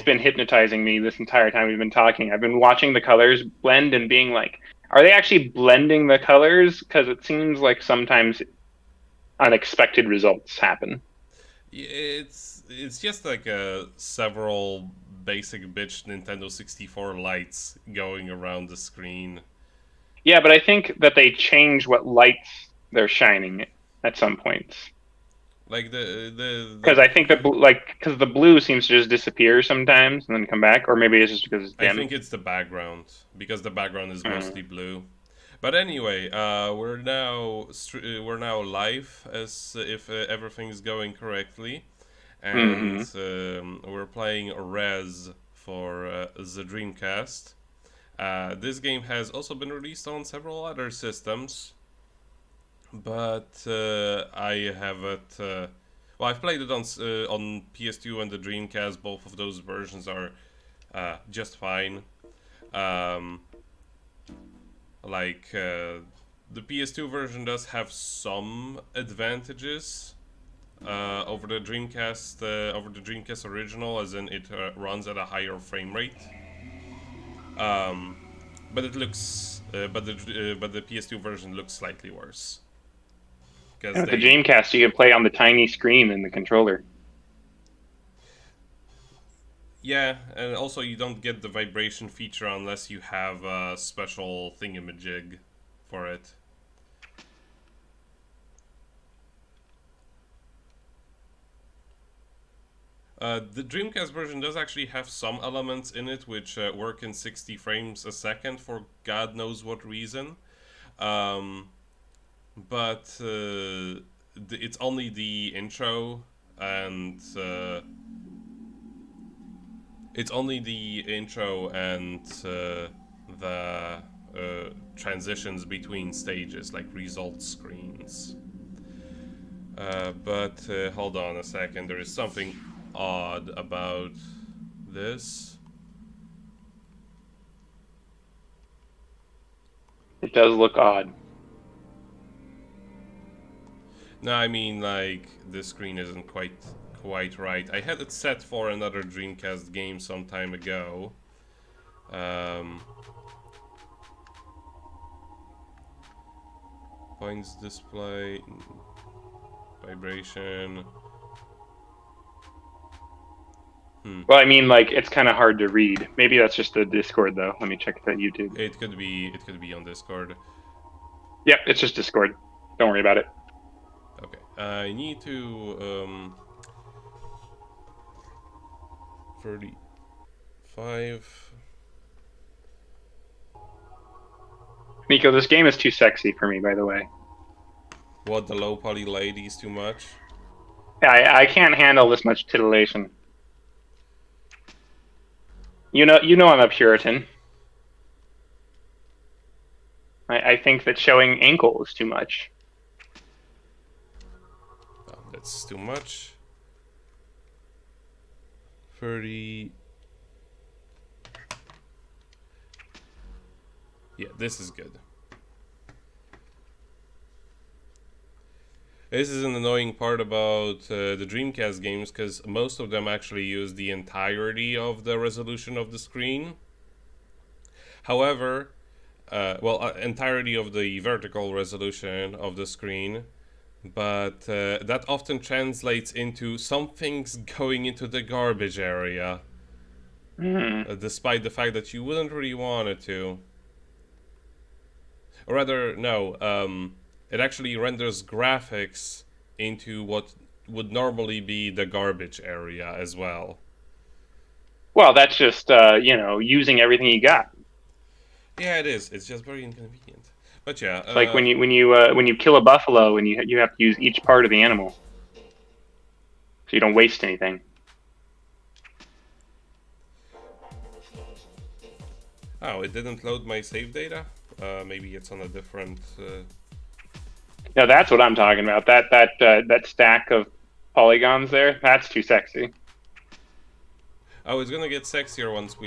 been hypnotizing me this entire time we've been talking. I've been watching the colors blend and being like, are they actually blending the colors? Because it seems like sometimes unexpected results happen. It's just like several basic bitch Nintendo 64 lights going around the screen. Yeah, but I think that they change what lights they're shining at some points. Like Because I think that because the blue seems to just disappear sometimes and then come back, or maybe it's just because it's I dim. think it's the background because the background is Mm. mostly blue. But anyway, we're now live as if everything's going correctly, and Mm-hmm. we're playing REZ for the Dreamcast. This game has also been released on several other systems, but I haven't. Well, I've played it on PS2 and the Dreamcast. Both of those versions are just fine. Um, the PS2 version does have some advantages over the Dreamcast original, as in it runs at a higher frame rate. Um, but it looks, but the PS2 version looks slightly worse And because with the they, Dreamcast, you can play on the tiny screen in the controller. yeah, and also you don't get the vibration feature unless you have a special thingamajig for it. The Dreamcast version does actually have some elements in it which work in 60 frames a second for God knows what reason. Um, but it's only the intro and the transitions between stages, like result screens. But hold on a second, there is something odd about this. It does look odd. No, I mean, like, this screen isn't quite right. I had it set for another Dreamcast game some time ago. Um, points display, vibration. Well, I mean, like, it's kind of hard to read. Maybe that's just the Discord, though. Let me check the YouTube. It could be on Discord. Yep, it's just Discord. Don't worry about it. Okay, I need to 35. Nico, this game is too sexy for me, by the way. What, the low poly ladies too much? I can't handle this much titillation. You know I'm a Puritan. I think that showing ankle is too much. Oh, that's too much. 30. Yeah, this is good. This is an annoying part about the Dreamcast games, because most of them actually use the entirety of the resolution of the screen. However, entirety of the vertical resolution of the screen, but that often translates into some things going into the garbage area, Mm. despite the fact that you wouldn't really want it to. Or rather, no, it actually renders graphics into what would normally be the garbage area as well. Well, that's just using everything you got. Yeah, it is. It's just very inconvenient. But yeah, It's like when you kill a buffalo and you have to use each part of the animal, so you don't waste anything. oh, it didn't load my save data. Maybe it's on a different. No, that's what I'm talking about. That stack of polygons there, that's too sexy. Oh, it's gonna get sexier once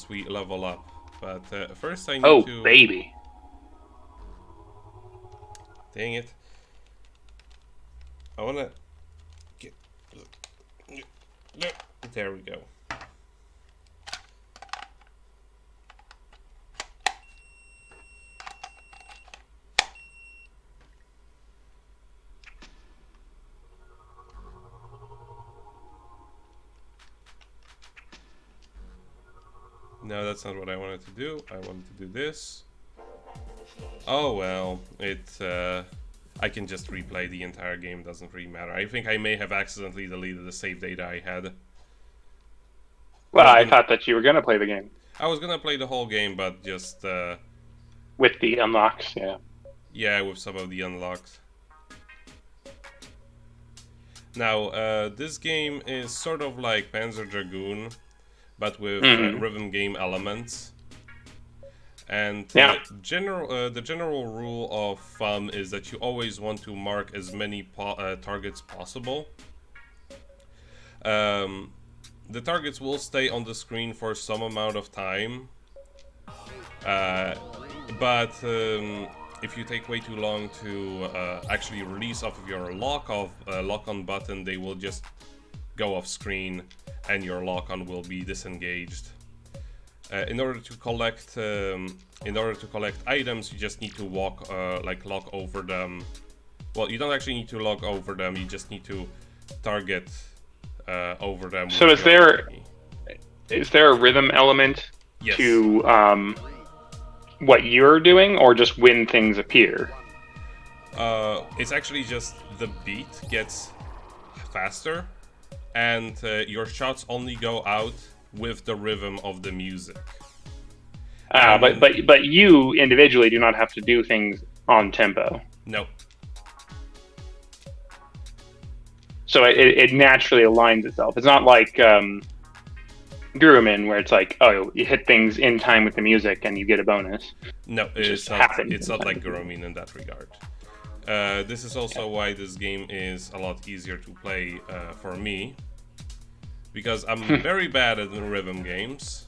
we level up. But first, I need Oh, to. baby. Dang it! I wanna get. There we go. No, that's not what I wanted to do. I wanted to do this. Oh well, I can just replay the entire game, doesn't really matter. I think I may have accidentally deleted the save data I had. Well, I thought that you were gonna play the game. I was gonna play the whole game, but just... with the unlocks, yeah. Yeah, with some of the unlocks. Now, this game is sort of like Panzer Dragoon, but with rhythm game elements. And the general rule of thumb is that you always want to mark as many targets possible. The targets will stay on the screen for some amount of time, but if you take way too long to actually release off of your lock-on button, they will just go off screen and your lock-on will be disengaged. In order to collect items, you just need to lock over them. Well, you don't actually need to lock over them. You just need to target over them. So is there a rhythm element to what you're doing, or just when things appear? It's actually just the beat gets faster, and your shots only go out with the rhythm of the music. But you individually do not have to do things on tempo. No. So it naturally aligns itself. It's not like Gurumin, where it's like, oh, you hit things in time with the music and you get a bonus. No, it's not like Gurumin in that regard. This is also why this game is a lot easier to play for me, because I'm very bad at rhythm games.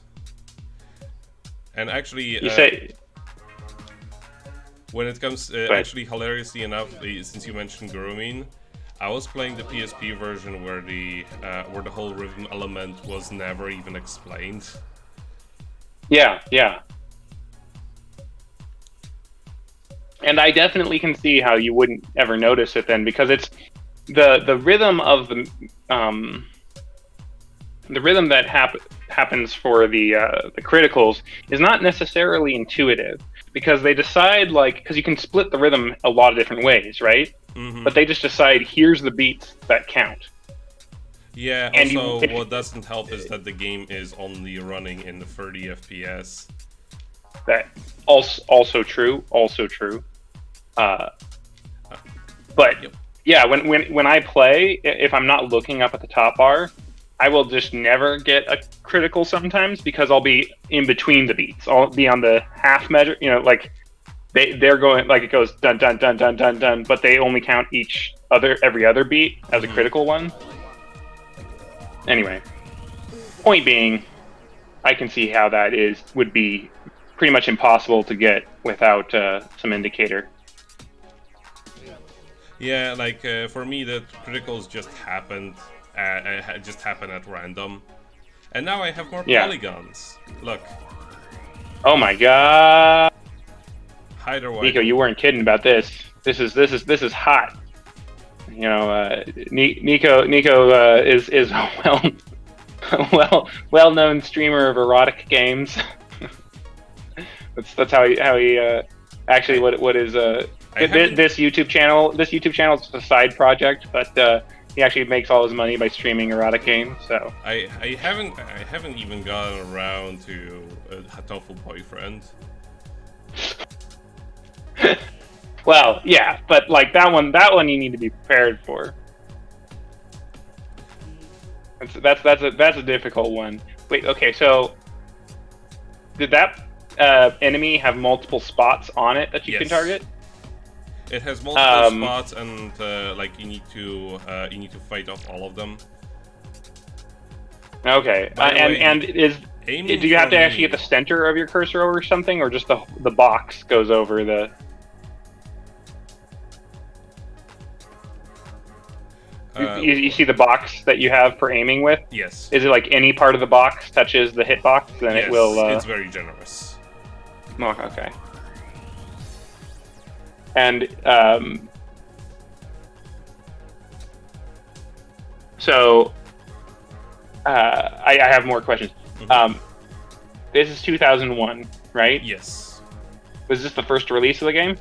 And actually, when it comes, actually, hilariously enough, since you mentioned Gurumin, I was playing the PSP version where the whole rhythm element was never even explained. Yeah. And I definitely can see how you wouldn't ever notice it then, because it's the rhythm of the rhythm that happens for the criticals is not necessarily intuitive, because they decide, because you can split the rhythm a lot of different ways, right? Mm-hmm. But they just decide, here's the beats that count. Yeah, and also what doesn't help is that the game is only running in the 30 FPS. That also true. But yeah, when I play, if I'm not looking up at the top bar, I will just never get a critical sometimes, because I'll be in between the beats. I'll be on the half measure, they're going, it goes dun dun dun dun dun dun, but they only count every other beat as a critical one. Anyway, point being, I can see how that would be pretty much impossible to get without some indicator. Yeah, for me, the criticals just happened. Just happen at random, and now I have more polygons. Look. Oh my god. Hide or white. Nico, you weren't kidding about this. This is hot. Nico is a well-known streamer of erotic games. that's how he actually what is this YouTube channel. This YouTube channel is a side project, but he actually makes all his money by streaming erotic games. So I haven't even gotten around to a Hatofu boyfriend. Well, yeah, but that one you need to be prepared for. That's a difficult one. Wait, okay, so did that enemy have multiple spots on it that you can target? It has multiple spots, and you need to fight off all of them. Okay, do you have to actually get the center of your cursor over something, or just the box goes over the? You see the box that you have for aiming with? Yes. Is it any part of the box touches the hitbox, then it will? It's very generous. Oh, okay. And so I have more questions. Mm-hmm. This is 2001, right? Yes. Was this the first release of the game?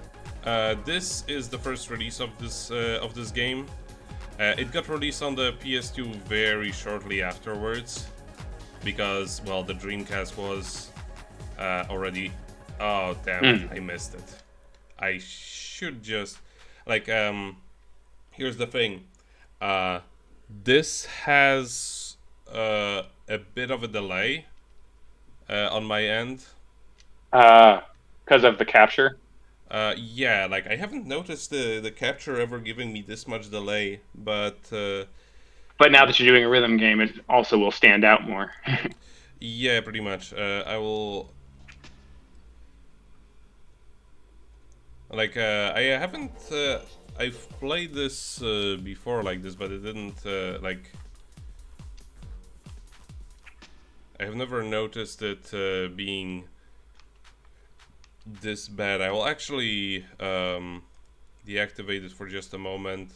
This is the first release of this game. It got released on the PS2 very shortly afterwards, because, well, the Dreamcast was already... Oh, damn, I missed it. I should just... Like, here's the thing. This has a bit of a delay on my end. Because of the capture? Yeah, like, I haven't noticed the capture ever giving me this much delay, but... But now that you're doing a rhythm game, it also will stand out more. Yeah, pretty much. I will... Like, I haven't... I've played this before like this, but it didn't, like... I have never noticed it being this bad. I will actually deactivate it for just a moment.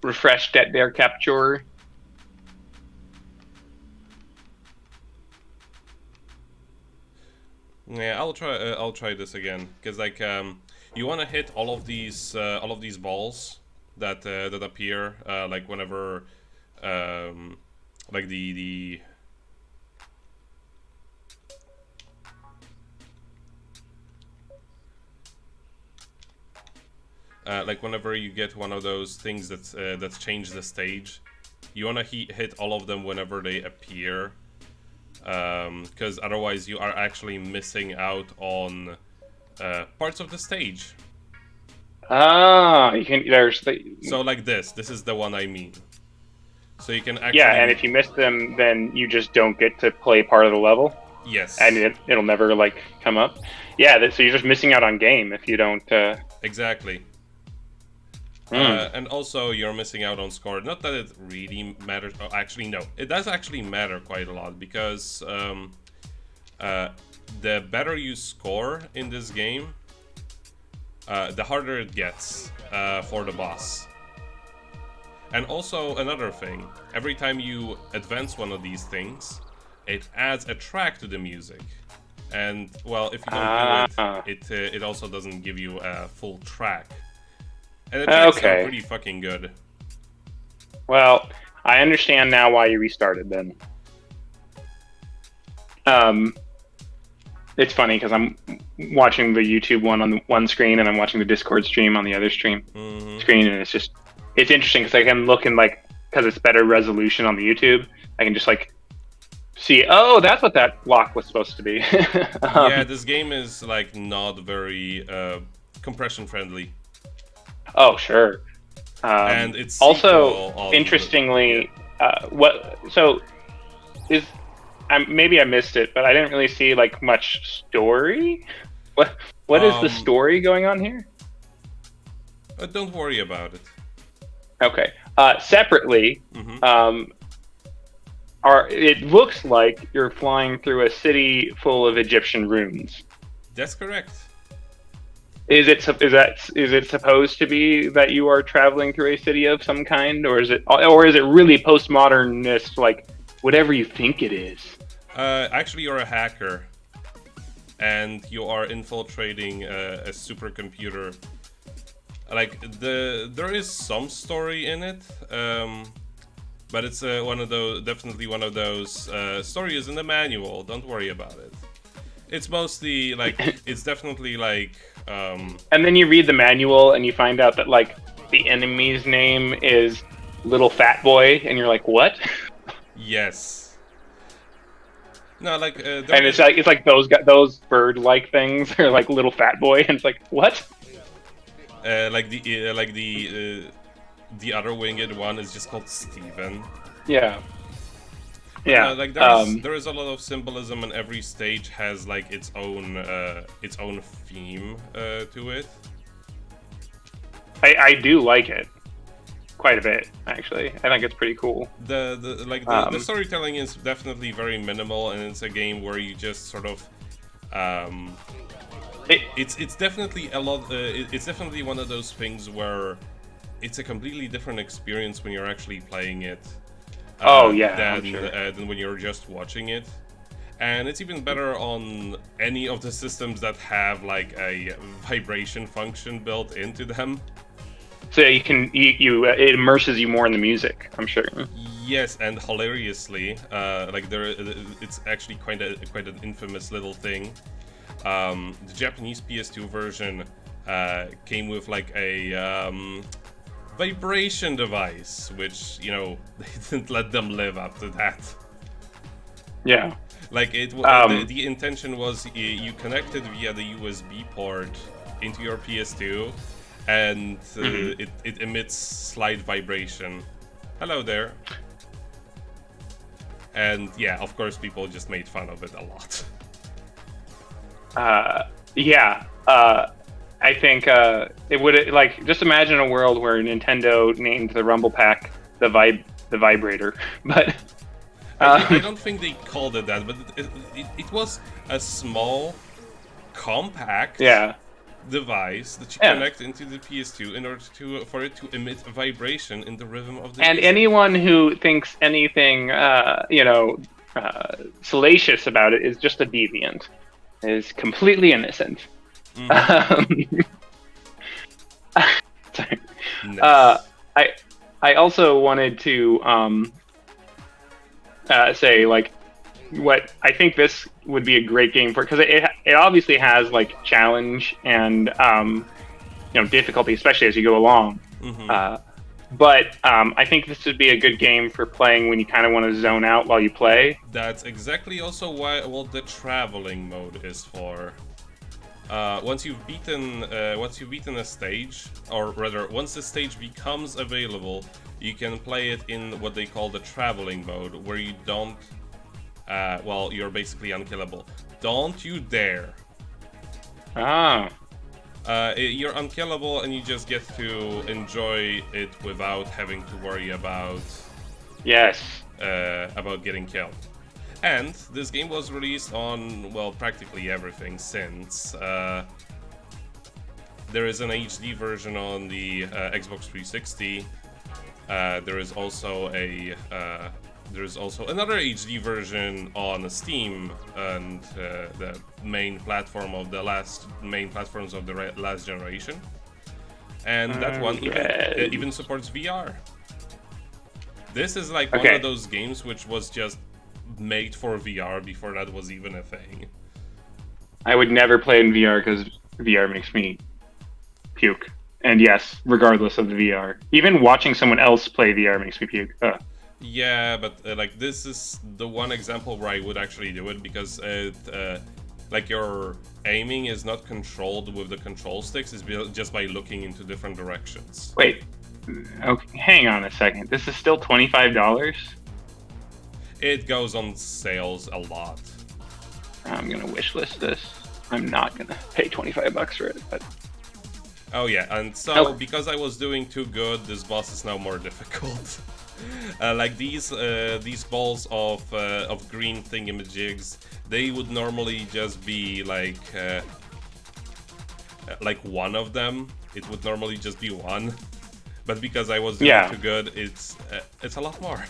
Refresh that there capture. Yeah, I'll try this again, because like you want to hit all of these balls that that appear like whenever like the like whenever you get one of those things that's changed the stage, you want to hit all of them whenever they appear. Because otherwise you are actually missing out on parts of the stage. Ah, you can. There's the. So like this is the one I mean. So you can actually. Yeah, and if you miss them, then you just don't get to play part of the level. Yes. And it'll never like come up. Yeah, so you're just missing out on game if you don't. Exactly. And also you're missing out on score. Not that it really matters. Oh, actually, no. It does actually matter quite a lot, because the better you score in this game, the harder it gets for the boss. And also another thing, every time you advance one of these things, it adds a track to the music. And, well, if you don't do it, it also doesn't give you a full track. And the tracks are pretty fucking good. Well, I understand now why you restarted then. It's funny because I'm watching the YouTube one on the one screen and I'm watching the Discord stream on the other screen, and it's interesting because I can look and like, because it's better resolution on the YouTube, I can just like see, oh, that's what that block was supposed to be. Yeah, this game is like not very compression friendly. Oh, sure. And it's also interestingly, maybe I missed it, but I didn't really see like much story. What is the story going on here? Don't worry about it. Okay. Separately, it looks like you're flying through a city full of Egyptian ruins. That's correct. Is it supposed to be that you are traveling through a city of some kind, or is it really postmodernist, like whatever you think it is? Actually, you're a hacker, and you are infiltrating a supercomputer. Like there is some story in it, but it's definitely one of those stories in the manual. Don't worry about it. It's mostly like it's definitely like. And then you read the manual and you find out that like the enemy's name is Little Fat Boy, and you're like, what? Yes. No, like. And it's like those bird-like things are like Little Fat Boy, and it's like, what? Like the other winged one is just called Steven. Yeah. Yeah. Like there is a lot of symbolism, and every stage has like its own theme to it. I do like it quite a bit, actually. I think it's pretty cool. The storytelling is definitely very minimal, and it's a game where you just sort of it's definitely a lot. It's definitely one of those things where it's a completely different experience when you're actually playing it. Oh yeah, I'm sure. Than when you're just watching it. And it's even better on any of the systems that have like a vibration function built into them. So you can it immerses you more in the music, I'm sure. Yes, and hilariously, like it's actually quite an infamous little thing. The Japanese PS2 version came with like a vibration device, which they didn't let them live up to that. Yeah. Like the intention was you connected via the USB port into your PS2, and it emits slight vibration. Hello there. And yeah, of course, people just made fun of it a lot. I think it would just imagine a world where Nintendo named the Rumble Pack the vibrator, but I don't think they called it that, but it was a small, compact device that you connect into the PS2 in order for it to emit vibration in the rhythm of the and music. Anyone who thinks anything salacious about it is just a deviant. Is completely innocent. Sorry. Nice. I also wanted to say like what I think this would be a great game for, because it obviously has like challenge and difficulty, especially as you go along. But I think this would be a good game for playing when you kind of want to zone out while you play. That's exactly also what the traveling mode is for. Once you've beaten a stage, or rather, once the stage becomes available, you can play it in what they call the traveling mode, where you don't. You're basically unkillable. Don't you dare! You're unkillable, and you just get to enjoy it without having to worry about getting killed. And this game was released on practically everything since. There is an HD version on the Xbox 360. There is also another HD version on Steam, and the main platforms of the last generation. And that one even supports VR. This is like one of those games which was just made for VR before that was even a thing. I would never play in VR because VR makes me puke. And yes, regardless of the VR. Even watching someone else play VR makes me puke. Yeah, but this is the one example where I would actually do it, because your aiming is not controlled with the control sticks, it's just by looking into different directions. Wait, okay, hang on a second. This is still $25? It goes on sales a lot. I'm gonna wishlist this. I'm not gonna pay $25 for it, but... Oh yeah, and so because I was doing too good, this boss is now more difficult. These balls of green thingamajigs, they would normally just be like one of them. It would normally just be one, but because I was doing too good, it's a lot more.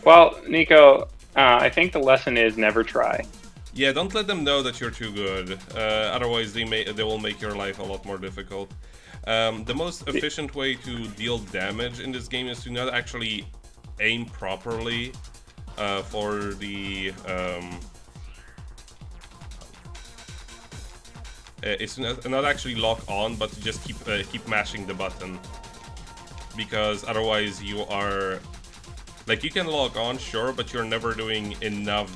Well, Nico, I think the lesson is never try. Yeah, don't let them know that you're too good. Otherwise, they will make your life a lot more difficult. The most efficient way to deal damage in this game is to not actually aim properly for the. It's not actually lock on, but to just keep mashing the button, because otherwise you are. You can log on, sure, but you're never doing enough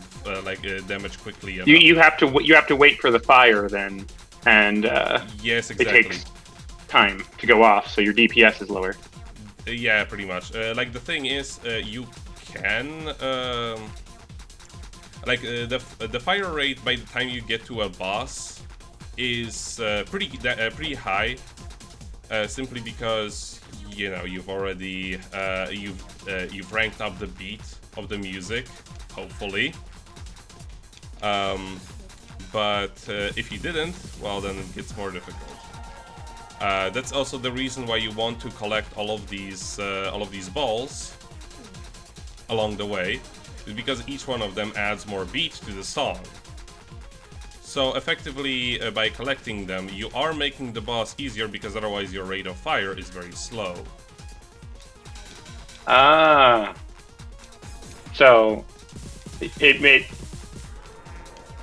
damage quickly enough. You have to wait for the fire then, and yes, exactly. It takes time to go off, so your DPS is lower. Yeah, pretty much. The thing is, you can the fire rate by the time you get to a boss is pretty high, simply because you've already you've ranked up the beat of the music, hopefully. But if you didn't, well, then it gets more difficult. That's also the reason why you want to collect all of these balls along the way, is because each one of them adds more beat to the song. So effectively, by collecting them, you are making the boss easier, because otherwise your rate of fire is very slow. So it made.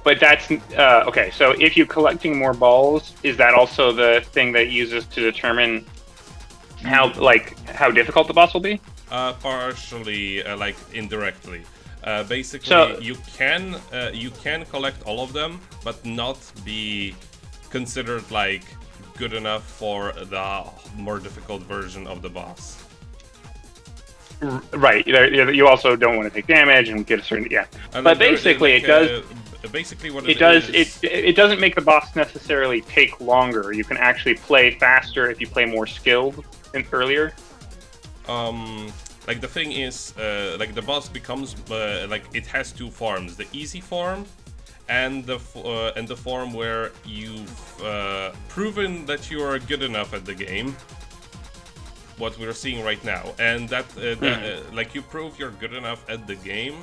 But that's okay. So if you're collecting more balls, is that also the thing that uses to determine how difficult the boss will be? Partially, like indirectly. Basically, So- you can collect all of them, but not be considered like good enough for the more difficult version of the boss. Right. You also don't want to take damage and get a certain And But there- basically, like, it does. Basically, what It does. It doesn't make the boss necessarily take longer. You can actually play faster if you play more skilled and earlier. Like the thing is, like the boss becomes like it has two forms: the easy form, and the form where you've proven that you are good enough at the game. What we're seeing right now, and that like you prove you're good enough at the game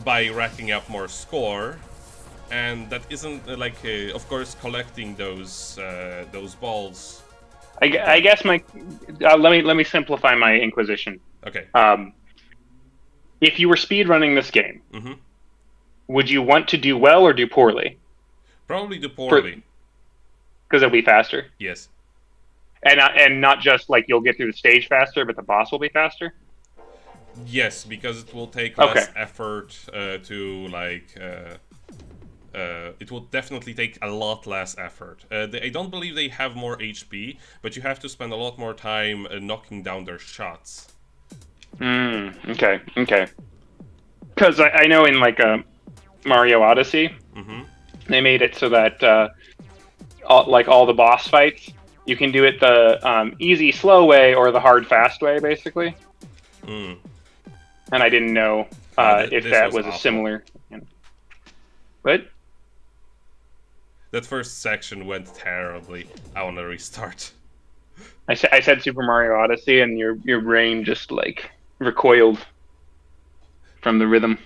by racking up more score, and that isn't of course collecting those balls. I guess my let me simplify my inquisition. Okay. If you were speedrunning this game, Mm-hmm. would you want to do well or do poorly? Probably do poorly. Because it'll be faster, Yes. and not just like you'll get through the stage faster, but the boss will be faster. Yes, because it will take Okay. less effort to it will definitely take a lot less effort. I don't believe they have more HP, but you have to spend a lot more time knocking down their shots. Okay. Because I know in Mario Odyssey, Mm-hmm. they made it so that all the boss fights, you can do it the easy slow way or the hard fast way, basically. Mm. And I didn't know if this that was was a awful. similar. What? That first section went terribly. I want to restart. I said Super Mario Odyssey, and your brain just recoiled from the rhythm.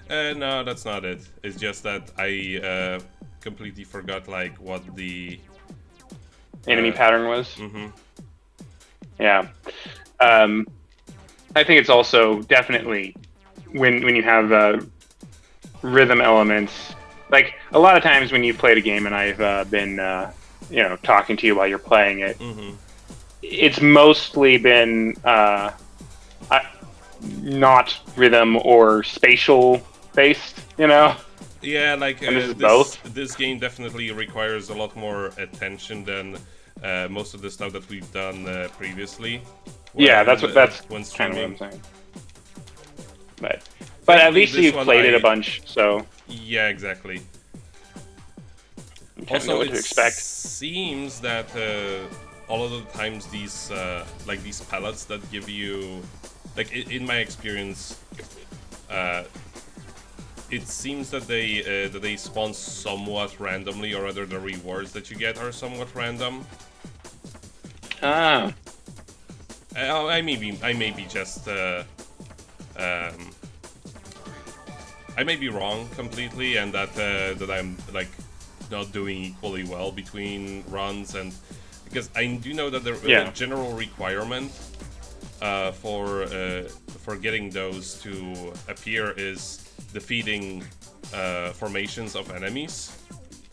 No, that's not it. It's just that I completely forgot what the Enemy pattern was. Mm-hmm. Yeah. I think it's also definitely when you have rhythm elements. Like a lot of times when you've played a game and I've been talking to you while you're playing it, Mm-hmm. it's mostly been not rhythm or spatial based. Yeah, And this is both? This game definitely requires a lot more attention than most of the stuff that we've done previously. Yeah, that's when kind of what streaming. I'm saying. But at least This you've one played it a bunch, so Yeah, exactly. you kind of Also, know what it to expect. seems that all of the times these pellets that give you, in my experience, it seems that they spawn somewhat randomly, or rather the rewards that you get are somewhat random. Ah, I may be just I may be wrong completely, and that I'm not doing equally well between runs, and because I do know that the general requirement for getting those to appear is defeating formations of enemies.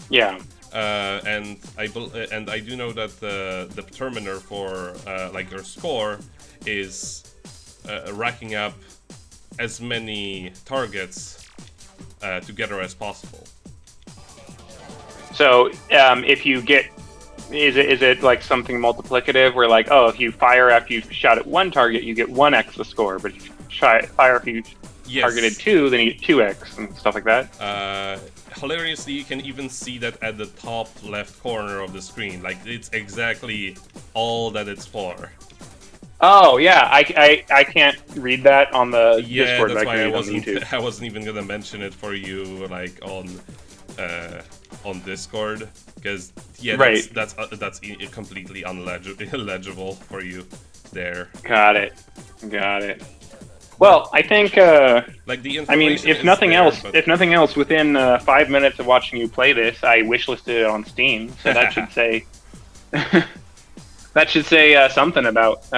yeah. And I do know that the determiner for your score is racking up as many targets together as possible. So if you get, is it like something multiplicative where if you fire after you've shot at one target, you get 1x the score, but if you fire after you targeted 2, then you get 2x and stuff like that? Hilariously, you can even see that at the top left corner of the screen. It's exactly all that it's for. Oh yeah, I can't read that on the Discord, that's but why I can read it on YouTube. I wasn't even gonna mention it for you on on Discord, because yeah, Right. that's completely illegible for you there. Got it. Well, I think. Like the I mean, information is there, but if nothing else, within 5 minutes of watching you play this, I wishlisted it on Steam. So that should say. That should say something about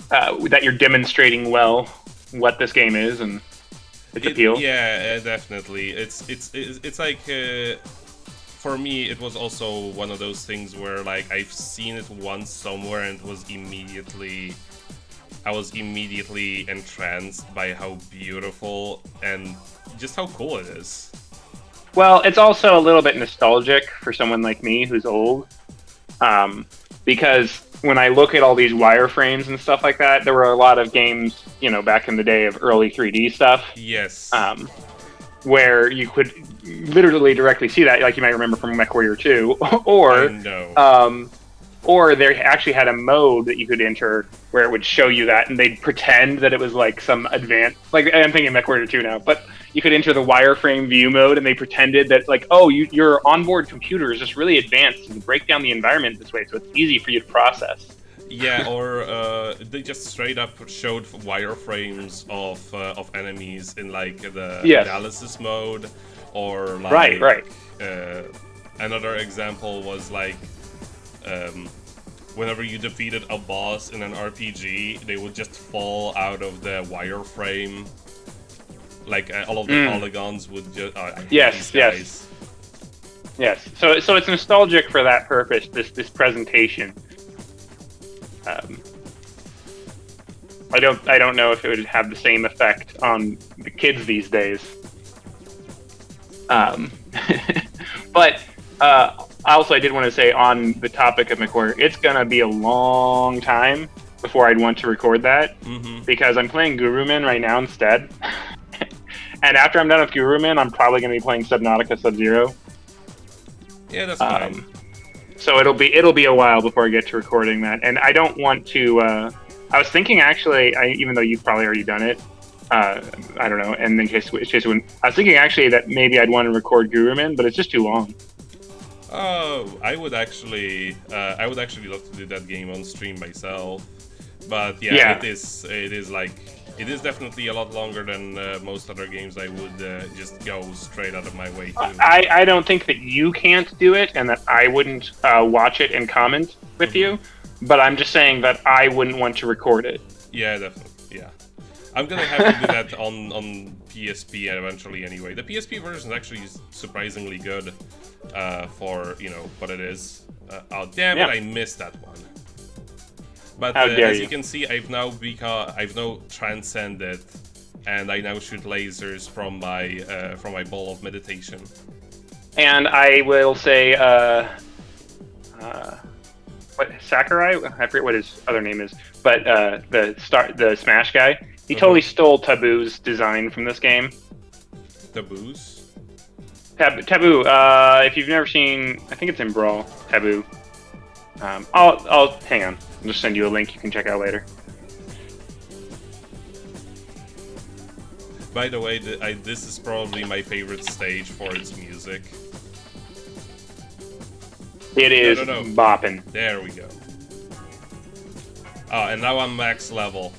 that you're demonstrating well what this game is and its appeal. Yeah, definitely. It's like for me, it was also one of those things where like I've seen it once somewhere and I was immediately entranced by how beautiful and just how cool it is. Well, it's also a little bit nostalgic for someone like me who's old, because when I look at all these wireframes and stuff like that, there were a lot of games, back in the day of early 3D stuff. Yes. Where you could literally directly see that, like you might remember from MechWarrior 2, or they actually had a mode that you could enter where it would show you that, and they'd pretend that it was like some advanced, like I'm thinking MechWarrior 2 now, but you could enter the wireframe view mode, and they pretended that like, oh, your onboard computer is just really advanced and break down the environment this way, so it's easy for you to process. Yeah, or they just straight up showed wireframes of enemies in like the analysis mode, or like right. Another example was like whenever you defeated a boss in an RPG, they would just fall out of the wireframe. Like all of the polygons would just. Yes. So it's nostalgic for that purpose. This presentation. I don't know if it would have the same effect on the kids these days. But also, I did want to say on the topic of MechWarrior, it's gonna be a long time before I'd want to record that, because I'm playing Gurumin right now instead. And after I'm done with Gurumin, I'm probably gonna be playing Subnautica Sub-Zero. Yeah, that's fine. So it'll be a while before I get to recording that, and I don't want to. I was thinking actually, even though you've probably already done it, I don't know. And in case when I was thinking actually that maybe I'd want to record Gurumin, but it's just too long. Oh, I would actually love to do that game on stream myself. But yeah. It is definitely a lot longer than most other games I would just go straight out of my way to. I don't think that you can't do it, and that I wouldn't watch it and comment with you, but I'm just saying that I wouldn't want to record it. Yeah, definitely. Yeah, I'm gonna have to do that on PSP eventually. Anyway, the PSP version is actually surprisingly good for what it is. Oh damn it! I missed that one. But as you can see, I've now transcended, and I now shoot lasers from my ball of meditation. And I will say, what Sakurai? I forget what his other name is, but the Smash guy. He totally stole Taboo's design from this game. Taboo's? Taboo. If you've never seen, I think it's in Brawl. Taboo. I'll hang on. I'll just send you a link you can check out later. By the way, this is probably my favorite stage for its music. It is bopping. There we go. Oh, and now I'm max level.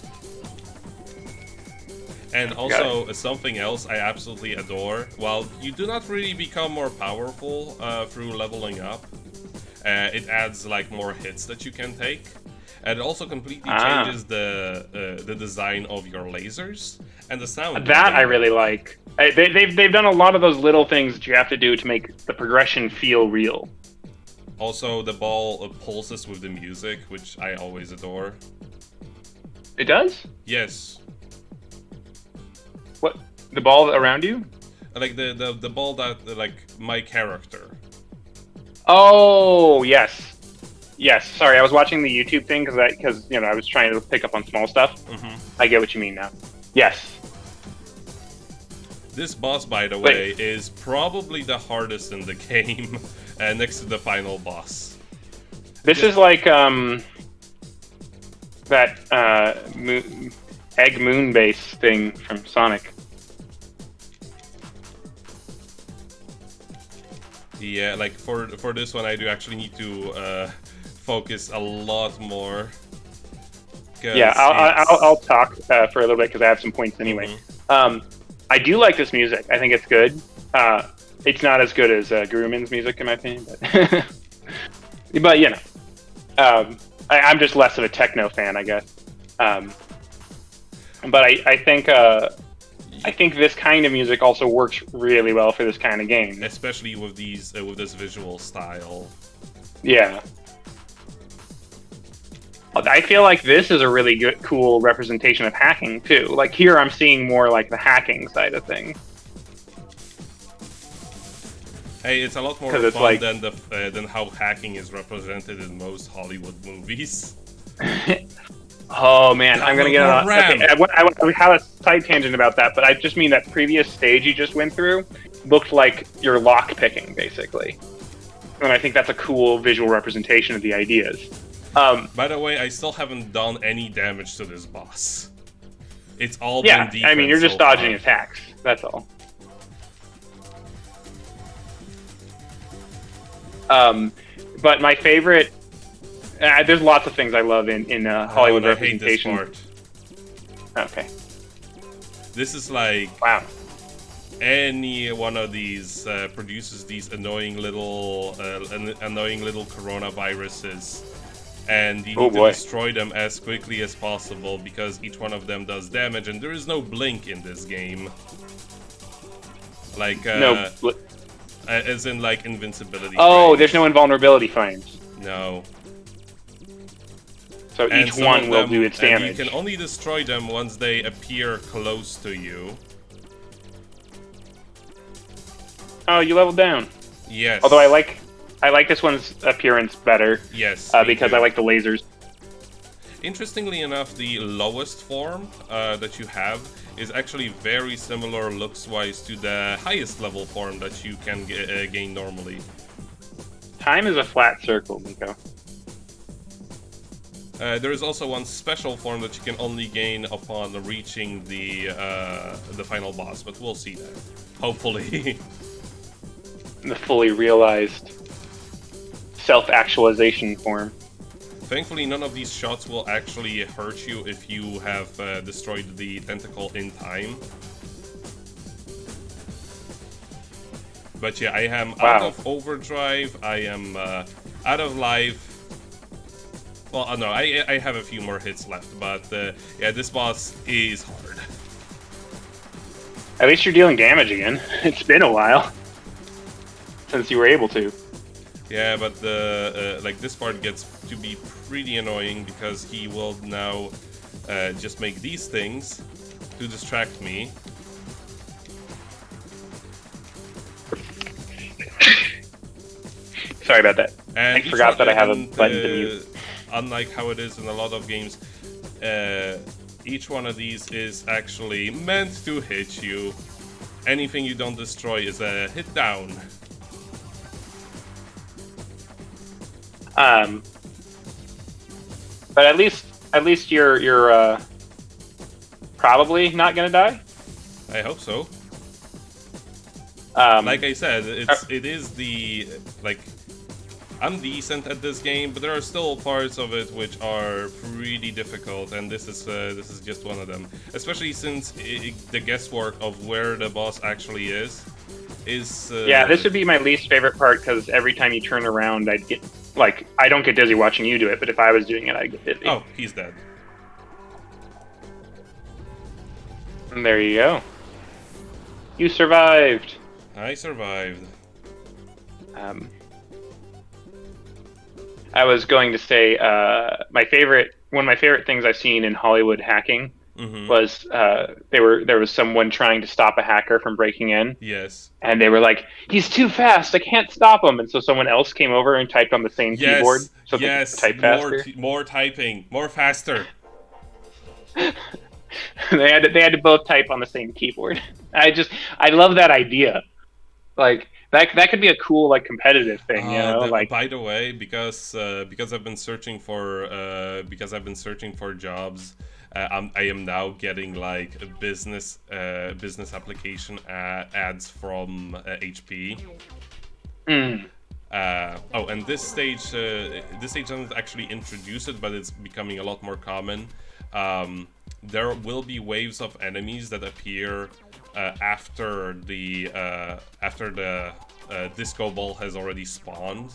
And also, something else I absolutely adore, while you do not really become more powerful through leveling up, it adds like more hits that you can take. And it also completely changes the design of your lasers and the sound. That I really like. They've done a lot of those little things that you have to do to make the progression feel real. Also, the ball pulses with the music, which I always adore. It does? Yes. What? The ball around you? Like the ball that like my character. Oh yes. Yes, sorry, I was watching the YouTube thing because I was trying to pick up on small stuff. I get what you mean now. Yes. This boss, by the way, is probably the hardest in the game, next to the final boss. This is like that egg moon base thing from Sonic. Yeah, like for this one, I do actually need to focus a lot more. Yeah, I'll talk for a little bit because I have some points anyway. I do like this music. I think it's good. It's not as good as Gurumin's music in my opinion, but but you know, I'm just less of a techno fan, I guess. But I think this kind of music also works really well for this kind of game, especially with these with this visual style. Yeah. I feel like this is a really good, cool representation of hacking too. Like here, I'm seeing more like the hacking side of things. Hey, it's a lot more fun like, than how hacking is represented in most Hollywood movies. Oh man, I'm gonna get on. Okay, I have a side tangent about that, but I just mean that previous stage you just went through looked like you're lock picking basically, and I think that's a cool visual representation of the ideas. By the way, I still haven't done any damage to this boss. It's all been defense. I mean, you're just dodging attacks. That's all. But my favorite, there's lots of things I love in Hollywood representation. I hate this part. Okay. This is like wow. Any one of these produces these annoying little coronaviruses. And you need to destroy them as quickly as possible because each one of them does damage, and there is no blink in this game. Like, as in like invincibility. Oh, frames. There's no invulnerability frames. No. So each one will do its damage. You can only destroy them once they appear close to you. Oh, you leveled down. Yes. Although I like this one's appearance better. Yes. Because I like the lasers. Interestingly enough, the lowest form that you have is actually very similar looks-wise to the highest level form that you can gain normally. Time is a flat circle, Nico. There is also one special form that you can only gain upon reaching the final boss, but we'll see that. Hopefully. The fully realized self-actualization form. Thankfully, none of these shots will actually hurt you if you have destroyed the tentacle in time. But yeah, I am out of overdrive, I am out of life. Well, no, I have a few more hits left, but yeah, this boss is hard. At least you're dealing damage again. It's been a while since you were able to. Yeah, but like this part gets to be pretty annoying because he will now just make these things to distract me. Sorry about that. And I forgot that I have a button to mute. Unlike how it is in a lot of games, each one of these is actually meant to hit you. Anything you don't destroy is a hit down. But at least you're probably not gonna die. I hope so. Like I said, it is the like I'm decent at this game, but there are still parts of it which are pretty difficult, and this is just one of them. Especially since the guesswork of where the boss actually is. Yeah, this would be my least favorite part because every time you turn around, I'd get like I don't get dizzy watching you do it, but if I was doing it, I'd get dizzy. Oh, he's dead. And there you go. You survived. I survived. I was going to say one of my favorite things I've seen in Hollywood hacking was there was someone trying to stop a hacker from breaking in. Yes. And they were like, "He's too fast. I can't stop him." And so someone else came over and typed on the same keyboard. So they could type faster. More typing, more faster. they had to both type on the same keyboard. I love that idea. Like that could be a cool like competitive thing, you know. Like by the way, because I've been searching for jobs, I am now getting like business application ads from HP. Mm. Oh, and this stage doesn't actually introduce it, but it's becoming a lot more common. There will be waves of enemies that appear after the disco ball has already spawned.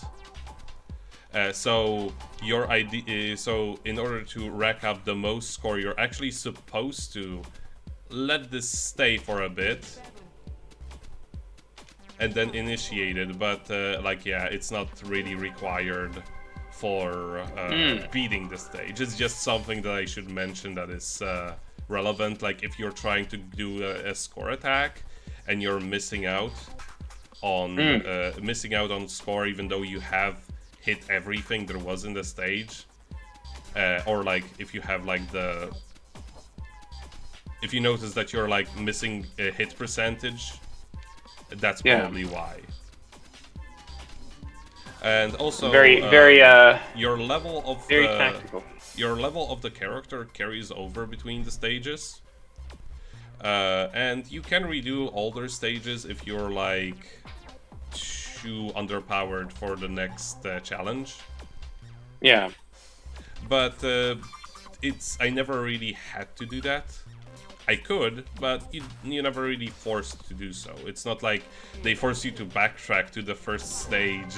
So your idea, so in order to rack up the most score, you're actually supposed to let this stay for a bit and then initiate it. But like, yeah, it's not really required for beating the stage. It's just something that I should mention that is relevant. Like if you're trying to do a score attack and you're missing out on score, even though you have hit everything there was in the stage, or like if you have like if you notice that you're like missing a hit percentage, that's probably why. And also your level of tactical. Your level of the character carries over between the stages, and you can redo older stages if you're like too underpowered for the next challenge. Yeah. But I never really had to do that. I could, but you're never really forced to do so. It's not like they force you to backtrack to the first stage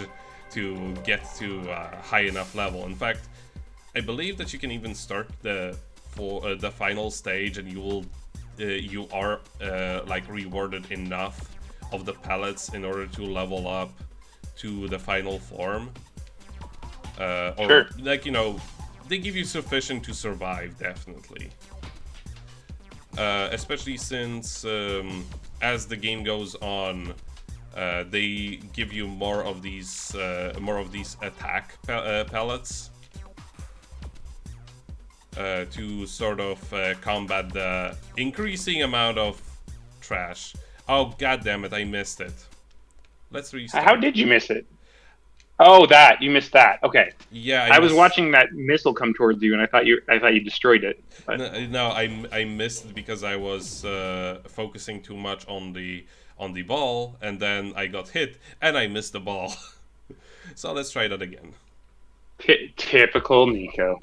to get to a high enough level. In fact, I believe that you can even start the final stage, and you are like rewarded enough of the pellets in order to level up to the final form. Or sure. Like, you know, they give you sufficient to survive, definitely. Especially since as the game goes on, they give you more of these attack pellets to sort of combat the increasing amount of trash. Oh, god damn it, I missed it. Let's restart. How did you miss it? Oh, you missed that. Okay. Yeah, I was watching that missile come towards you, and I thought you destroyed it. But... No, I missed because I was focusing too much on the ball, and then I got hit, and I missed the ball. So let's try that again. Typical Nico.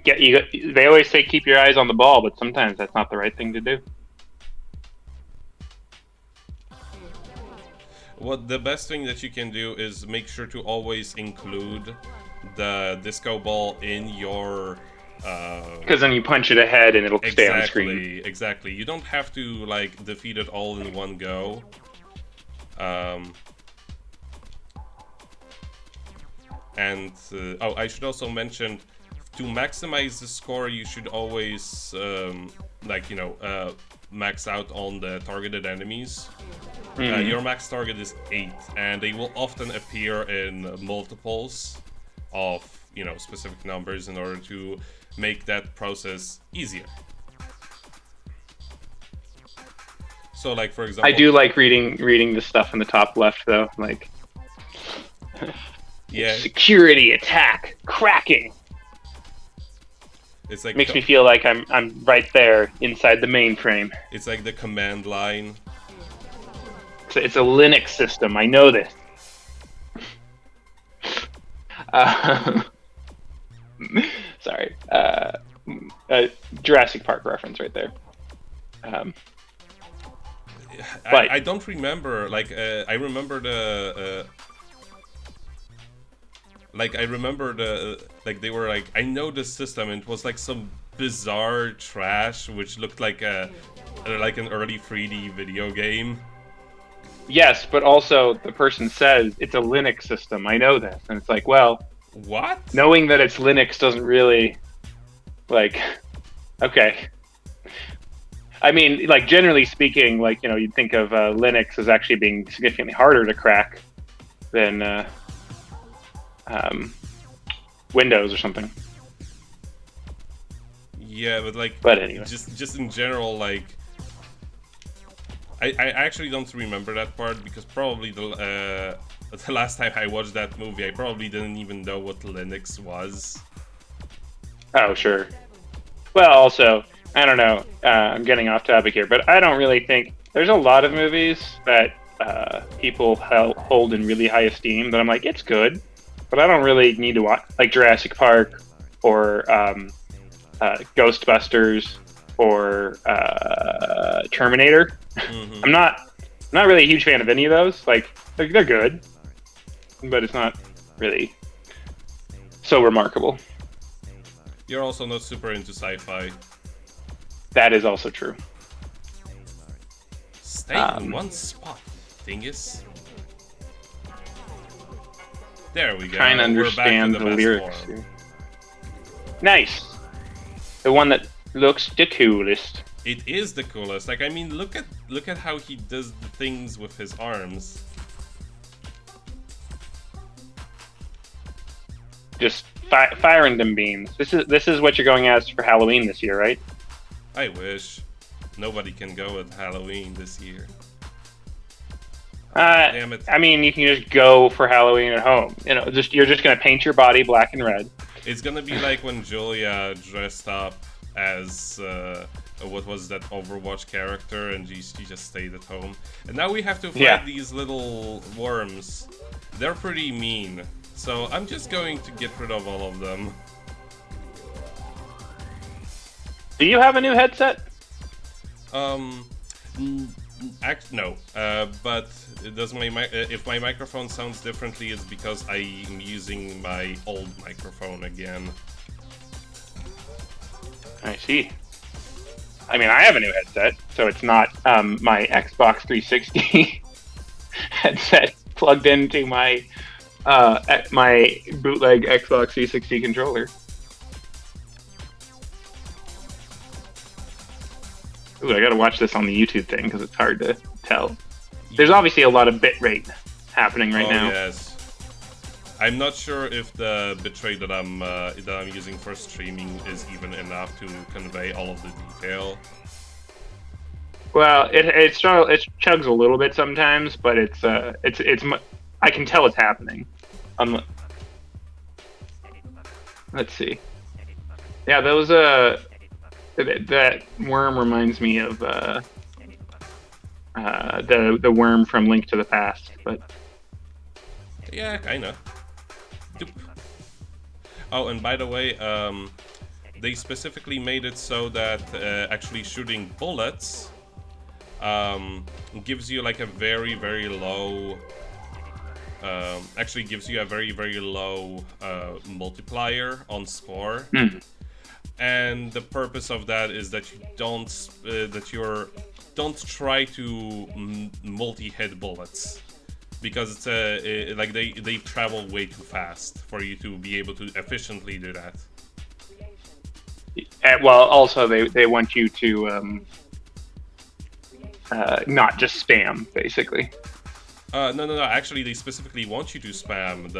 They always say keep your eyes on the ball, but sometimes that's not the right thing to do. What the best thing that you can do is make sure to always include the disco ball in your... Because then you punch it ahead and it'll stay on screen. Exactly. You don't have to like defeat it all in one go. And oh, I should also mention, to maximize the score, you should always like, you know, max out on the targeted enemies. Your max target is 8, and they will often appear in multiples of, you know, specific numbers in order to make that process easier. So, like, for example, I do like reading the stuff in the top left, though. Like, yeah, security attack cracking. It's like makes me feel like I'm right there inside the mainframe. It's like the command line. It's a Linux system. I know this. Sorry. Jurassic Park reference right there. I don't remember. Like, I remember the. Like, I remember like, they were like, I know this system, and it was like some bizarre trash which looked like an early 3D video game. Yes, but also the person says it's a Linux system. I know this, and it's like, well, what? Knowing that it's Linux doesn't really, like, okay. I mean, like, generally speaking, like, you know, you'd think of Linux as actually being significantly harder to crack than Windows or something. Yeah, but like, anyway, just in general, like, I actually don't remember that part, because probably the last time I watched that movie, I probably didn't even know what Linux was. Oh, sure. Well, also, I don't know, I'm getting off topic here, but I don't really think, there's a lot of movies that people hold in really high esteem that I'm like, it's good, but I don't really need to watch, like Jurassic Park or Ghostbusters or Terminator. Mm-hmm. I'm not really a huge fan of any of those. Like they're good, but it's not really so remarkable. You're also not super into sci-fi. That is also true. Stay in one spot, dingus. There we go. Trying to understand We're back to the best lyrics form. here. Nice. The one that looks the coolest. It is the coolest. Like, I mean, look at how he does the things with his arms. Just firing them beams. This is what you're going as for Halloween this year, right? I wish. Nobody can go at Halloween this year. Damn it. I mean, you can just go for Halloween at home. You know, you're just gonna paint your body black and red. It's gonna be like when Julia dressed up as what was that Overwatch character, and she just stayed at home. And now we have to fight these little worms. They're pretty mean, so I'm just going to get rid of all of them. Do you have a new headset? No. But does if my microphone sounds differently, it's because I'm using my old microphone again. I see. I mean, I have a new headset, so it's not my Xbox 360 headset plugged into my my bootleg Xbox 360 controller. Ooh, I gotta watch this on the YouTube thing because it's hard to tell. There's obviously a lot of bitrate happening right now. Yes. I'm not sure if the bitrate that I'm using for streaming is even enough to convey all of the detail. Well, it chugs a little bit sometimes, but it's I can tell it's happening. Let's see. Yeah, those that worm reminds me of the worm from Link to the Past, but yeah, kinda. Doop. Oh, and by the way, they specifically made it so that actually shooting bullets gives you like a very, very low. Actually, gives you a very, very low multiplier on score. And the purpose of that is that you don't don't try to multi-hit bullets, because it's like they travel way too fast for you to be able to efficiently do that. Well, also they want you to not just spam, basically. No. Actually, they specifically want you to spam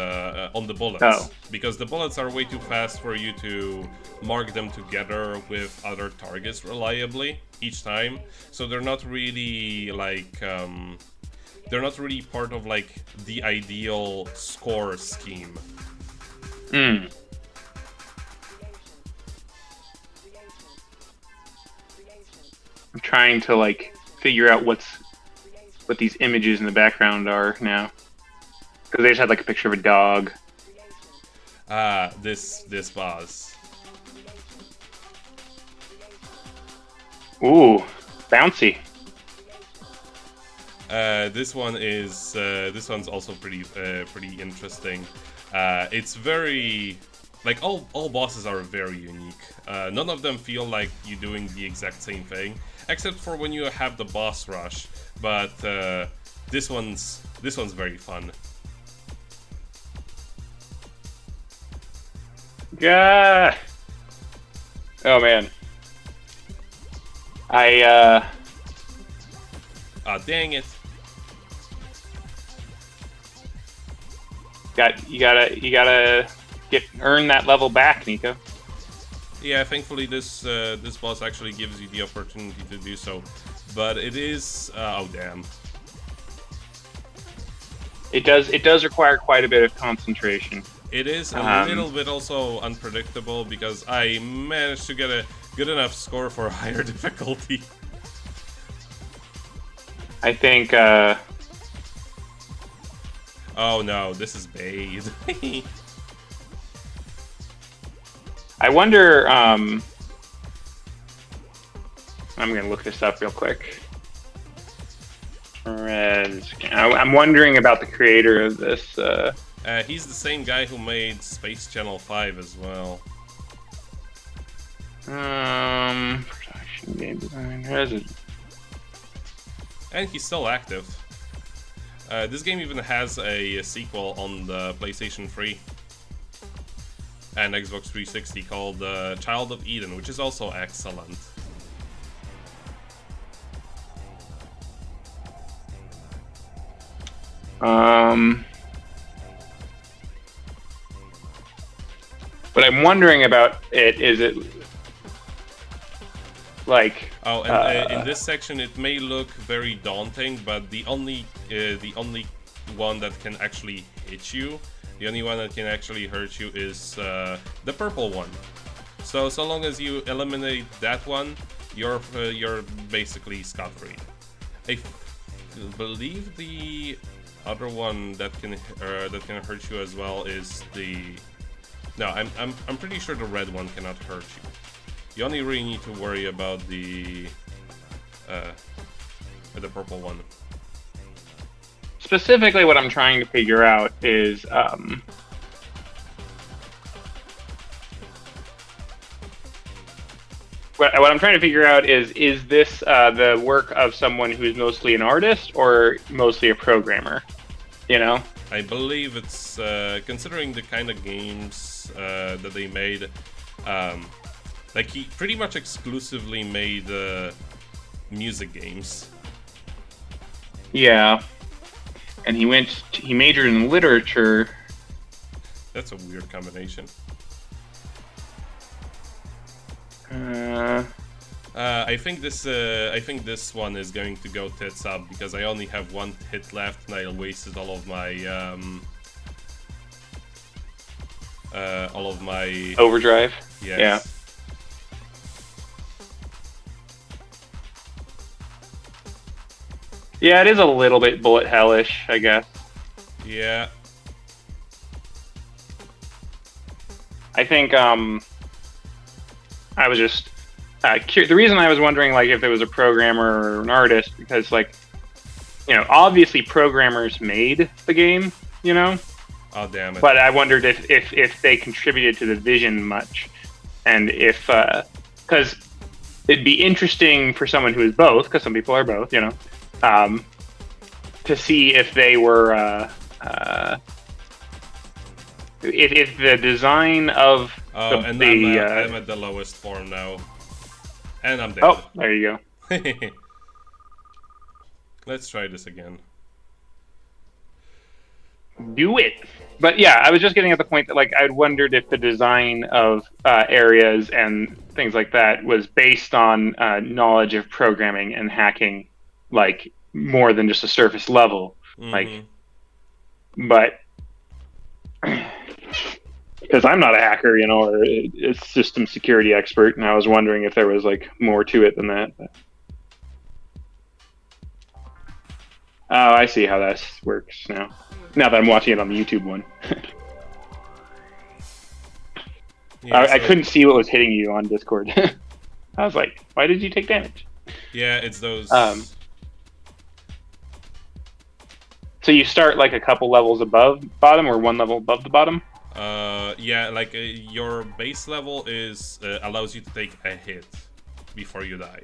on the bullets, because the bullets are way too fast for you to mark them together with other targets reliably each time. So they're not really like they're not really part of like the ideal score scheme. I'm trying to like figure out what these images in the background are now, because they just had like a picture of a dog. This boss. Ooh, bouncy. This one's also pretty interesting. It's very like all bosses are very unique. None of them feel like you're doing the exact same thing, except for when you have the boss rush. But this one's very fun. Yeah. Oh man. Dang it. You gotta earn that level back, Nico. Yeah, thankfully this boss actually gives you the opportunity to do so. But it is oh damn. It does require quite a bit of concentration. It is a little bit also unpredictable, because I managed to get a good enough score for a higher difficulty. I think Oh no, this is bait. I wonder. I'm gonna look this up real quick. REZ. I'm wondering about the creator of this. He's the same guy who made Space Channel 5 as well. Production game design. REZ. And he's still active. This game even has a sequel on the PlayStation 3 and Xbox 360 called Child of Eden, which is also excellent. What I'm wondering about is it like? Oh, and in this section, it may look very daunting, but the only one that can actually hit you, the only one that can actually hurt you, is the purple one. So long as you eliminate that one, you're basically scot-free. I believe the other one that can hurt you as well is the. No, I'm pretty sure the red one cannot hurt you. You only really need to worry about the purple one. Specifically, what I'm trying to figure out is what I'm trying to figure out is this the work of someone who's mostly an artist or mostly a programmer? You know? I believe it's considering the kind of games that they made. Like he pretty much exclusively made music games. Yeah, and he majored in literature. That's a weird combination. I think this one is going to go tits up because I only have one hit left and I wasted all of my overdrive. Yes. Yeah. Yeah, it is a little bit bullet hellish, I guess. Yeah. I think I was just the reason I was wondering like if it was a programmer or an artist because like obviously programmers made the game, Oh damn it. But I wondered if they contributed to the vision much, and if because it'd be interesting for someone who is both, because some people are both, to see if they were if the design of I'm at the lowest form now, and I'm dead. Oh, there you go. Let's try this again. Do it. But yeah, I was just getting at the point that like I'd wondered if the design of areas and things like that was based on knowledge of programming and hacking, like more than just a surface level. Mm-hmm. Like, but because I'm not a hacker, or a system security expert, and I was wondering if there was like more to it than that. But... Oh, I see how that works now. Now that I'm watching it on the YouTube one. Yeah, I couldn't see what was hitting you on Discord. I was like, why did you take damage? Yeah, it's those... So you start like a couple levels above bottom or one level above the bottom? Yeah, like your base level is allows you to take a hit before you die.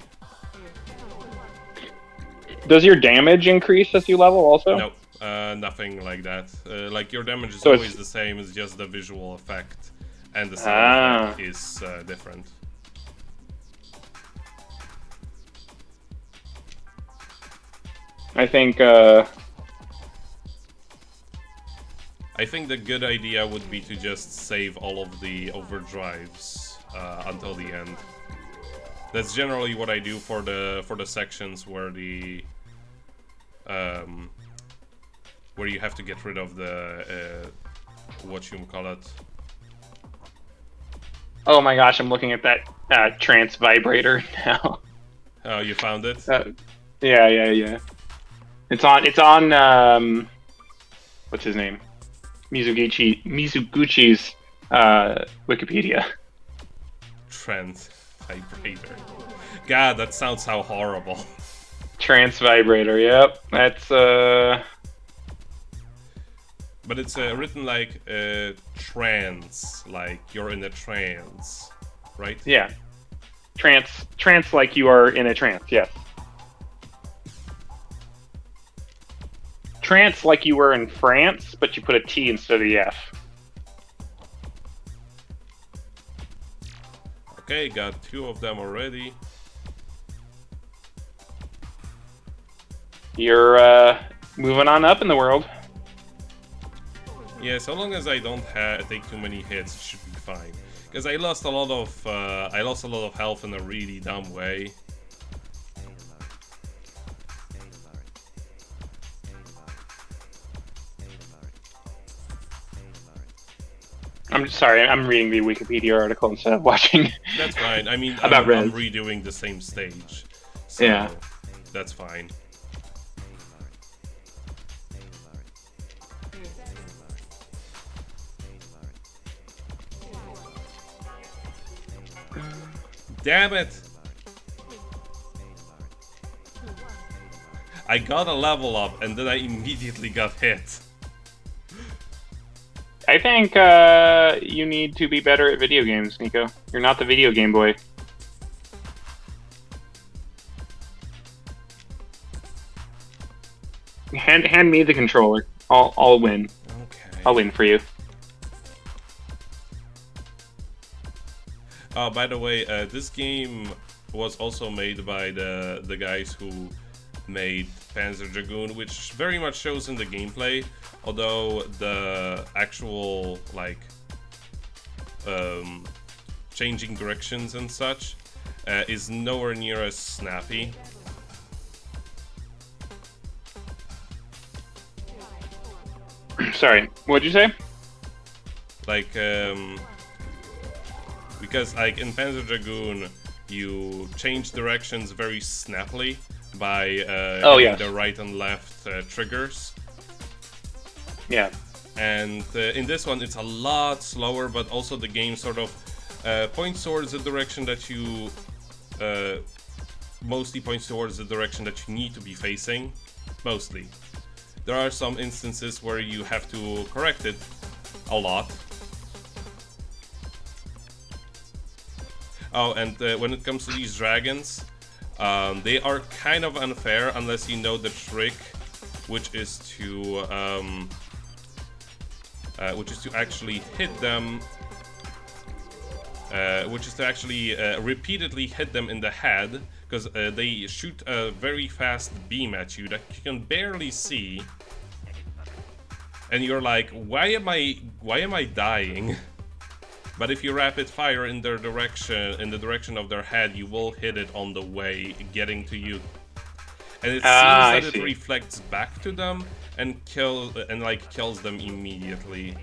Does your damage increase as you level also? Nope, nothing like that. Like your damage is So always the same, it's just the visual effect, and the sound effect is different. I think the good idea would be to just save all of the overdrives until the end. That's generally what I do for the sections where where you have to get rid of the whatchamacallit. Oh my gosh, I'm looking at that trance vibrator now. Oh, you found it? Yeah. It's on what's his name? Mizuguchi's Wikipedia. Trans vibrator. God, that sounds so horrible. Trance vibrator. Yep, that's But it's written like trance, like you're in a trance, right? Yeah. Trance like you are in a trance, yes. Trance like you were in France, but you put a T instead of the F. Okay, got 2 of them already. You're moving on up in the world. Yeah, so long as I don't take too many hits, it should be fine. Because I lost a lot of health in a really dumb way. I'm sorry, I'm reading the Wikipedia article instead of watching. That's fine. I mean, About I'm REZ. redoing the same stage. So Yeah. That's fine. Damn it! I got a level up and then I immediately got hit. I think you need to be better at video games, Nico. You're not the video game boy. Hand me the controller. I'll win. Okay. I'll win for you. Oh, by the way, this game was also made by the guys who made Panzer Dragoon, which very much shows in the gameplay, although the actual, like, changing directions and such is nowhere near as snappy. Sorry, what'd you say? Like, because like in Panzer Dragoon, you change directions very snappily by hitting the right and left triggers. Yeah. And in this one, it's a lot slower, but also the game sort of points towards the direction that you mostly points towards the direction that you need to be facing. Mostly. There are some instances where you have to correct it a lot. Oh, and when it comes to these dragons, they are kind of unfair unless you know the trick, which is to actually hit them, repeatedly hit them in the head, because they shoot a very fast beam at you that you can barely see, and you're like, why am I dying? But if you rapid fire in their direction, in the direction of their head, you will hit it on the way getting to you. And it seems that it reflects back to them and kills them immediately.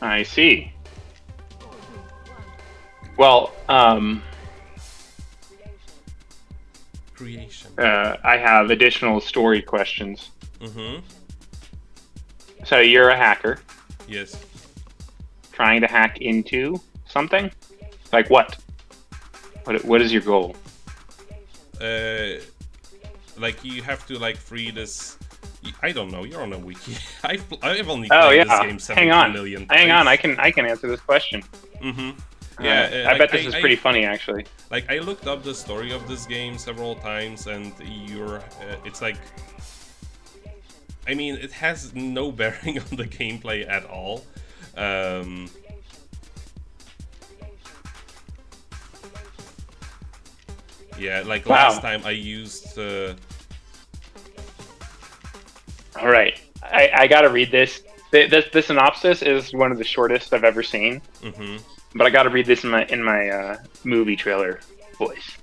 I see. Well, Creation. I have additional story questions. Mm-hmm. So you're a hacker. Yes. Trying to hack into something? Like what? What is your goal? Like you have to like free this. I don't know. You're on a wiki. I've only played this game 17 million times. Hang on. I can answer this question. Mm-hmm. Yeah. I bet this is pretty funny, actually. Like I looked up the story of this game several times, and it's like. I mean, it has no bearing on the gameplay at all. Yeah, like last time I used... Alright, I gotta read this. The synopsis is one of the shortest I've ever seen. Mm-hmm. But I gotta read this in my movie trailer voice.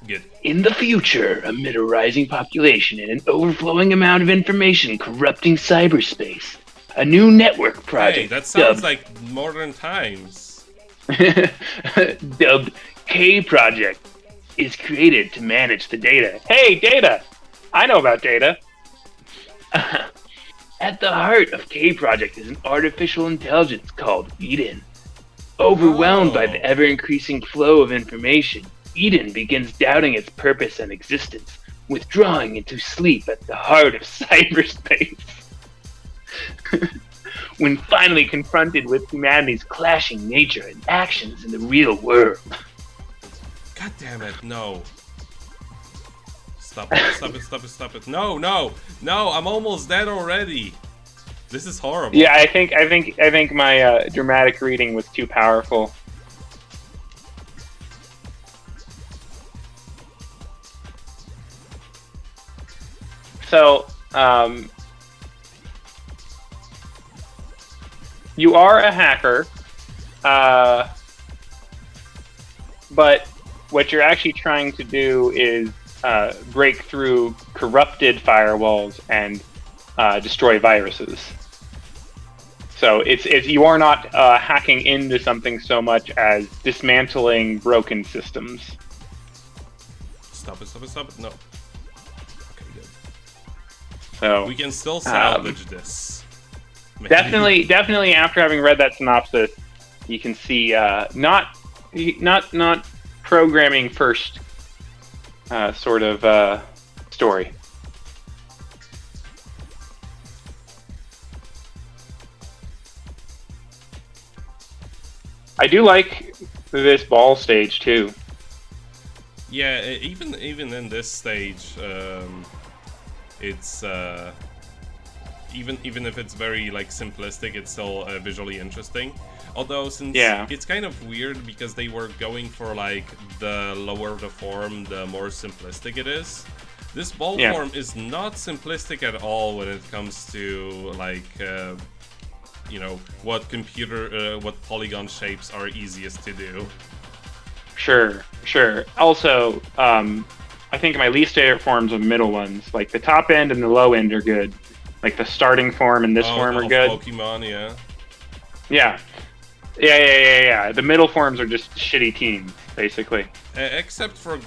Good. In the future, amid a rising population and an overflowing amount of information corrupting cyberspace, a new network project... Hey, that sounds like modern times. Dubbed K-Project is created to manage the data. Hey, data! I know about data. At the heart of K Project is an artificial intelligence called Eden. Overwhelmed by the Oh. ever-increasing flow of information, Eden begins doubting its purpose and existence, withdrawing into sleep at the heart of cyberspace. When finally confronted with humanity's clashing nature and actions in the real world. God damn it, no. Stop it, stop it, stop it, stop it. No, no, no, I'm almost dead already. This is horrible. Yeah, I think my dramatic reading was too powerful. So, you are a hacker, but what you're actually trying to do is break through corrupted firewalls and destroy viruses. So it's you are not hacking into something so much as dismantling broken systems. Stop it, stop it, stop it. No. Okay, good. So We can still salvage this. Maybe. definitely after having read that synopsis, you can see not programming first sort of story. I do like this ball stage too. Yeah, even in this stage, it's even if it's very like simplistic, it's still visually interesting. Although since it's kind of weird because they were going for like the lower the form, the more simplistic it is. This ball form is not simplistic at all when it comes to like you know what polygon shapes are easiest to do. Sure. Also, I think my least favorite forms are middle ones. Like the top end and the low end are good. Like the starting form and this form are good. Pokemon, Yeah. The middle forms are just shitty teams, basically. Except for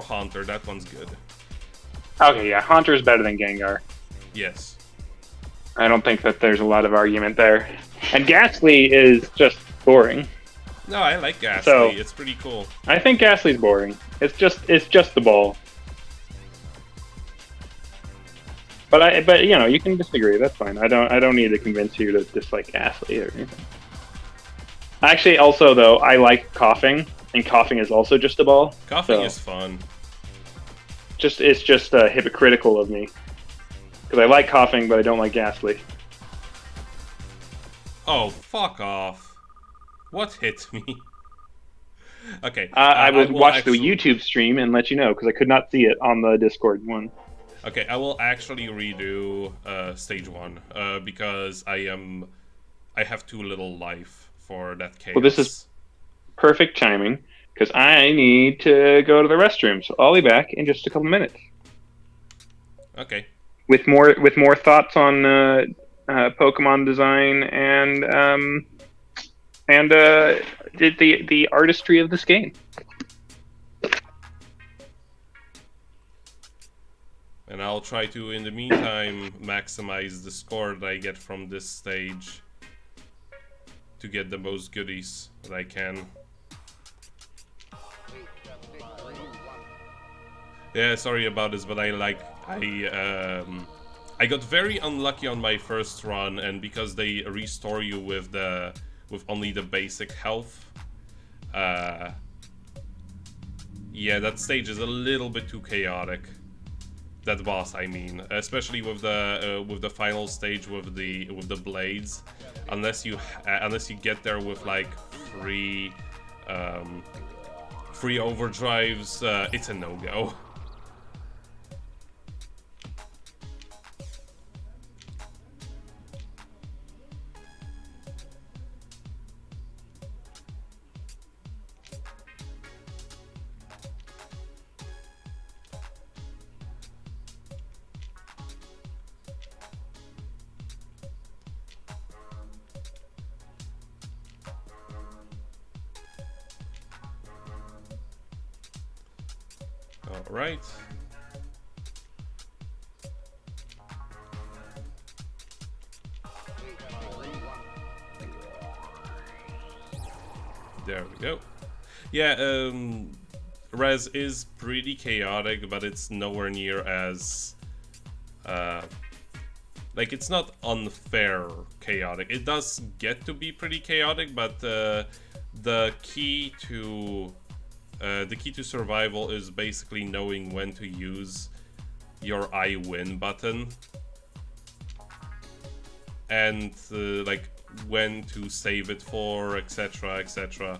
Haunter, that one's good. Okay, yeah, Haunter is better than Gengar. Yes. I don't think that there's a lot of argument there. And Ghastly is just boring. No, I like Ghastly. So, it's pretty cool. I think Ghastly's boring. It's just the ball. But you know, you can disagree. That's fine. I don't need to convince you to dislike Ghastly or anything. Actually, also though, I like Coughing, and Coughing is also just a ball. Coughing is fun. It's just hypocritical of me because I like Coughing, but I don't like Ghastly. Oh, fuck off! What hit me? Okay. I would watch the YouTube stream and let you know because I could not see it on the Discord one. Okay, I will actually redo stage 1 because I have too little life for that chaos. Well, this is perfect timing because I need to go to the restroom, so I'll be back in just a couple minutes. Okay. With more thoughts on Pokemon design and the artistry of this game. And I'll try to, in the meantime, maximize the score that I get from this stage to get the most goodies that I can. Yeah, sorry about this, but I got very unlucky on my first run, and because they restore you with only the basic health, yeah, that stage is a little bit too chaotic. That boss, I mean, especially with the final stage with the blades, unless you get there with like free overdrives, it's a no-go. Alright. There we go. Yeah, REZ is pretty chaotic, but it's nowhere near as... like, it's not unfair chaotic. It does get to be pretty chaotic, but the key to survival is basically knowing when to use your I win button, and like when to save it for, etc, etc.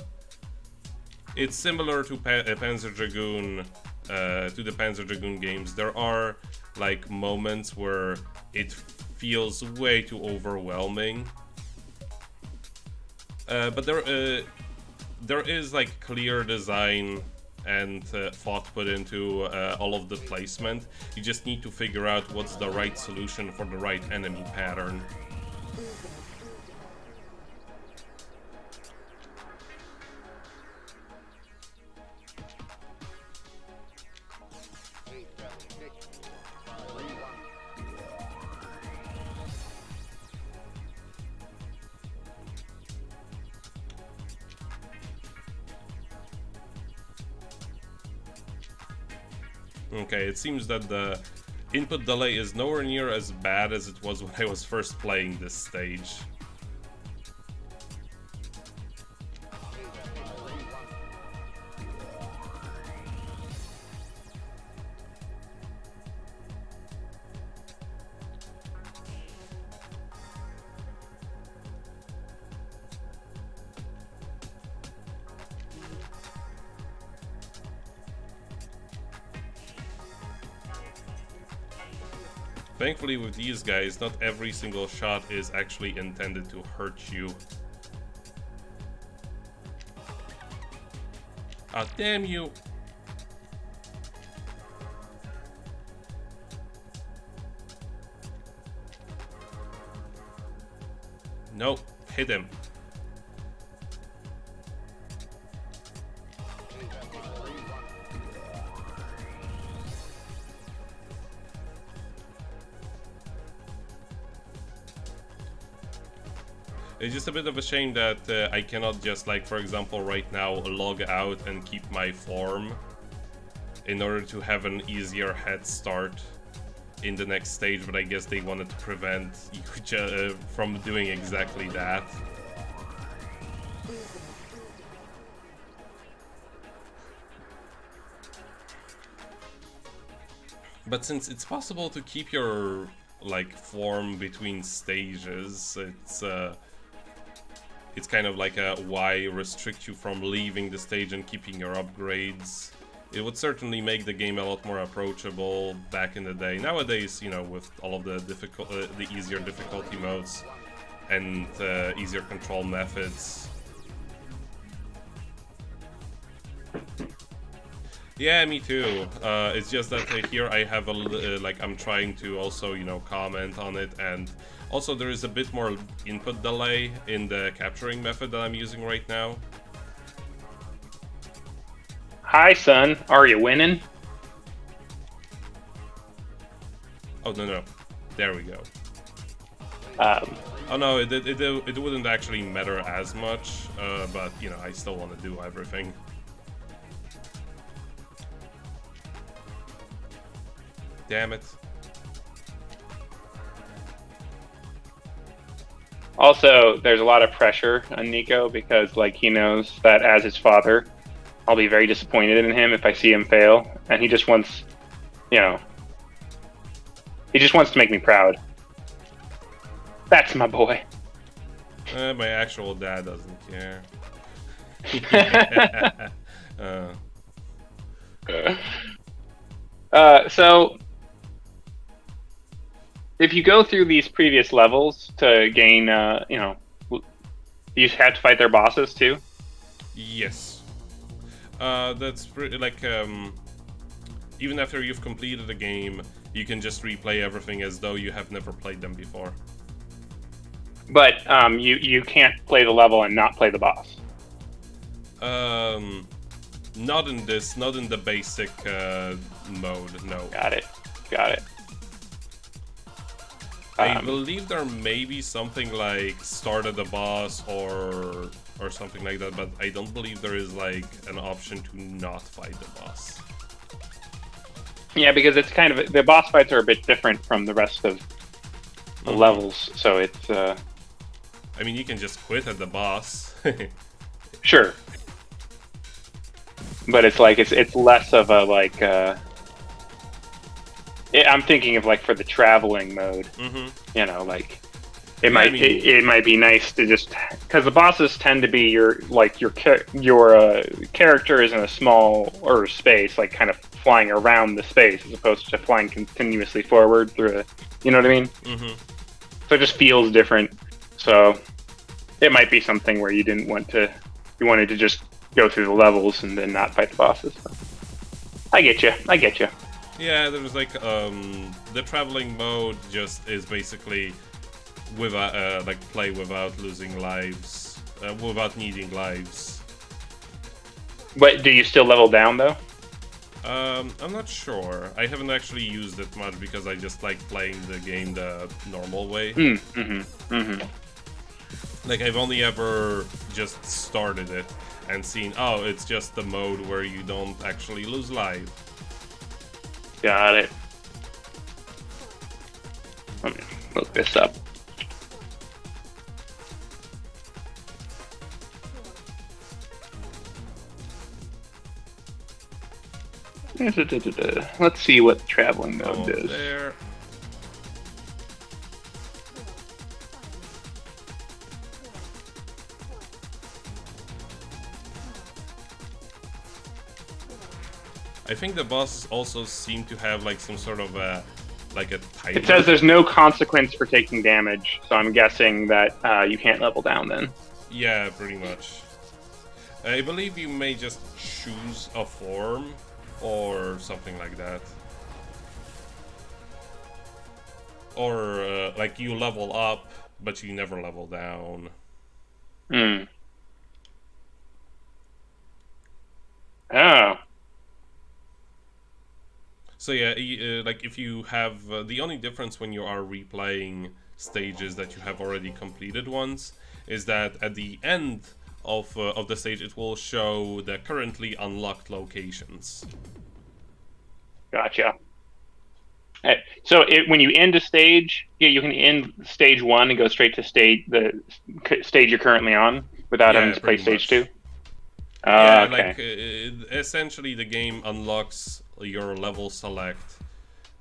It's similar to Panzer Dragoon, to the Panzer Dragoon games. There are like moments where it feels way too overwhelming, but there is like clear design and thought put into all of the placement. You just need to figure out what's the right solution for the right enemy pattern. Okay, it seems that the input delay is nowhere near as bad as it was when I was first playing this stage. Thankfully with these guys, not every single shot is actually intended to hurt you. Ah, damn you! Nope, hit him. It's just a bit of a shame that I cannot just, like, for example, right now log out and keep my form in order to have an easier head start in the next stage, but I guess they wanted to prevent you from doing exactly that. But since it's possible to keep your, like, form between stages, it's kind of like a why restrict you from leaving the stage and keeping your upgrades. It would certainly make the game a lot more approachable back in the day. Nowadays, you know, with all of the easier difficulty modes and easier control methods. Yeah, me too. It's just that here I have a like, I'm trying to also, you know, comment on it, and also there is a bit more input delay in the capturing method that I'm using right now. Hi, son. Are you winning? Oh, no. There we go. Oh no, it wouldn't actually matter as much, but, you know, I still want to do everything. Damn it. Also, there's a lot of pressure on Nico because, like, he knows that as his father, I'll be very disappointed in him if I see him fail, and he just wants, you know, he just wants to make me proud. That's my boy. My actual dad doesn't care. So, if you go through these previous levels to gain, you know, you have to fight their bosses too? Yes. That's pretty, like, even after you've completed the game, you can just replay everything as though you have never played them before. But you can't play the level and not play the boss. Not in the basic mode, no. Got it. I believe there may be something like start at the boss or something like that, but I don't believe there is like an option to not fight the boss. Yeah, because it's kind of the boss fights are a bit different from the rest of the levels, so it's. I mean, you can just quit at the boss. Sure, but it's like it's less of a like. I'm thinking of like for the traveling mode. You know, like it might be nice to just because the bosses tend to be your character is in a smaller space, like kind of flying around the space as opposed to flying continuously forward through a. You know what I mean? So it just feels different. So it might be something where you wanted to just go through the levels and then not fight the bosses. So. I get you. Yeah, there's like the traveling mode just is basically without like play without losing lives, without needing lives. But do you still level down though? I'm not sure. I haven't actually used it much because I just like playing the game the normal way. Like I've only ever just started it and seen, oh, it's just the mode where you don't actually lose life. Got it. Let me look this up. Let's see what traveling mode does. There. I think the bosses also seem to have like some sort of a timer. It says there's no consequence for taking damage, so I'm guessing that you can't level down then. Yeah, pretty much. I believe you may just choose a form or something like that. Or like you level up, but you never level down. Oh. So yeah, like if you have the only difference when you are replaying stages that you have already completed once is that at the end of the stage it will show the currently unlocked locations. Gotcha. So when you end a stage, you can end stage 1 and go straight to the stage you're currently on without having to play stage 2. Yeah, okay. like essentially the game unlocks your level select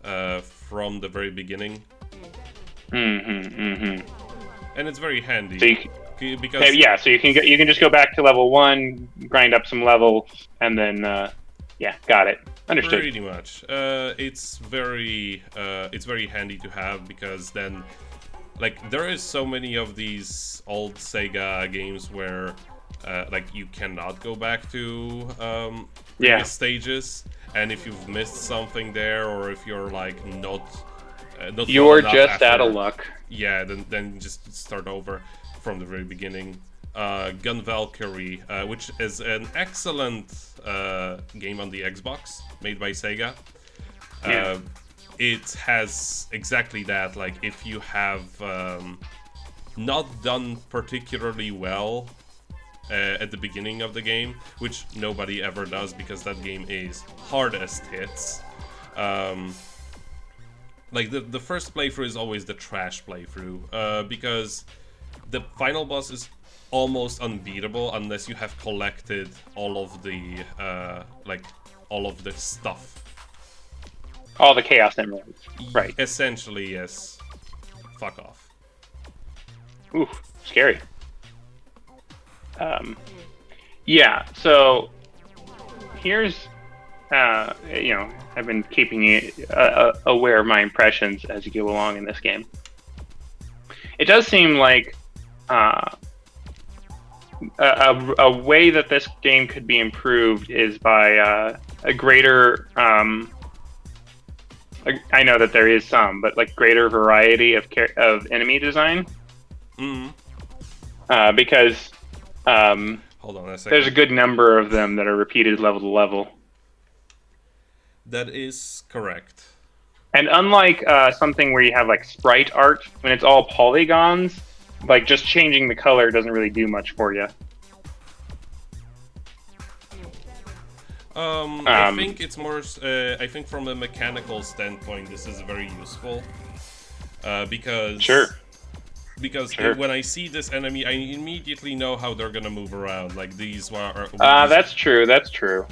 from the very beginning. And it's very handy. So because so you can just go back to level 1, grind up some levels, and then yeah, got it. Understood. Pretty much. It's very handy to have because then, like, there is so many of these old Sega games where like you cannot go back to previous stages, and if you've missed something there, or if you're like not you're just out of luck. Yeah, then just start over from the very beginning. Gun Valkyrie, which is an excellent game on the Xbox, made by Sega. It has exactly that. Like, if you have not done particularly well at the beginning of the game, which nobody ever does because that game is hard as tits. Like the first playthrough is always the trash playthrough because the final boss is almost unbeatable unless you have collected all of the stuff. All the Chaos Emeralds. Right. Essentially, yes. Fuck off. Ooh, scary. Yeah, so here's, I've been keeping you aware of my impressions as you go along in this game. It does seem like a way that this game could be improved is by a greater, I know that there is some, but like greater variety of enemy design. Because hold on a second. There's a good number of them that are repeated level to level. That is correct. And unlike something where you have like sprite art, when it's all polygons, like just changing the color doesn't really do much for you. I think it's more. I think from a mechanical standpoint, this is very useful. Because when I see this enemy, I immediately know how they're gonna move around. Like these are. That's true. That's true.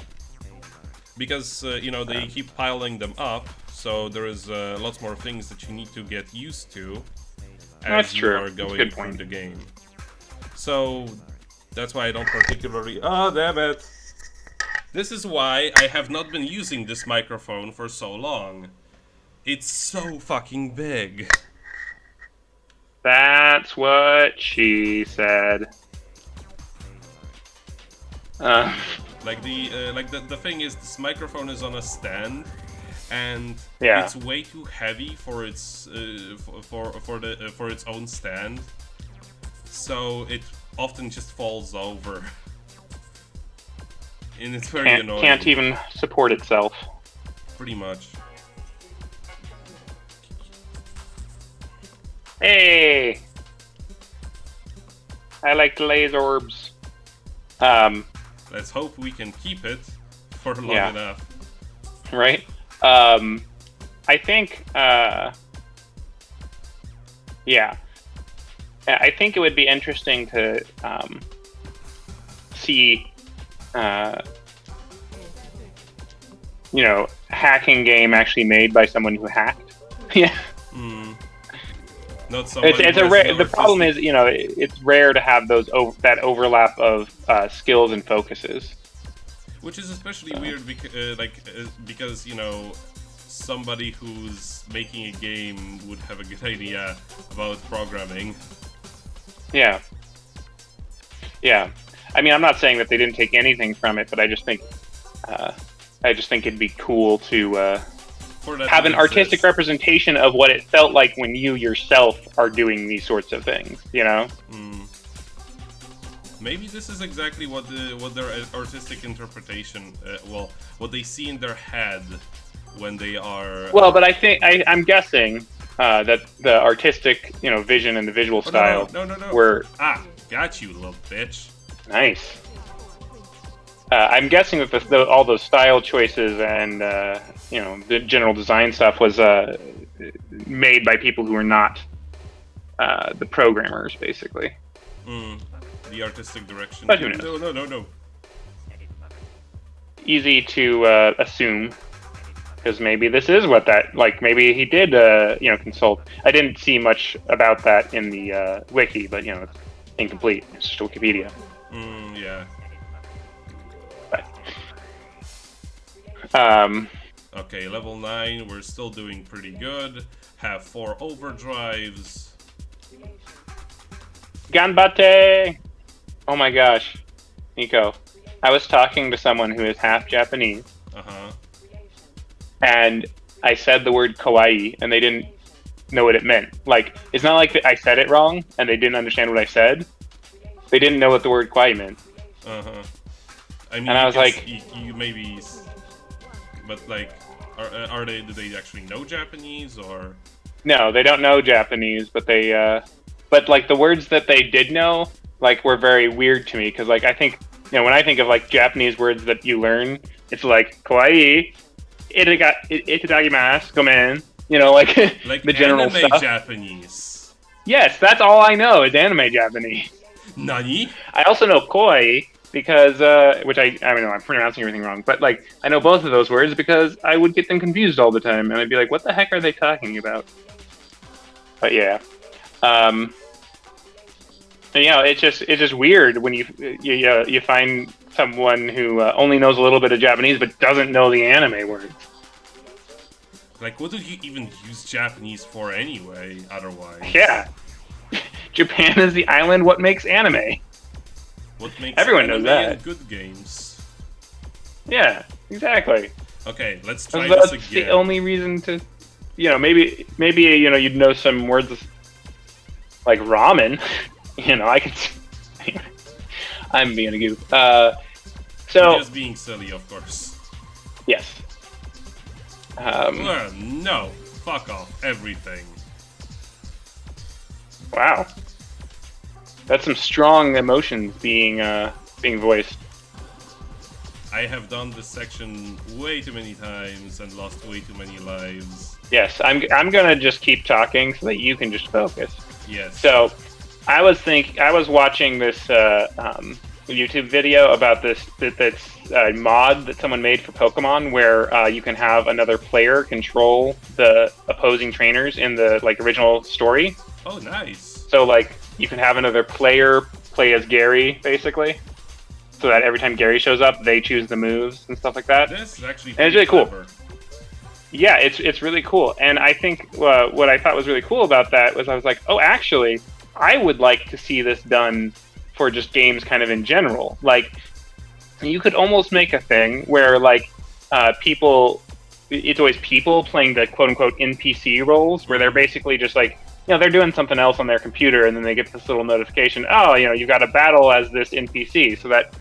Because they keep piling them up, so there is lots more things that you need to get used to as you are going through the game. So that's why I don't particularly. Oh, damn it! This is why I have not been using this microphone for so long. It's so fucking big. That's what she said. Like the thing is, this microphone is on a stand, and yeah. It's way too heavy for its for its own stand. So it often just falls over, and it's very annoying. Can't even support itself. Pretty much. Hey, I like the laser orbs. Let's hope we can keep it for long enough. Right. I think. Yeah. I think it would be interesting to see, hacking game actually made by someone who hacked. Yeah. Not somebody it's a rare. The problem is, it's rare to have that overlap of skills and focuses. Which is especially weird because somebody who's making a game would have a good idea about programming. Yeah. Yeah. I mean, I'm not saying that they didn't take anything from it, but I just think it'd be cool to have an artistic representation of what it felt like when you yourself are doing these sorts of things. Maybe this is exactly what their artistic interpretation, what they see in their head when they are. Well, but I think I'm guessing that the artistic, vision and the visual style were. Got you, little bitch. Nice. I'm guessing that all those style choices and the general design stuff was made by people who were not the programmers, basically. The artistic direction. But who knows? No. Easy to assume, because maybe this is what maybe he did, consult. I didn't see much about that in the wiki, but it's incomplete. It's just Wikipedia. Yeah. But, okay, level 9. We're still doing pretty good. Have 4 overdrives. Ganbate! Oh my gosh, Nico, I was talking to someone who is half Japanese, and I said the word kawaii, and they didn't know what it meant. Like, it's not like I said it wrong, and they didn't understand what I said. They didn't know what the word kawaii meant. I mean, and I was like, you maybe, but like, are they? Do they actually know Japanese or? No, they don't know Japanese, but they, but like the words that they did know, like, were very weird to me, because like I think, when I think of like Japanese words that you learn, it's like kawaii, itadakimasu, gomen, like the general anime stuff. Japanese. Yes, that's all I know is anime Japanese. Nani? I also know koi because, which I don't know, I'm pronouncing everything wrong, but like I know both of those words because I would get them confused all the time, and I'd be like, what the heck are they talking about? But yeah. It's just weird when you find someone who only knows a little bit of Japanese but doesn't know the anime words. Like, what do you even use Japanese for anyway, otherwise? Yeah. Japan is the island. What makes anime? What makes everyone knows that? And good games. Yeah, exactly. Okay, let's try this again. That's the only reason to, maybe you'd know some words like ramen. I could. I'm being a goof. Just being silly, of course. Yes. No, fuck off, everything. Wow. That's some strong emotions being voiced. I have done this section way too many times and lost way too many lives. Yes, I'm gonna just keep talking so that you can just focus. Yes. So, I was watching this YouTube video about this mod that someone made for Pokemon, where you can have another player control the opposing trainers in the original story. Oh, nice. So you can have another player play as Gary, basically, so that every time Gary shows up, they choose the moves and stuff like that. This is actually and it's really clever. Cool. Yeah, it's really cool. And I think what I thought was really cool about that was I was like, oh, actually, I would like to see this done for just games kind of in general. Like, you could almost make a thing where people, it's always people playing the quote-unquote NPC roles, where they're basically just they're doing something else on their computer, and then they get this little notification, oh, you got a battle as this NPC, so that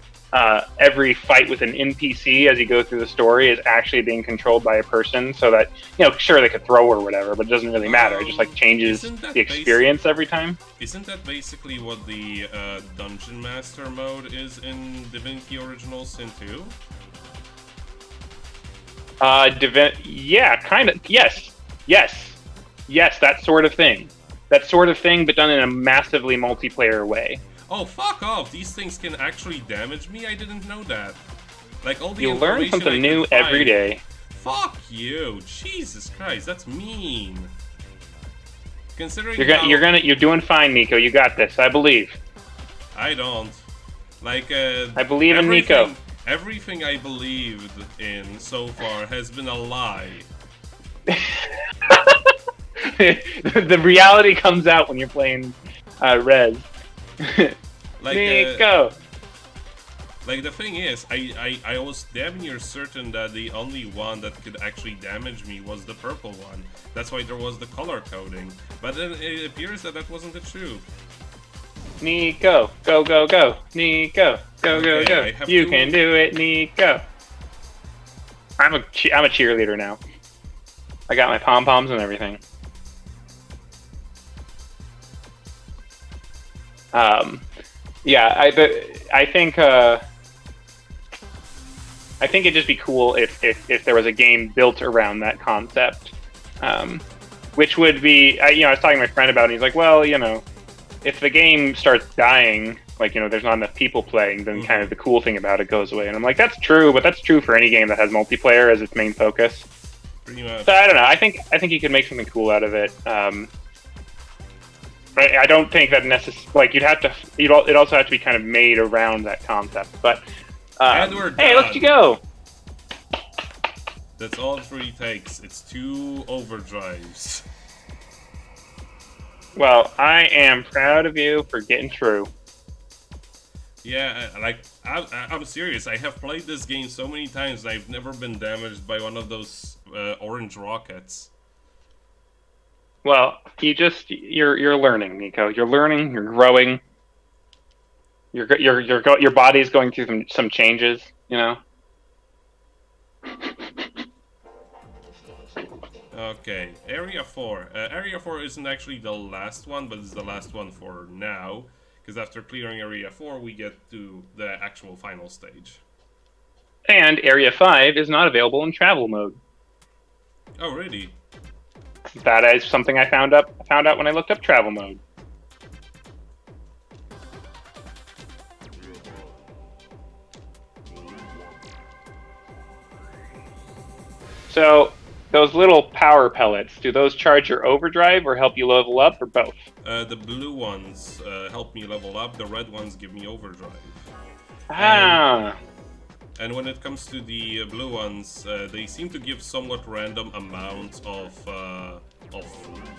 every fight with an NPC as you go through the story is actually being controlled by a person, so that, sure, they could throw or whatever, but it doesn't really matter. It just changes the experience every time. Isn't that basically what the Dungeon Master mode is in Divinity Original Sin 2? Yeah, kind of. Yes, that sort of thing. That sort of thing, but done in a massively multiplayer way. Oh, fuck off! These things can actually damage me? I didn't know that. All the you learn something new every day. Fuck you! Jesus Christ, that's mean. Considering you're doing fine, Nico. You got this. I believe. I don't. I believe in Nico. Everything I believed in so far has been a lie. The reality comes out when you're playing REZ. Nico! The thing is, I was damn near certain that the only one that could actually damage me was the purple one. That's why there was the color coding. But then it appears that that wasn't the truth. Nico! Go, go, go! Nico! Go, go, go! You can do it, Nico! I'm a cheerleader now. I got my pom-poms and everything. Yeah, I think it'd just be cool if there was a game built around that concept, which would be, I was talking to my friend about it, and he's like, well, if the game starts dying, there's not enough people playing, then kind of the cool thing about it goes away. And I'm like, that's true, but that's true for any game that has multiplayer as its main focus. Pretty much. So I don't know. I think you could make something cool out of it. I don't think that you'd have to. It also have to be kind of made around that concept. But and we're done. Hey, look you go! That's all it really takes. It's 2 overdrives. Well, I am proud of you for getting through. Yeah, I'm serious. I have played this game so many times and I've never been damaged by one of those orange rockets. Well, you're learning, Nico. You're learning. You're growing. Your body's going through some changes. Okay, Area 4. Area 4 isn't actually the last one, but it's the last one for now. Because after clearing Area 4, we get to the actual final stage. And Area 5 is not available in travel mode. Oh, really? That is something I found out when I looked up travel mode. So, those little power pellets, do those charge your overdrive or help you level up, or both? The blue ones help me level up, the red ones give me overdrive. And when it comes to the blue ones, they seem to give somewhat random amounts of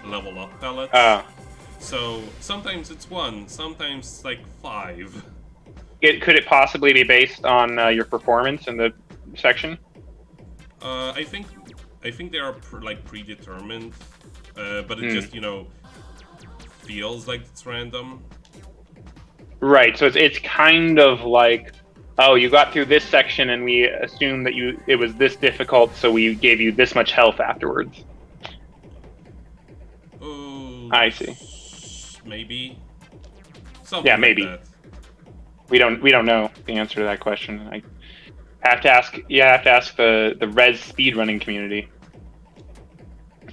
level up pellets. So sometimes it's 1, sometimes it's 5. Could it possibly be based on your performance in the section? I think they are predetermined, but it just feels like it's random. Right. So it's kind of like, oh, you got through this section, and we assumed that it was this difficult, so we gave you this much health afterwards. I see. Maybe. Something Yeah, maybe. like that. We don't know the answer to that question. I have to ask. Yeah, I have to ask the REZ speedrunning community.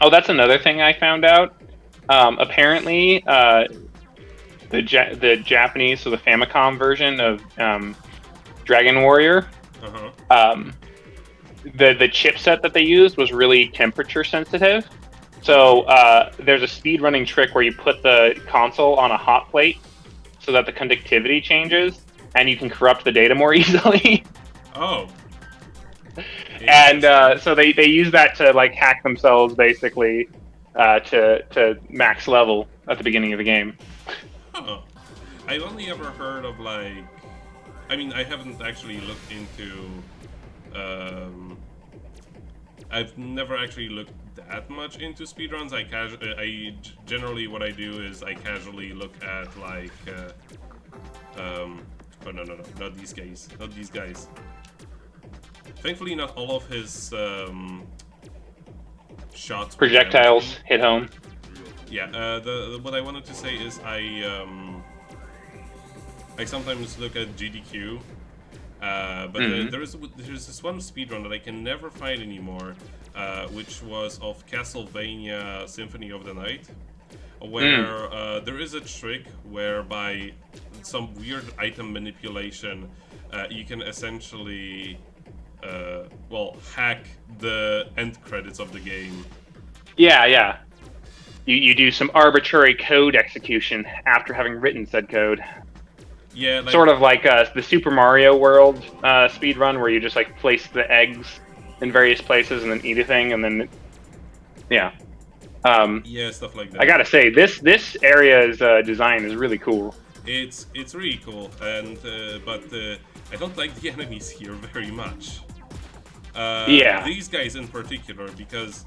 Oh, that's another thing I found out. Apparently, the Japanese, so the Famicom version of Dragon Warrior, the chipset that they used was really temperature sensitive. So there's a speedrunning trick where you put the console on a hot plate so that the conductivity changes, and you can corrupt the data more easily. Oh. And so they use that to like hack themselves basically to max level at the beginning of the game. Huh. I've only ever heard of like, I mean, I haven't actually looked into. I've never actually looked that much into speedruns. Generally what I do is I casually look at like, oh no, not these guys. Thankfully, not all of his shots. Projectiles hit home. Yeah. What I wanted to say is I sometimes look at GDQ, but there's this one speedrun that I can never find anymore, which was of Castlevania Symphony of the Night, where there is a trick whereby some weird item manipulation, you can essentially hack the end credits of the game. Yeah. You do some arbitrary code execution after having written said code. Yeah, like, sort of like the Super Mario World speedrun, where you just like place the eggs in various places and then eat a thing, and then yeah, stuff like that. I gotta say, this area's design is really cool. It's really cool, and but I don't like the enemies here very much. These guys in particular, because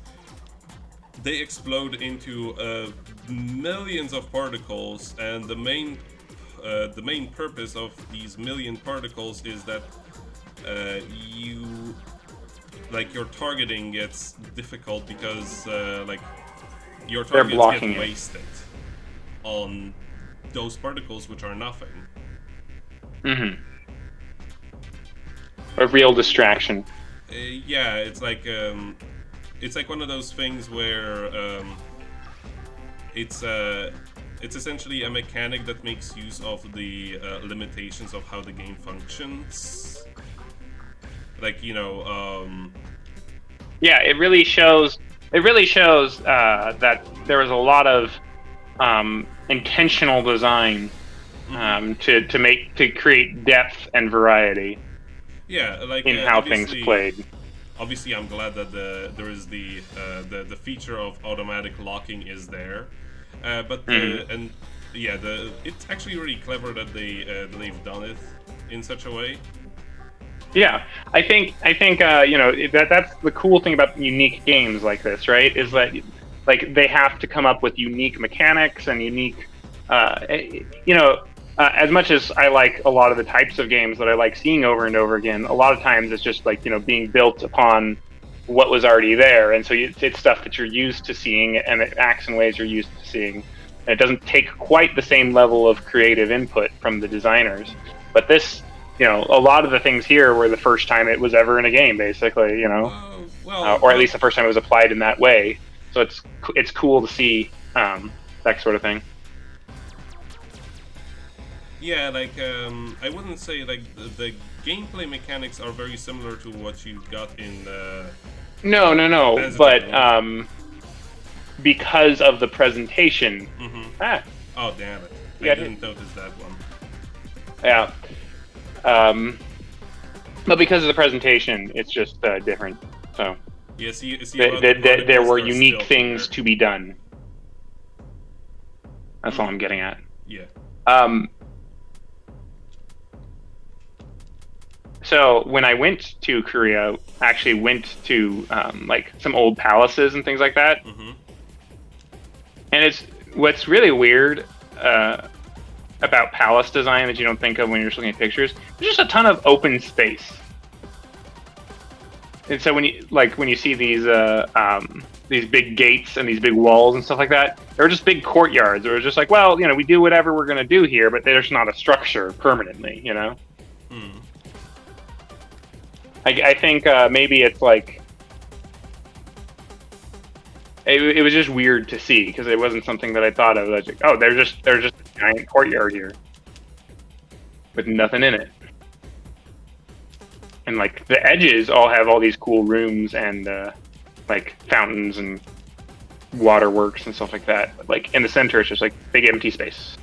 they explode into millions of particles, and the main purpose of these million particles is that your targeting gets difficult because your targets get wasted on those particles, which are nothing. A real distraction. It's like one of those things where it's essentially a mechanic that makes use of the limitations of how the game functions. Like, Yeah, it really shows. It really shows that there was a lot of intentional design to create depth and variety. Yeah, like in how things played. Obviously, I'm glad that there is the feature of automatic locking is there. It's actually really clever that they've done it in such a way. Yeah, I think that's the cool thing about unique games like this, right? Is that like they have to come up with unique mechanics and unique, as much as I like a lot of the types of games that I like seeing over and over again, a lot of times it's just like being built upon what was already there, and so it's stuff that you're used to seeing, and it acts in ways you're used to seeing. And it doesn't take quite the same level of creative input from the designers, but this, a lot of the things here were the first time it was ever in a game, basically, or at least the first time it was applied in that way. So it's cool to see that sort of thing. Yeah, like I wouldn't say like the gameplay mechanics are very similar to what you got in. No, but because of the presentation. Oh damn it! I didn't notice that one. Yeah. But because of the presentation, it's just different. So. Yeah, see there were unique things to be done. That's all I'm getting at. Yeah. So when I went to Korea, I actually went to like some old palaces and things like that. And what's really weird about palace design that you don't think of when you're just looking at pictures. There's just a ton of open space. And so when you see these these big gates and these big walls and stuff like that. They were just big courtyards. It was just like, well, we do whatever we're gonna do here, but there's not a structure permanently, Hmm. I think maybe it's like it was just weird to see because it wasn't something that I thought of. Like, oh, there's just a giant courtyard here with nothing in it, and like the edges all have all these cool rooms and like fountains and waterworks and stuff like that. But like in the center, it's just like big empty space.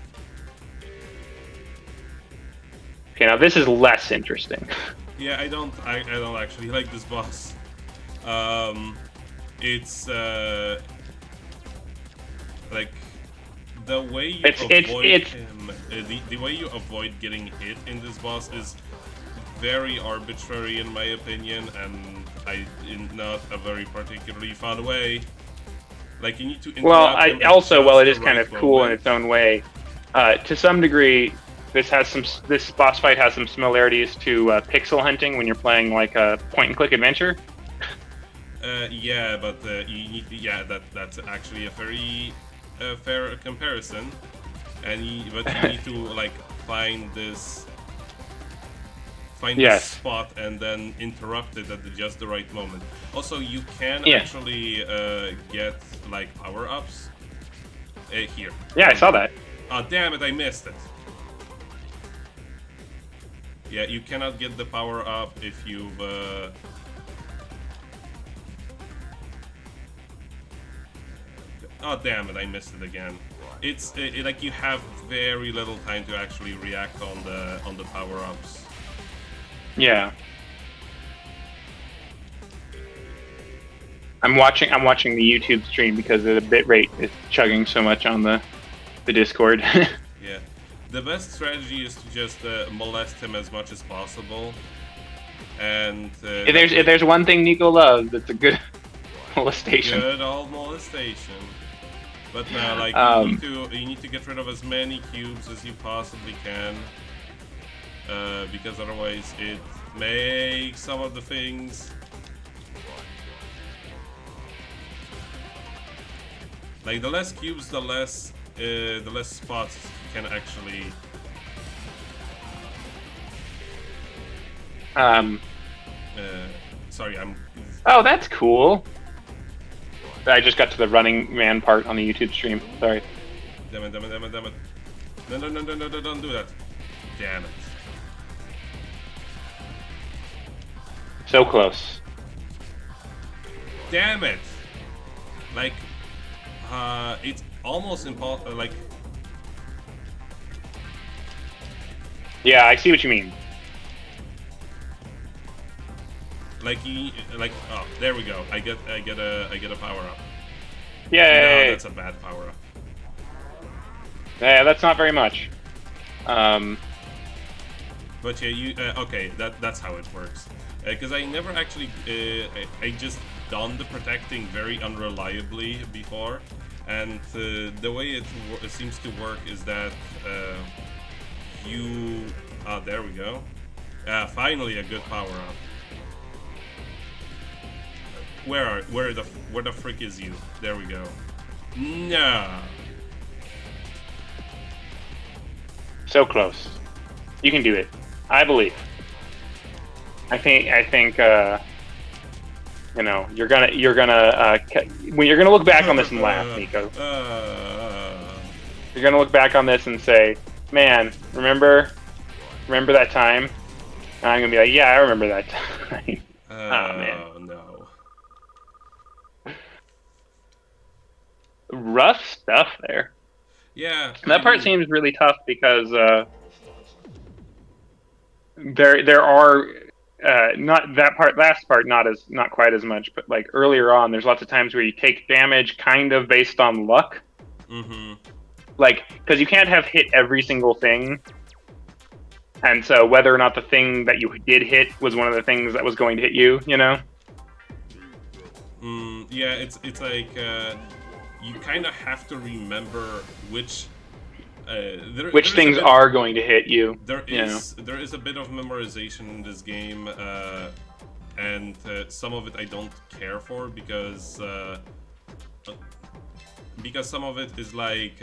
Okay, now this is less interesting. Yeah, I don't actually like this boss. It's like the way you avoid him. The way you avoid getting hit in this boss is very arbitrary, in my opinion, and in not a very particularly fun way. Like you need to. Well, it is kind of cool in its own way. To some degree, this boss fight has some similarities to pixel hunting when you're playing like a point-and-click adventure. Yeah, but you need to, that's actually a very fair comparison, but you need to like find this spot and then interrupt it at just the right moment. Also, you can actually get like power-ups here. Yeah, I saw that. Oh, damn it, I missed it. Yeah, you cannot get the power-up if you've... Oh, damn it, I missed it again. It's like you have very little time to actually react on the power-ups. Yeah. I'm watching the YouTube stream because the bitrate is chugging so much on the Discord. Yeah. The best strategy is to just molest him as much as possible. And if there's one thing Nico loves, it's a good molestation. Good old molestation. But now, like, you need to get rid of as many cubes as you possibly can, because otherwise it makes some of the things. Like, the less cubes, the less spots you can actually. Sorry, I'm. Oh, that's cool. I just got to the running man part on the YouTube stream. Sorry. Damn it. No, don't do that. Damn it. So close. Damn it. Like, it's almost impossible, like... Yeah, I see what you mean. Oh, there we go. I get a power up. Yay! No, that's a bad power up. Yeah, that's not very much. But yeah, okay, that's how it works. Because I never actually, I just done the protecting very unreliably before, and the way it seems to work is that there we go. Finally a good power up. Where the frick is you? There we go. No. So close. You can do it. I believe. I think you know, you're gonna when you're gonna look back on this and laugh, Nico. You're gonna look back on this and say, "Man, remember that time?" And I'm gonna be like, "Yeah, I remember that time." Oh man. No. Rough stuff there. Yeah. That part seems really tough because there are not that last part not quite as much, but like earlier on there's lots of times where you take damage kind of based on luck. Mm-hmm. Like, because you can't have hit every single thing, and so whether or not the thing that you did hit was one of the things that was going to hit you, you know? Yeah, it's like you kind of have to remember which things are going to hit you. There is a bit of memorization in this game, and some of it I don't care for because because some of it is like,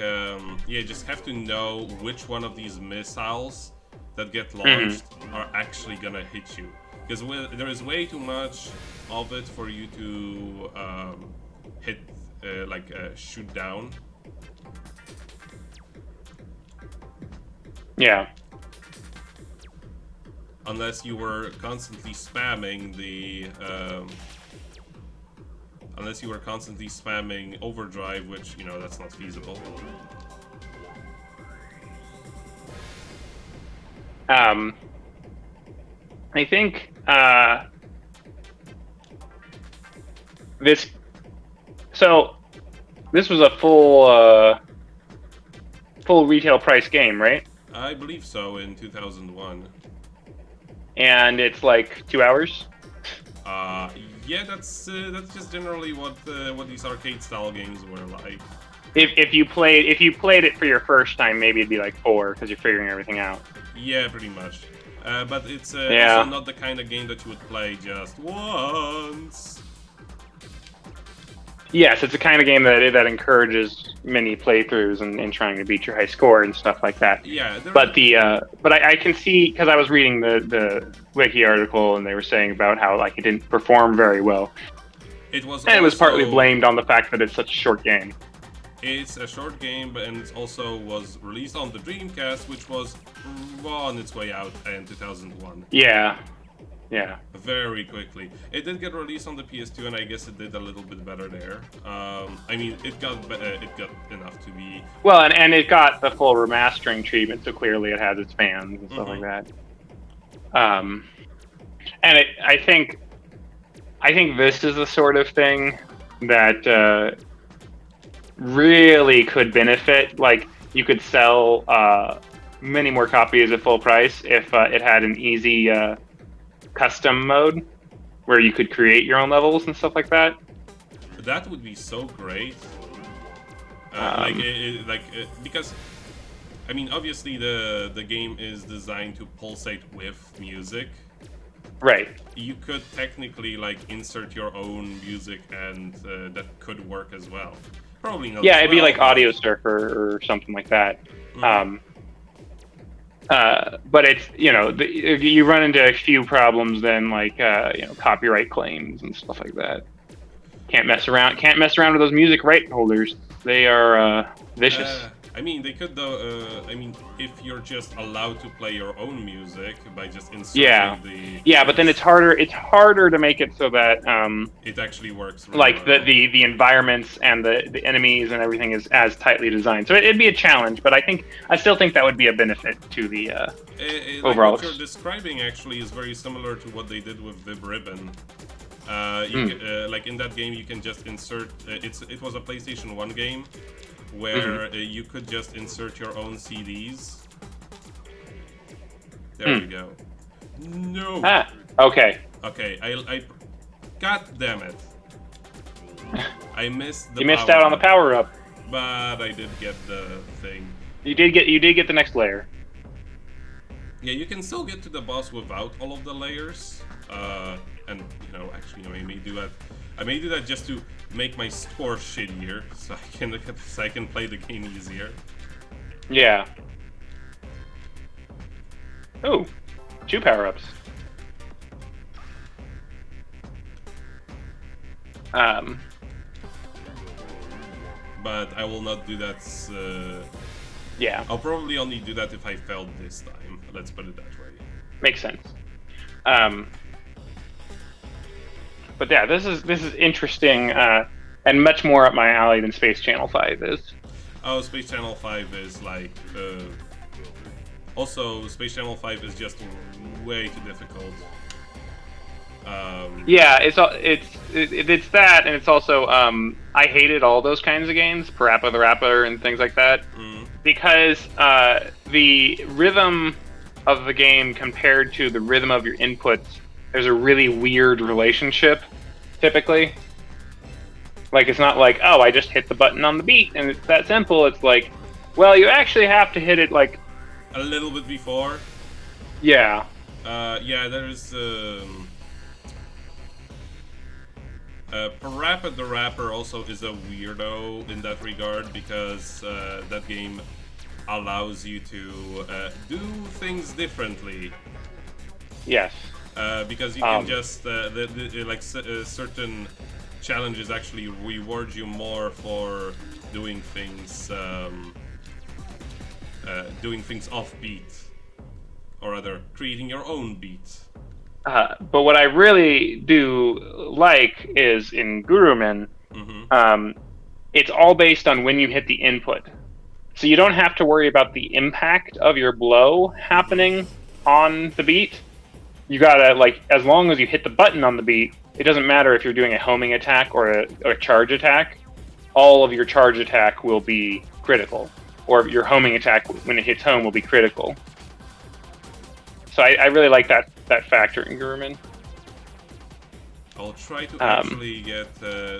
you just have to know which one of these missiles that get launched are actually gonna hit you. Because there is way too much of it for you to hit, shoot down. Yeah. Unless you were constantly spamming the... unless you were constantly spamming overdrive, which, you know, that's not feasible. I think this was a full retail price game, right? I believe so, in 2001. And it's like 2 hours. Yeah, that's just generally what these arcade style games were like. If you played it for your first time, maybe it'd be like 4 because you're figuring everything out. Yeah, pretty much. But it's also not the kind of game that you would play just once. Yes, it's the kind of game that encourages many playthroughs and trying to beat your high score and stuff like that. Yeah. But I can see, because I was reading the wiki article and they were saying about how like it didn't perform very well. It was partly blamed on the fact that it's such a short game. It's a short game, and it also was released on the Dreamcast, which was on its way out in 2001. Yeah. Very quickly. It did get released on the PS2, and I guess it did a little bit better there. I mean, it got enough to be... Well, and it got the full remastering treatment, so clearly it has its fans and stuff like that. And I think this is the sort of thing that really could benefit. Like, you could sell many more copies at full price if it had an easy custom mode where you could create your own levels and stuff like that. That would be so great. Because I mean, obviously the game is designed to pulsate with music. Right. You could technically like insert your own music, and that could work as well. Probably not. Yeah, it'd be like Audio Surfer or something like that. But it's, you know, you run into a few problems then, like copyright claims and stuff like that. Can't mess around with those music right holders. They are vicious. I mean, they could though. I mean, if you're just allowed to play your own music by just inserting the... Yeah, but then it's harder to make it so that it actually works. Like the environments and the enemies and everything is as tightly designed. So it'd be a challenge, but I still think that would be a benefit to the overall. What you're describing actually is very similar to what they did with Vib Ribbon. Like in that game, you can just insert. It was a PlayStation 1 game where you could just insert your own CDs. There we go. No. Okay. Okay. I. God damn it! I missed the. You missed out on the power up. But I did get the thing. You did get the next layer. Yeah, you can still get to the boss without all of the layers. And you know, actually, I may do that. I may do that just to make my score shittier, so I can play the game easier. Yeah. Ooh, 2 power-ups. But I will not do that. Yeah. I'll probably only do that if I failed this time. Let's put it that way. Makes sense. But yeah, this is interesting and much more up my alley than Space Channel 5 is. Oh, Space Channel 5 is like. Also, Space Channel 5 is just way too difficult. Yeah, it's that, and it's also I hated all those kinds of games, Parappa the Rapper and things like that, because the rhythm of the game compared to the rhythm of your inputs, there's a really weird relationship, typically. Like, it's not like, oh, I just hit the button on the beat, and it's that simple. It's like, well, you actually have to hit it, like... a little bit before? Yeah. Yeah, there's... Parappa the Rapper also is a weirdo in that regard because that game allows you to do things differently. Yes. Because you can just certain challenges actually reward you more for doing things off beat, or rather creating your own beat. But what I really do like is in Guruman, it's all based on when you hit the input. So you don't have to worry about the impact of your blow happening on the beat. You gotta, like, as long as you hit the button on the beat, it doesn't matter if you're doing a homing attack or a charge attack, all of your charge attack will be critical. Or your homing attack, when it hits home, will be critical. So I really like that factor in Guruman. I'll try to actually get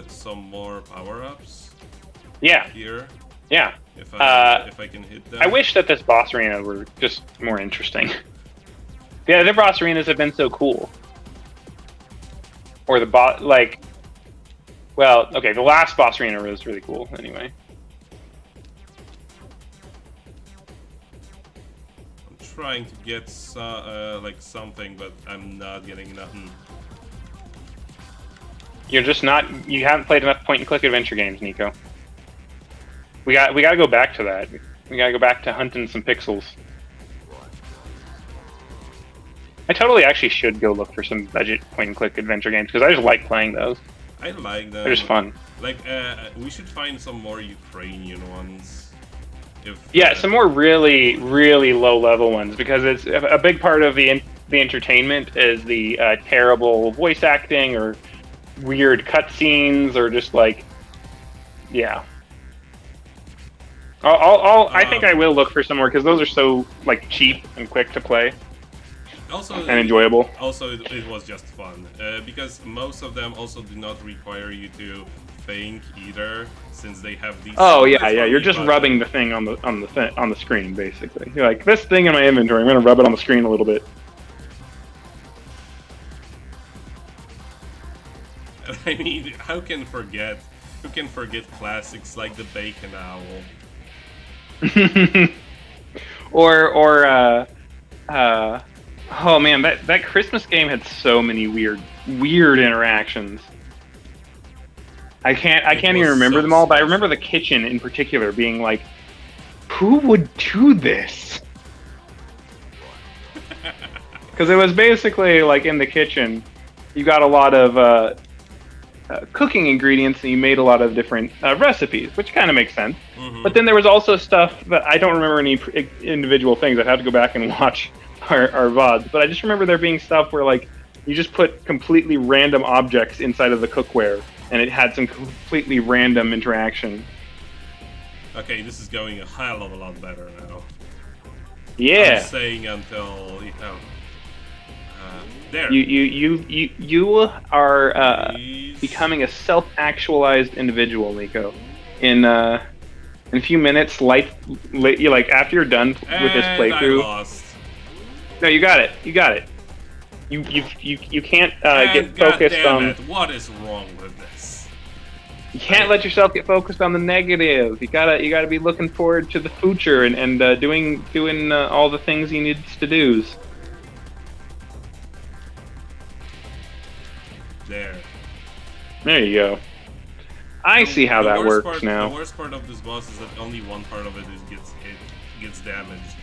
some more power-ups. Yeah. Here. Yeah. If I can hit them. I wish that this boss arena were just more interesting. The other boss arenas have been so cool. Or the boss, like, well, okay, the last boss arena was really cool. Anyway. Trying to get like something, but I'm not getting nothing. You're just not. You haven't played enough point-and-click adventure games, Nico. We gotta go back to that. We gotta go back to hunting some pixels. I totally actually should go look for some budget point-and-click adventure games because I just like playing those. I like them. They're just fun. Like, we should find some more Ukrainian ones. Yeah, some more really, really low-level ones, because it's a big part of the entertainment is the terrible voice acting or weird cutscenes or just like, yeah. I think I will look for some more because those are so like cheap and quick to play. Also, and enjoyable. Also, it was just fun because most of them also do not require you to think either, since they have these. Oh yeah. You're just rubbing the thing on the screen, basically. You're like, this thing in my inventory, I'm gonna rub it on the screen a little bit. I mean, who can forget classics like the Bacon Owl? Oh man, that Christmas game had so many weird interactions. I can't even remember them all, but I remember the kitchen in particular being like, who would do this? Because it was basically like in the kitchen, you got a lot of cooking ingredients and you made a lot of different recipes, which kind of makes sense. But then there was also stuff that I don't remember any individual things. I'd have to go back and watch our VODs, but I just remember there being stuff where like you just put completely random objects inside of the cookware and it had some completely random interaction. Okay, this is going a hell of a lot better now. Yeah. I'm saying until there. You are becoming a self-actualized individual, Nico. In a few minutes, like after you're done with this playthrough. I lost. No, you got it. You can't get focused on. What is wrong with this? You can't let yourself get focused on the negative. You gotta be looking forward to the future and doing all the things he needs to do. There you go. I see how that works now. The worst part of this boss is that only one part of it gets damaged.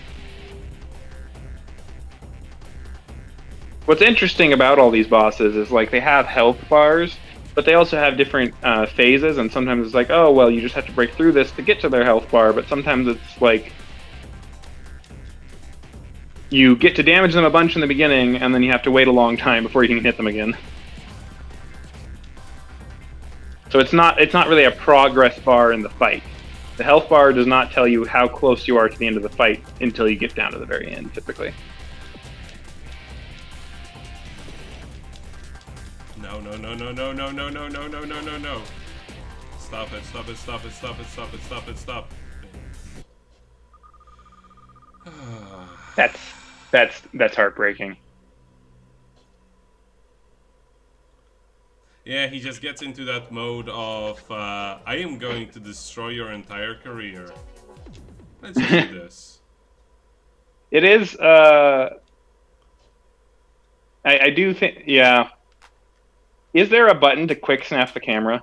What's interesting about all these bosses is like they have health bars, but they also have different phases, and sometimes it's like, oh well, you just have to break through this to get to their health bar, but sometimes it's like you get to damage them a bunch in the beginning, and then you have to wait a long time before you can hit them again. So it's not really a progress bar in the fight. The health bar does not tell you how close you are to the end of the fight until you get down to the very end, typically. No. Stop it. That's heartbreaking. Yeah, he just gets into that mode of, I am going to destroy your entire career. Let's just do this. It is, I do think, yeah. Is there a button to quick snap the camera?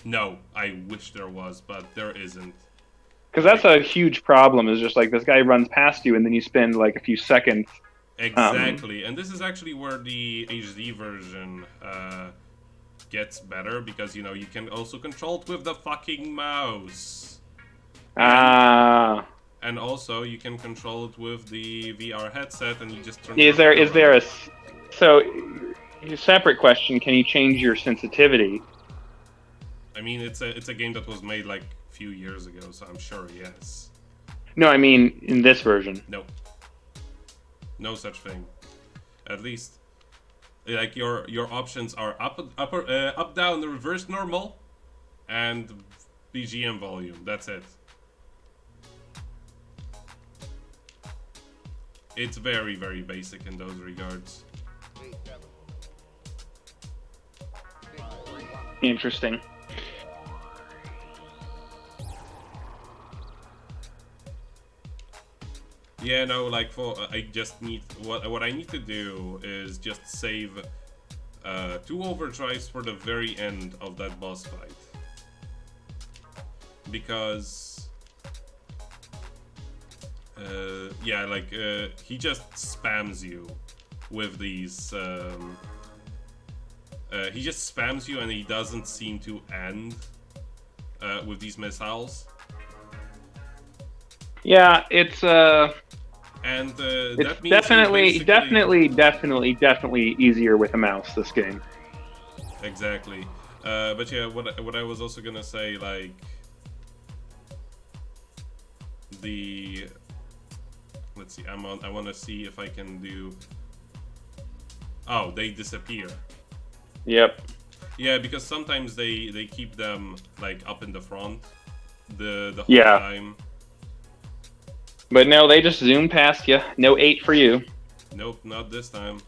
No, I wish there was, but there isn't. Because that's a huge problem, is just like this guy runs past you and then you spend like a few seconds. Exactly, and this is actually where the HD version gets better, because, you know, you can also control it with the fucking mouse. And also, you can control it with the VR headset, and you just turn. Is there a so? A separate question: can you change your sensitivity? I mean, it's a game that was made like a few years ago, so I'm sure yes. No, I mean in this version. No. No such thing. At least, like your options are up, down, reverse, normal, and BGM volume. That's it. It's very, very basic in those regards. Interesting. Yeah, no, like I just need what I need to do is just save 2 overdrives for the very end of that boss fight, because yeah, like he just spams you with these. He just spams you, and he doesn't seem to end with these missiles. Yeah, it's and it's definitely easier with a mouse. This game. Exactly, but yeah, what I was also gonna say, like the. Let's see. I want to see if I can do. Oh, they disappear. Yep. Yeah, because sometimes they keep them like up in the front the whole time. But no, they just zoom past you. No 8 for you. Nope, not this time.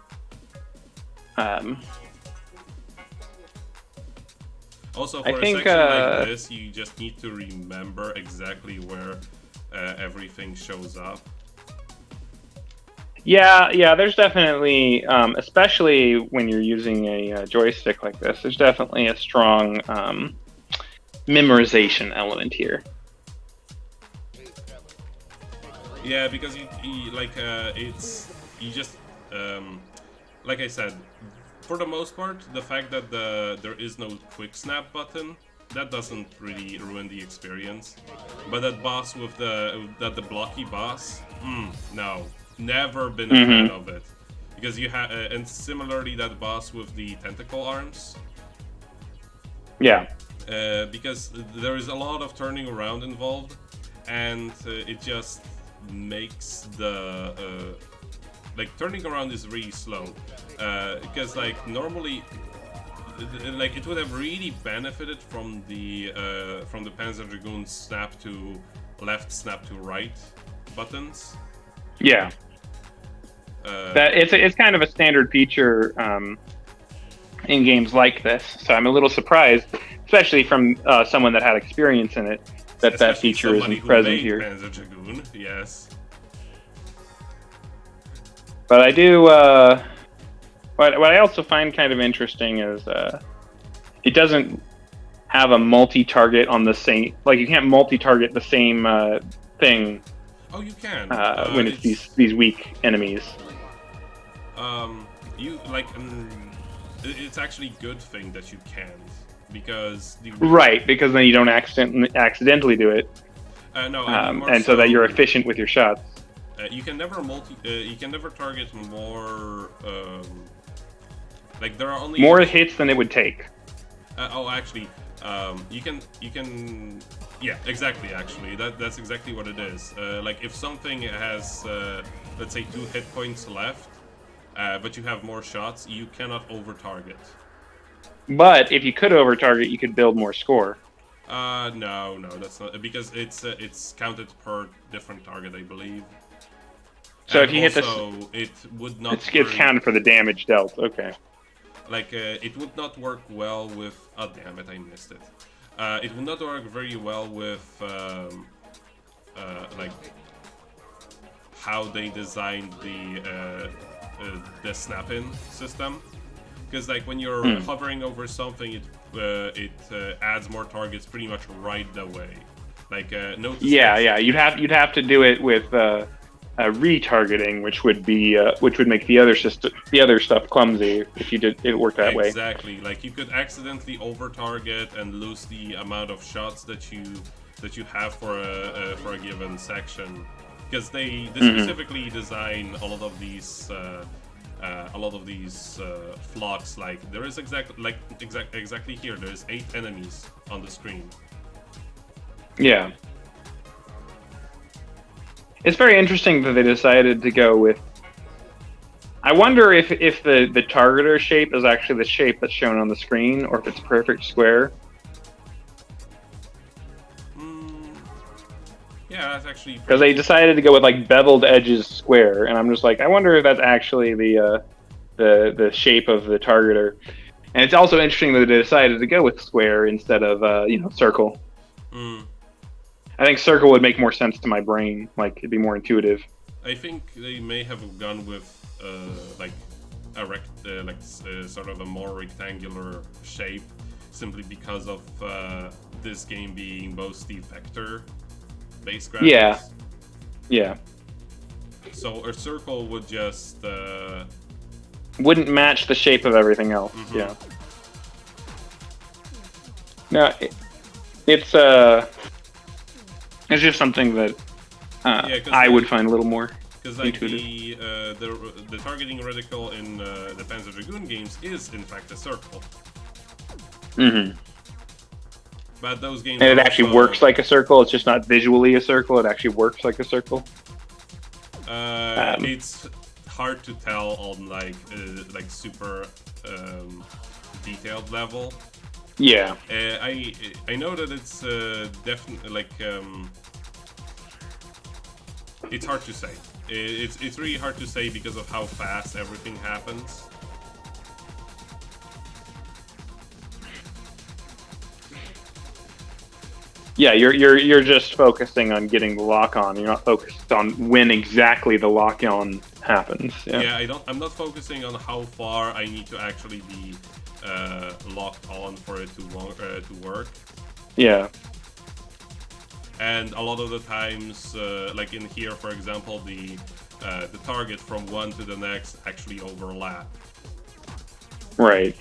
Also, for a section like this, you just need to remember exactly where everything shows up. Yeah, there's definitely, especially when you're using a joystick like this, there's definitely a strong memorization element here. Yeah, because you just like I said, for the most part, the fact that there is no quick snap button, that doesn't really ruin the experience. But that boss with the blocky boss, no. Never been a fan of it, because you have, and similarly that boss with the tentacle arms. Yeah. Because there is a lot of turning around involved, and it just makes the like turning around is really slow. Because like normally, like it would have really benefited from the Panzer Dragoon snap to left, snap to right buttons. Yeah. That it's kind of a standard feature in games like this, so I'm a little surprised, especially from someone that had experience in it, that feature isn't present here. Panzer Dragoon, yes. But I do. What I also find kind of interesting is it doesn't have a multi-target on the same. Like you can't multi-target the same thing. Oh, you can. When it's these weak enemies. You like, it's actually a good thing that you can't, because because then you don't accidentally do it. No, and so that you're efficient with your shots. You can never you can never target more. Like there are only more hits than it would take. Actually, you can. Yeah, exactly. Actually, that's exactly what it is. Like if something has, let's say, 2 hit points left, but you have more shots, you cannot over-target. But if you could over-target, you could build more score. No, that's not, because it's counted per different target, I believe. So and if you hit it would not. It's counted for the damage dealt. Okay. like it would not work well with. Oh damn it! I missed it. It would not work very well with like how they designed the snap-in system. Because like when you're hovering over something, it adds more targets pretty much right away. Like notice. Yeah. You'd have to do it with retargeting, which would make the other stuff clumsy if you did it worked that way. Exactly. Like you could accidentally over target and lose the amount of shots that you have for a given section. Because they specifically design a lot of these flocks. Like there is exactly here. There's 8 enemies on the screen. Yeah. It's very interesting that they decided to go with. I wonder if the targeter shape is actually the shape that's shown on the screen, or if it's perfect square. Yeah, that's actually because they decided to go with like beveled edges square, and I'm just like, I wonder if that's actually the shape of the targeter. And it's also interesting that they decided to go with square instead of circle. I think circle would make more sense to my brain. Like it'd be more intuitive. I think they may have gone with sort of a more rectangular shape, simply because of this game being mostly vector-based graphics. Yeah. So a circle would just wouldn't match the shape of everything else. Yeah. No, it's just something that I would find a little more intuitive. The targeting reticle in the Panzer Dragoon games is in fact a circle. But those games, and it actually works like a circle. It's just not visually a circle. It actually works like a circle. It's hard to tell on like super detailed level. Yeah. I know that it's definitely it's hard to say. It's really hard to say because of how fast everything happens. Yeah, you're just focusing on getting the lock on. You're not focused on when exactly the lock on happens. Yeah, I'm not focusing on how far I need to actually be locked on for it to work. Yeah. And a lot of the times, like in here, for example, the target from one to the next actually overlap. Right.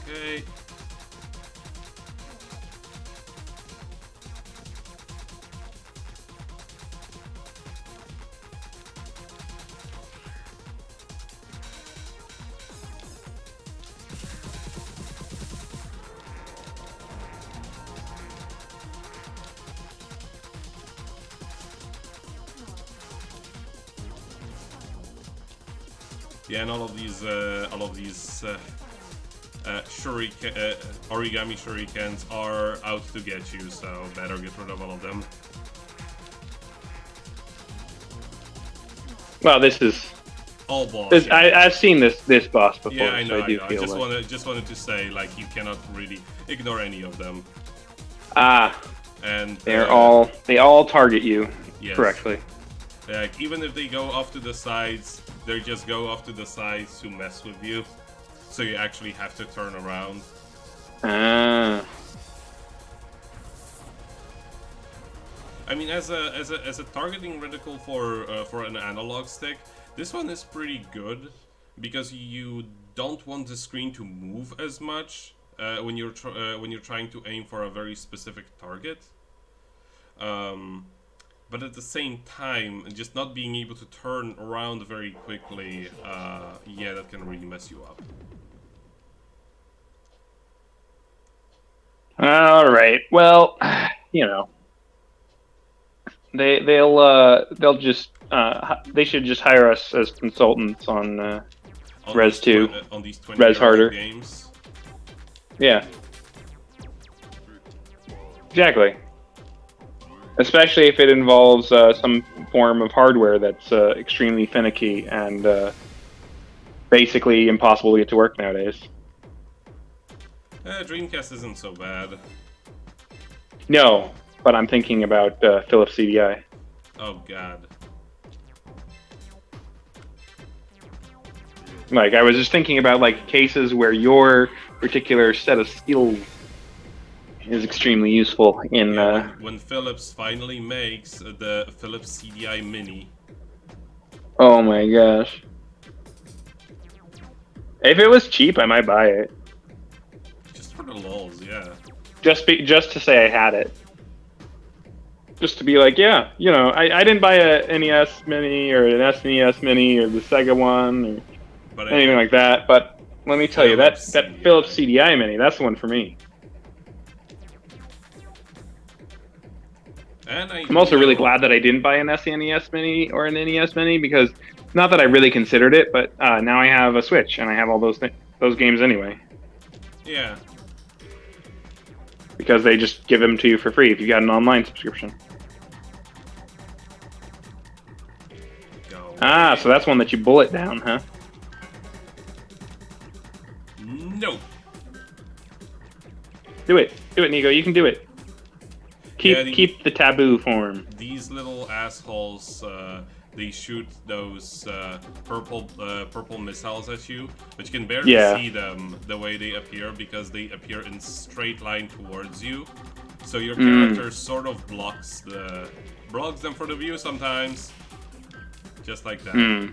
Okay. Yeah, and all of these origami shurikens are out to get you, so better get rid of all of them. Well, this is all boss. I've seen this boss before. Yeah, I know. So I just wanted to say, like, you cannot really ignore any of them. And they all target you correctly. Like, even if they go off to the sides, they just go off to the sides to mess with you. So you actually have to turn around. I mean, as a targeting reticle for an analog stick, this one is pretty good because you don't want the screen to move as much when you're trying to aim for a very specific target. But at the same time, just not being able to turn around very quickly, yeah, that can really mess you up. All right. Well, they'll just they should just hire us as consultants on Rez 2, on these 20 Rez harder games. Yeah, exactly. Especially if it involves some form of hardware that's extremely finicky and basically impossible to get to work nowadays. Dreamcast isn't so bad. No, but I'm thinking about Philips CDI. Oh god. Like, I was just thinking about like cases where your particular set of skills is extremely useful in. When Philips finally makes the Philips CDI Mini. Oh my gosh! If it was cheap, I might buy it. Just for the lulz, yeah. Just to say I had it. Just to be like, yeah, you know, I didn't buy a NES Mini or an SNES Mini or the Sega one or anything like that. But let me tell you, that Philips CDI Mini, that's the one for me. And I'm also really glad that I didn't buy an SNES Mini or an NES Mini because, not that I really considered it, but now I have a Switch and I have all those games anyway. Yeah. Because they just give them to you for free if you got an online subscription. So that's one that you bullet down, huh? No. Do it, Nico. You can do it. Keep the taboo form. These little assholes, they shoot those purple missiles at you, but you can barely see them the way they appear because they appear in straight line towards you. So your character sort of blocks them for the view sometimes, just like that.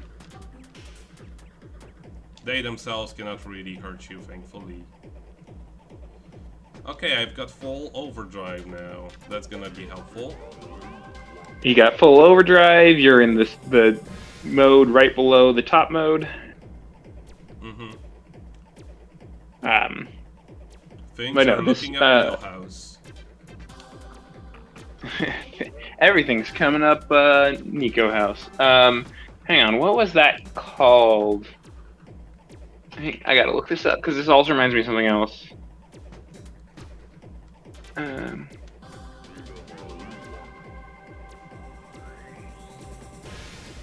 They themselves cannot really hurt you, thankfully. Okay, I've got full overdrive now. That's gonna be helpful. You got full overdrive. You're in the mode right below the top mode. Things are looking up Wheelhouse. Everything's coming up Nico House. Hang on, what was that called? I gotta look this up because this also reminds me of something else.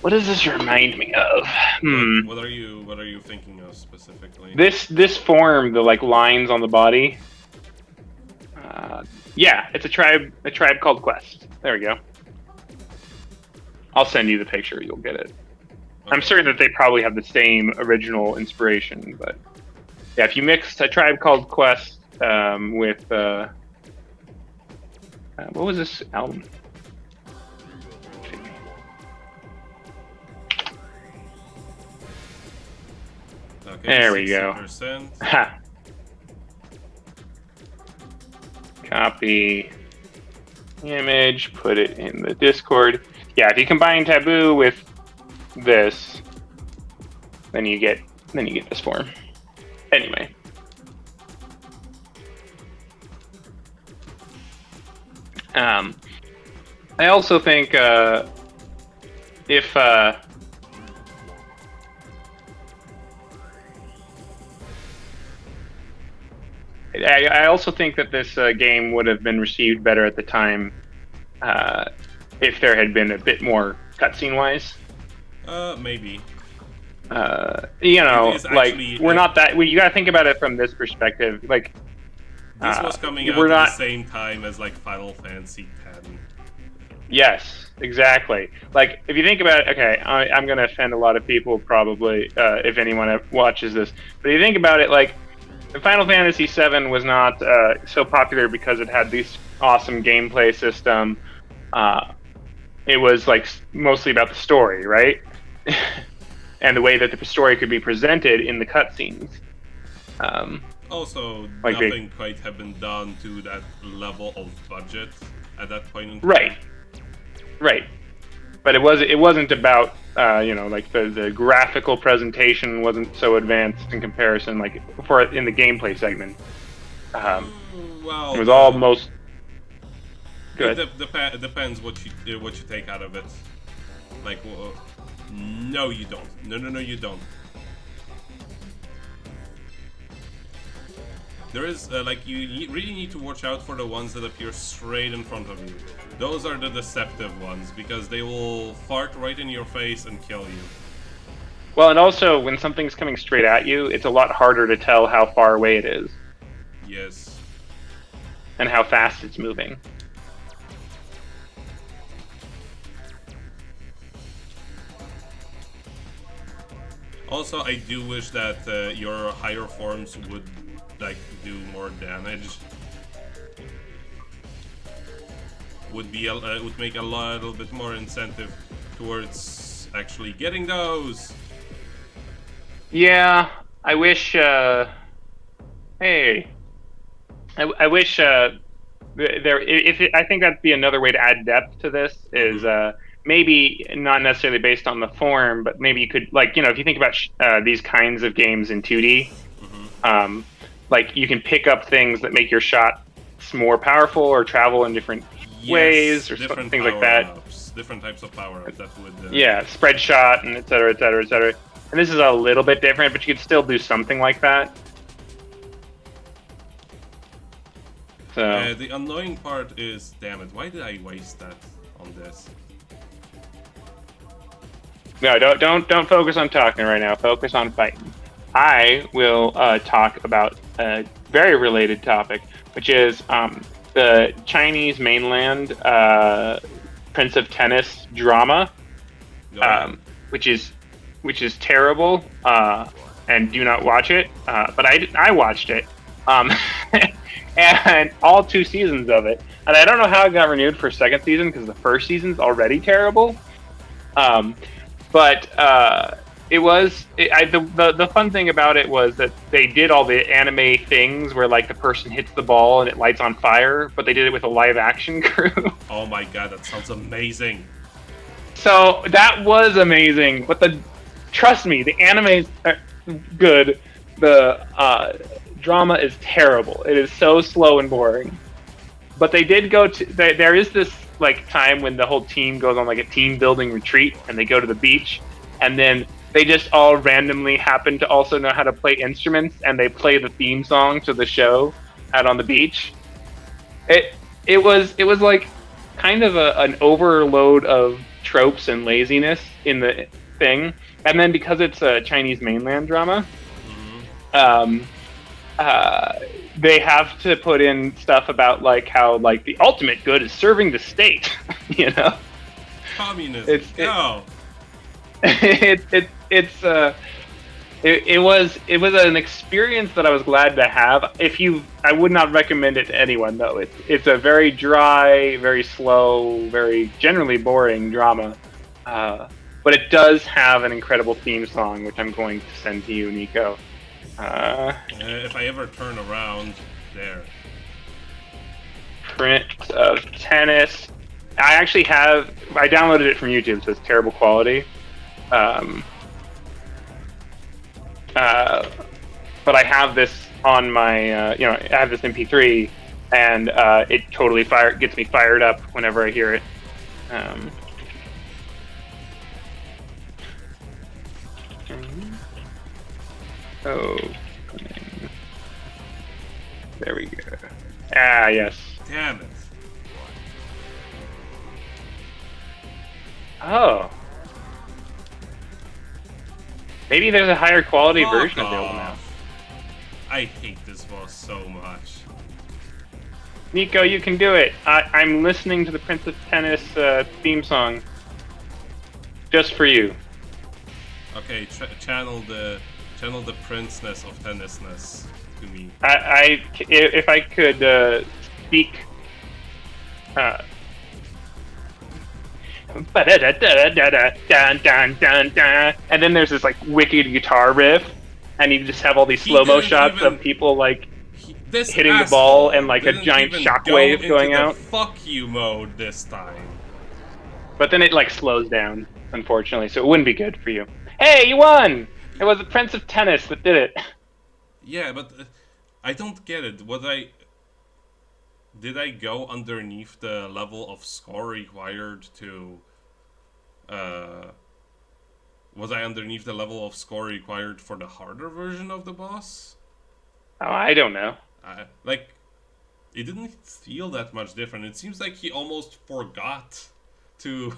What does this remind me of? What are you thinking of specifically? This form, the like lines on the body. Yeah, it's a tribe called Quest. There we go. I'll send you the picture. You'll get it. Okay. I'm certain that they probably have the same original inspiration, but yeah, if you mix a tribe called Quest with what was this album? Okay, there we go. Ha. Copy image, put it in the Discord. Yeah, if you combine Taboo with this, then you get this form. Anyway. I also think if I also think that this game would have been received better at the time if there had been a bit more cutscene wise. Maybe. You know, like we're not that. You gotta think about it from this perspective. Like this was coming out at the same time as like Final Fantasy X. Yes, exactly. Like if you think about it, okay, I'm gonna offend a lot of people probably if anyone watches this. But if you think about it, like Final Fantasy VII was not so popular because it had this awesome gameplay system. It was like mostly about the story, right? And the way that the story could be presented in the cutscenes. Also, like nothing quite had been done to that level of budget at that point in time. Right. But it wasn't about you know, like the graphical presentation wasn't so advanced in comparison, like in the gameplay segment. Well, it was almost good. It depends what you take out of it. Like, no, you don't. No, no, no, you don't. There is, like, you really need to watch out for the ones that appear straight in front of you. Those are the deceptive ones, because they will fart right in your face and kill you. Well, and also, when something's coming straight at you, it's a lot harder to tell how far away it is. Yes. And how fast it's moving. Also, I do wish that your higher forms would, like, do more damage. Would make a little bit more incentive towards actually getting those. Yeah, I wish. Hey, I wish there. I think that'd be another way to add depth to this is maybe not necessarily based on the form, but maybe you could, like, if you think about these kinds of games in 2D, like you can pick up things that make your shots more powerful or travel in different ways or different things like that. Different types of power-ups that would... Yeah, spread shot and et cetera, et cetera, et cetera. And this is a little bit different, but you could still do something like that. So the annoying part is, damn it, why did I waste that on this? No, don't focus on talking right now. Focus on fighting. I will talk about a very related topic, which is the Chinese mainland Prince of Tennis drama, which is terrible, and do not watch it. But I watched it, and all 2 seasons of it, and I don't know how it got renewed for a second season because the first season's already terrible. But it was the fun thing about it was that they did all the anime things where, like, the person hits the ball and it lights on fire, but they did it with a live action crew. Oh my god, that sounds amazing. So that was amazing, but trust me, the anime's good. The drama is terrible. It is so slow and boring. But they did go to there is this, like, time when the whole team goes on, like, a team building retreat, and they go to the beach, and then they just all randomly happen to also know how to play instruments, and they play the theme song to the show out on the beach. It was like kind of an overload of tropes and laziness in the thing, and then because it's a Chinese mainland drama, they have to put in stuff about, like, how, like, the ultimate good is serving the state, Communism. It was an experience that I was glad to have. I would not recommend it to anyone, though. It's a very dry, very slow, very generally boring drama, but it does have an incredible theme song, which I'm going to send to you, Nico. If I ever turn around, there. Prince of Tennis. I downloaded it from YouTube, so it's terrible quality. But I have this on my, I have this MP3, and it totally gets me fired up whenever I hear it. Oh, there we go. Ah, yes. Damn it. Oh. Maybe there's a higher quality version available now. I hate this boss so much. Nico, you can do it. I'm listening to the Prince of Tennis theme song just for you. Okay, channel the princeness of tennisness to me. If I could speak. And then there's this, like, wicked guitar riff, and you just have all these slow-mo shots of people, like, hitting the ball and, like, a giant shockwave going out. Fuck you mode this time. But then it, like, slows down, unfortunately, so it wouldn't be good for you. Hey, you won! It was the Prince of Tennis that did it. Yeah, but I don't get it. Did I go underneath the level of score required to Was I underneath the level of score required for the harder version of the boss? Oh, I don't know. Like, it didn't feel that much different. It seems like he almost forgot to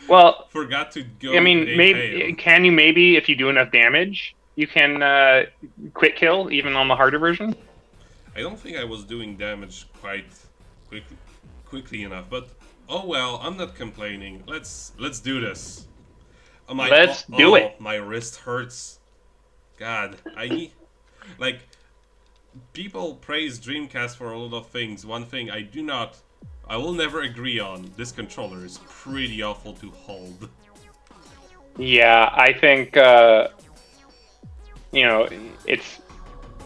Well, forgot to go. I mean, maybe can you maybe if you do enough damage, you can quick kill even on the harder version? I don't think I was doing damage quite quickly enough, but oh well, I'm not complaining. Let's do this. Let's do it. My wrist hurts. God, I need like people praise Dreamcast for a lot of things. One thing I will never agree on. This controller is pretty awful to hold. Yeah, I think it's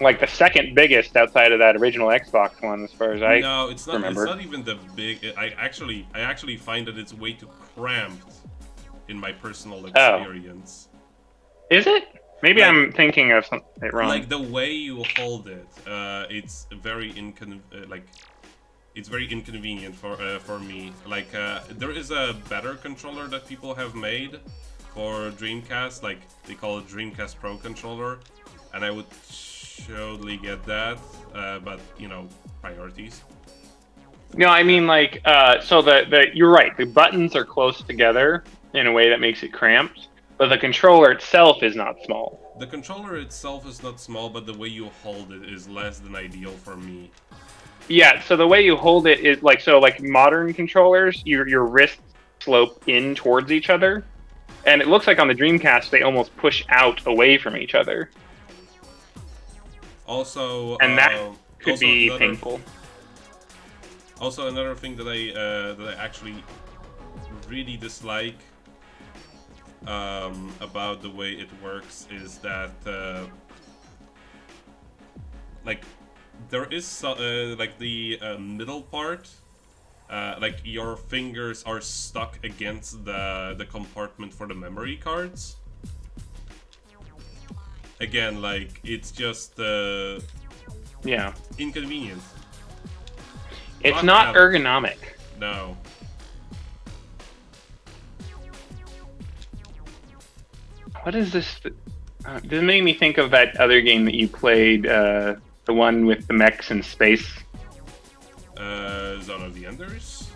like the second biggest outside of that original Xbox one, as far as I No, it's not. remember. It's not even the big. I actually find that it's way too cramped in my personal experience. Is it? Maybe I'm thinking of something wrong. Like the way you hold it, it's very it's very inconvenient for me. Like there is a better controller that people have made for Dreamcast, like they call it Dreamcast Pro controller, and I would surely get that, but you know, priorities. No, I mean like so the you're right. The buttons are close together in a way that makes it cramped, but the controller itself is not small. The controller itself is not small, but the way you hold it is less than ideal for me. Yeah, so the way you hold it is like modern controllers, your wrists slope in towards each other, and it looks like on the Dreamcast they almost push out away from each other. Also, and that could be painful. Also, another thing that I actually really dislike about the way it works is that like there is like the middle part, like your fingers are stuck against the compartment for the memory cards. Again, like it's just yeah, inconvenient. It's not ergonomic. No. What is this? This made me think of that other game that you played, the one with the mechs in space. Zone of the Enders?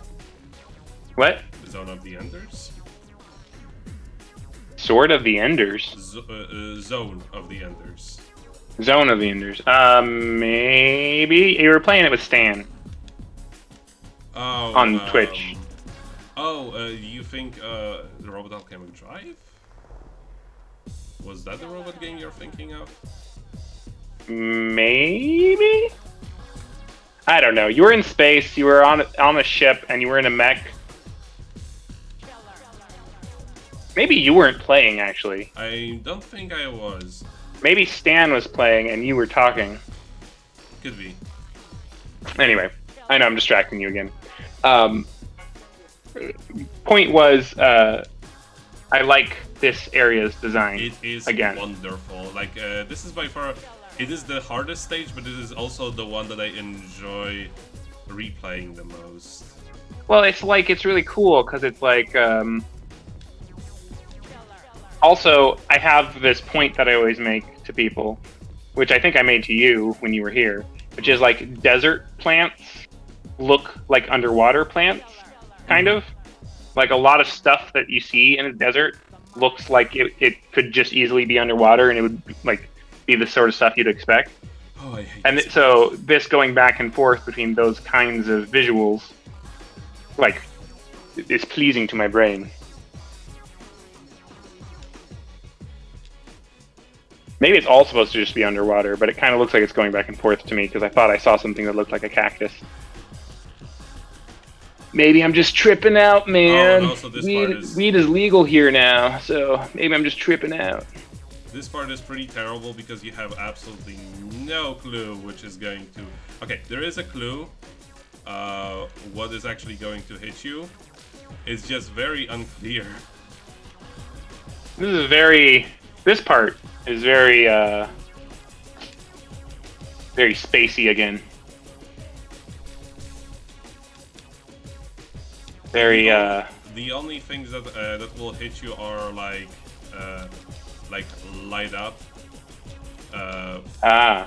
What? Zone of the Enders? Sword of the Enders? Zone of the Enders. Zone of the Enders. Maybe you were playing it with Stan. Oh. On Twitch. You think the Robot Alchemic Drive? Was that the robot game you're thinking of? Maybe? I don't know. You were in space, you were on a ship, and you were in a mech. Maybe you weren't playing, actually. I don't think I was. Maybe Stan was playing and you were talking. Could be. Anyway, I know I'm distracting you again. Point was, I like this area's design. It is wonderful. Like, this is by far... It is the hardest stage, but it is also the one that I enjoy replaying the most. Well, it's really cool, because it's like... Also, I have this point that I always make to people, which I think I made to you when you were here, which is like desert plants look like underwater plants, kind of. Like a lot of stuff that you see in a desert looks like it could just easily be underwater, and it would like be the sort of stuff you'd expect. Oh, I hate and so this going back and forth between those kinds of visuals, like, is pleasing to my brain. Maybe it's all supposed to just be underwater, but it kind of looks like it's going back and forth to me because I thought I saw something that looked like a cactus. Maybe I'm just tripping out, man. Oh, also weed is legal here now, so maybe I'm just tripping out. This part is pretty terrible because you have absolutely no clue which is going to... Okay, there is a clue what is actually going to hit you. It's just very unclear. This part is very very spacey again. Very The The only things that that will hit you are like light up,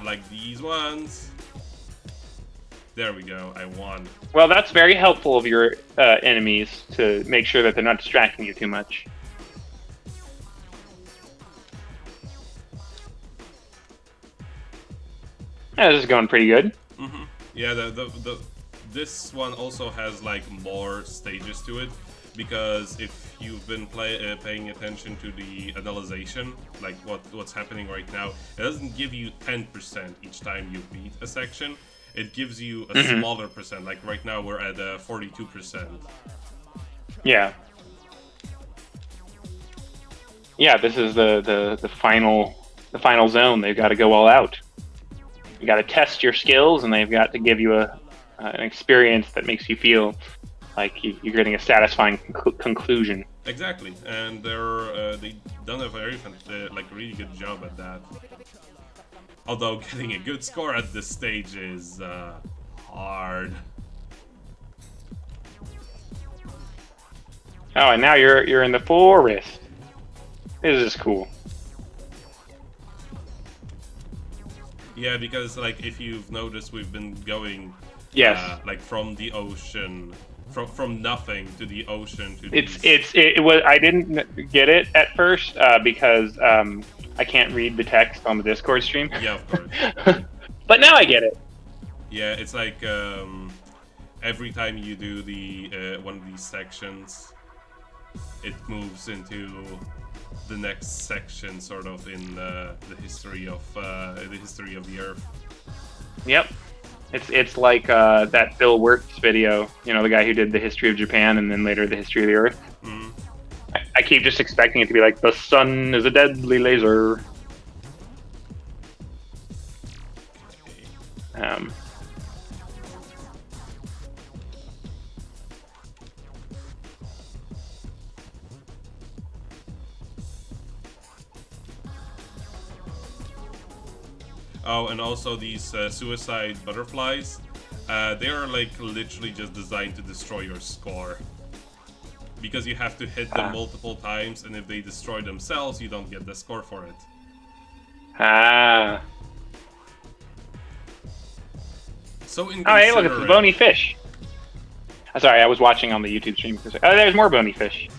like these ones. There we go. I won. Well, that's very helpful of your enemies to make sure that they're not distracting you too much. Yeah, this is going pretty good. Mm-hmm. Yeah, this one also has like more stages to it, because if you've been paying attention to the analyzation, like what's happening right now, it doesn't give you 10% each time you beat a section. It gives you a smaller percent. Like right now, we're at 42%. Yeah. Yeah, this is the final zone. They've got to go all out. You got to test your skills, and they've got to give you an experience that makes you feel like you're getting a satisfying conclusion. Exactly, and they've done a very really good job at that. Although getting a good score at this stage is hard. Oh, and now you're in the forest. This is cool. Yeah, because like if you've noticed, we've been going like from the ocean, from nothing to the ocean to it was I didn't get it at first because I can't read the text on the Discord stream. Yeah, of course. But now I get it. Yeah, it's like every time you do the one of these sections, it moves into the next section, sort of in the history of the Earth. Yep, it's like that Bill Wirtz video. You know, the guy who did the history of Japan and then later the history of the Earth. Mm. I keep just expecting it to be like, the sun is a deadly laser. Oh, and also these suicide butterflies, they are like literally just designed to destroy your score. Because you have to hit them multiple times, and if they destroy themselves, you don't get the score for it. So inconsiderate. Oh, hey, look, it's the Bony Fish. Sorry, I was watching on the YouTube stream. Oh, there's more Bony Fish.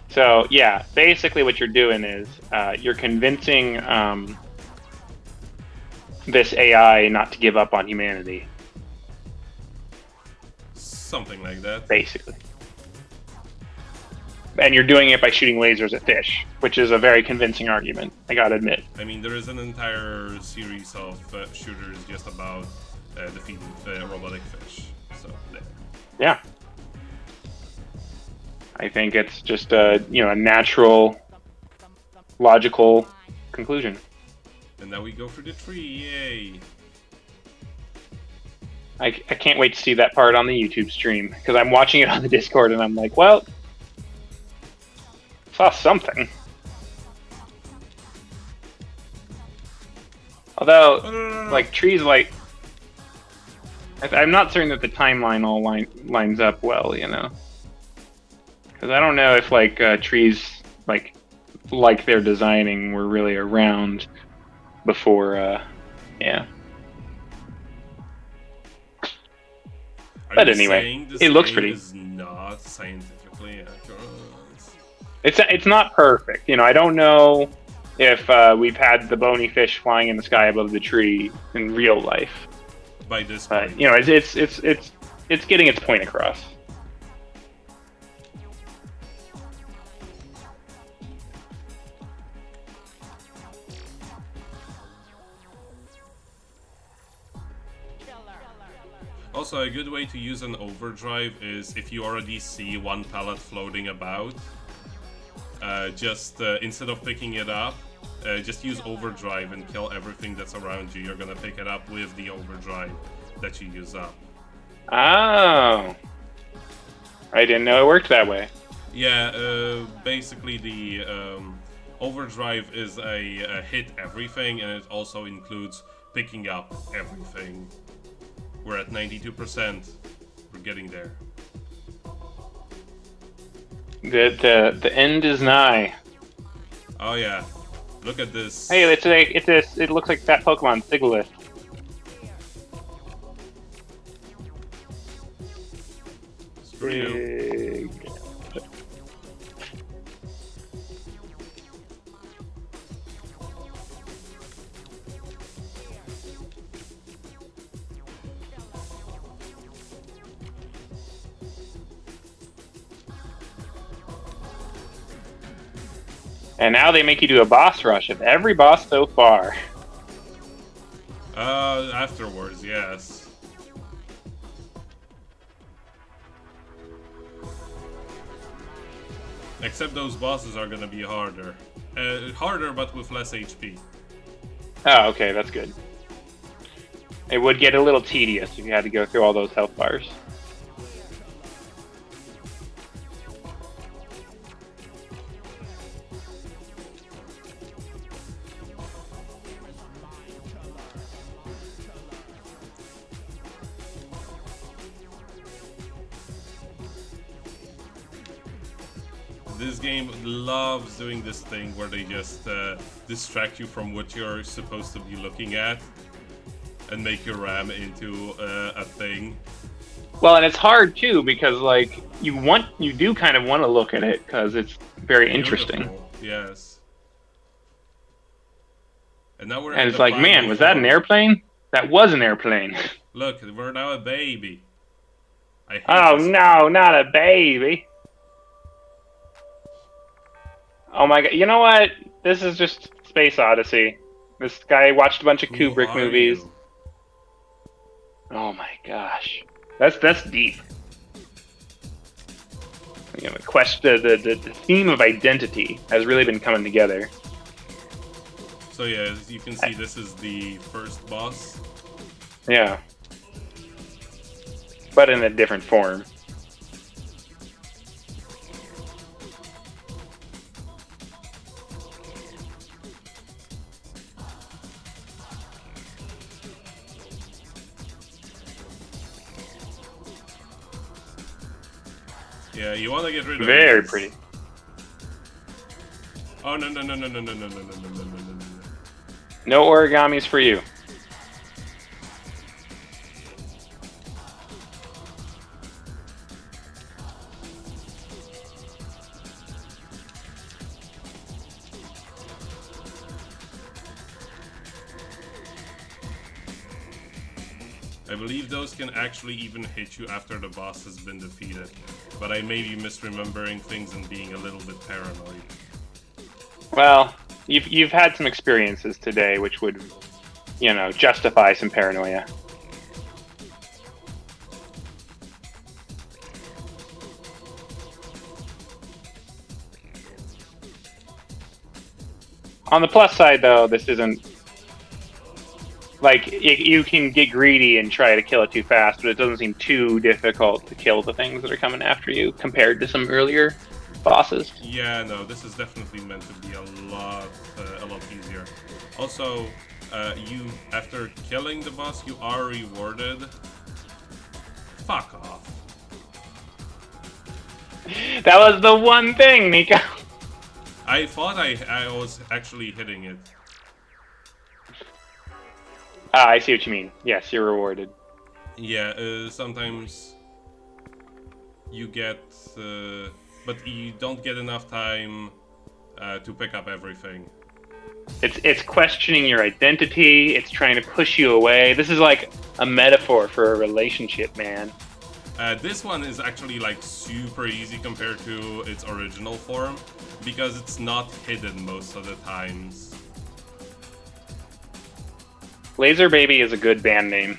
So, yeah, basically what you're doing is you're convincing this AI not to give up on humanity. Something like that. Basically. And you're doing it by shooting lasers at fish, which is a very convincing argument, I gotta admit. I mean, there is an entire series of shooters just about defeating robotic fish. So, there. Yeah. I think it's just a natural, logical conclusion. And now we go for the tree, yay! I can't wait to see that part on the YouTube stream, because I'm watching it on the Discord and I'm like, well, saw something. Although, no. like, trees, like, I'm not certain that the timeline all lines up well, you know? Because I don't know if, like, trees, like they're designing were really around before, yeah. But anyway, it looks pretty. Is not scientifically accurate. It's not perfect, you know. I don't know if we've had the bony fish flying in the sky above the tree in real life. By this point, you know, it's getting its point across. Also, a good way to use an overdrive is if you already see one pallet floating about, instead of picking it up, just use overdrive and kill everything that's around you. You're gonna pick it up with the overdrive that you use up. Oh. I didn't know it worked that way. Yeah, basically the overdrive is a hit everything, and it also includes picking up everything. We're at 92%. We're getting there. The end is nigh. Oh yeah, look at this. Hey, it looks like that Pokemon Sigilyph. Screw you. And now they make you do a boss rush of every boss so far. Afterwards, yes. Except those bosses are gonna be harder. Harder, but with less HP. Oh, okay, that's good. It would get a little tedious if you had to go through all those health bars. This game loves doing this thing where they just distract you from what you're supposed to be looking at and make your RAM into a thing. Well, and it's hard too because like you do kind of want to look at it because it's very interesting. Beautiful, yes. And now we're And it's like, man, was that an airplane? That was an airplane. Look, we're now a baby. I hate Oh this. no, not a baby. Oh my god, you know what? This is just Space Odyssey. This guy watched a bunch of Who Kubrick are movies. you? Oh my gosh. That's deep. You know, the theme of identity has really been coming together. So yeah, as you can see, this is the first boss. Yeah. But in a different form. Yeah, you want to get rid of Very these. pretty. Oh no no no no no no no no no no no no no. No origamis for you. I believe those can actually even hit you after the boss has been defeated, but I may be misremembering things and being a little bit paranoid. Well, you've had some experiences today which would, you know, justify some paranoia. On the plus side, though, this isn't like you can get greedy and try to kill it too fast, but it doesn't seem too difficult to kill the things that are coming after you compared to some earlier bosses. Yeah, no, this is definitely meant to be a lot easier. Also, you after killing the boss, you are rewarded. Fuck off. That was the one thing, Nico. I thought I was actually hitting it. Ah, I see what you mean. Yes, you're rewarded. Yeah, sometimes you get, but you don't get enough time to pick up everything. It's questioning your identity. It's trying to push you away. This is like a metaphor for a relationship, man. This one is actually like super easy compared to its original form because it's not hidden most of the times. Laser Baby is a good band name.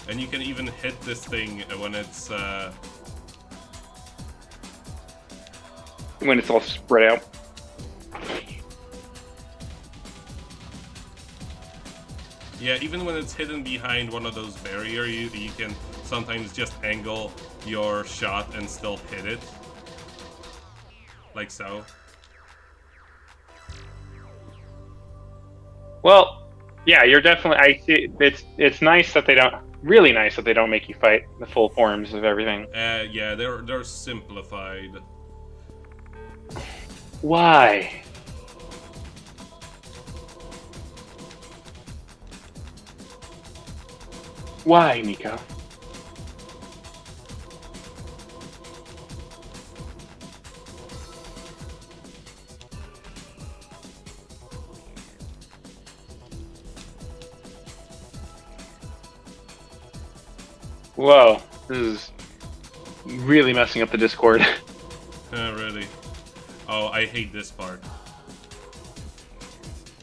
And you can even hit this thing when it's all spread out. yeah, even when it's hidden behind one of those barriers, you can sometimes just angle your shot and still hit it. like so. Well, yeah, you're definitely. I see. It's nice that they don't. Really nice that they don't make you fight the full forms of everything. Yeah, they're simplified. Why? Why, Nico? Whoa, this is really messing up the Discord. Really? Oh, I hate this part.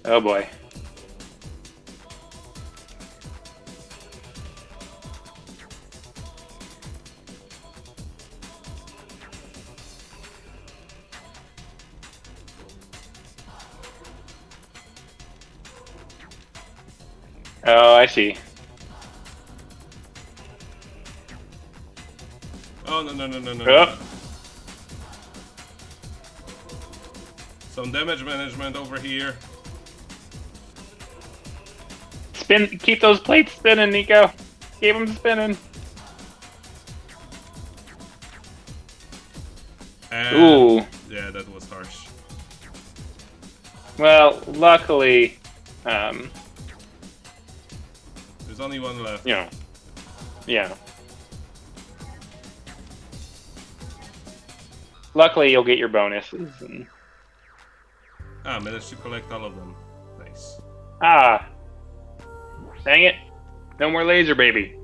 Oh boy. Oh, I see. Oh, no. Oh. Some damage management over here. Spin. Keep those plates spinning, Nico. Keep them spinning. And Ooh. yeah, that was harsh. Well, luckily, There's only one left. you know, yeah. Luckily, you'll get your bonuses. And... Managed to collect all of them. Nice. Ah, dang it! No more laser, baby.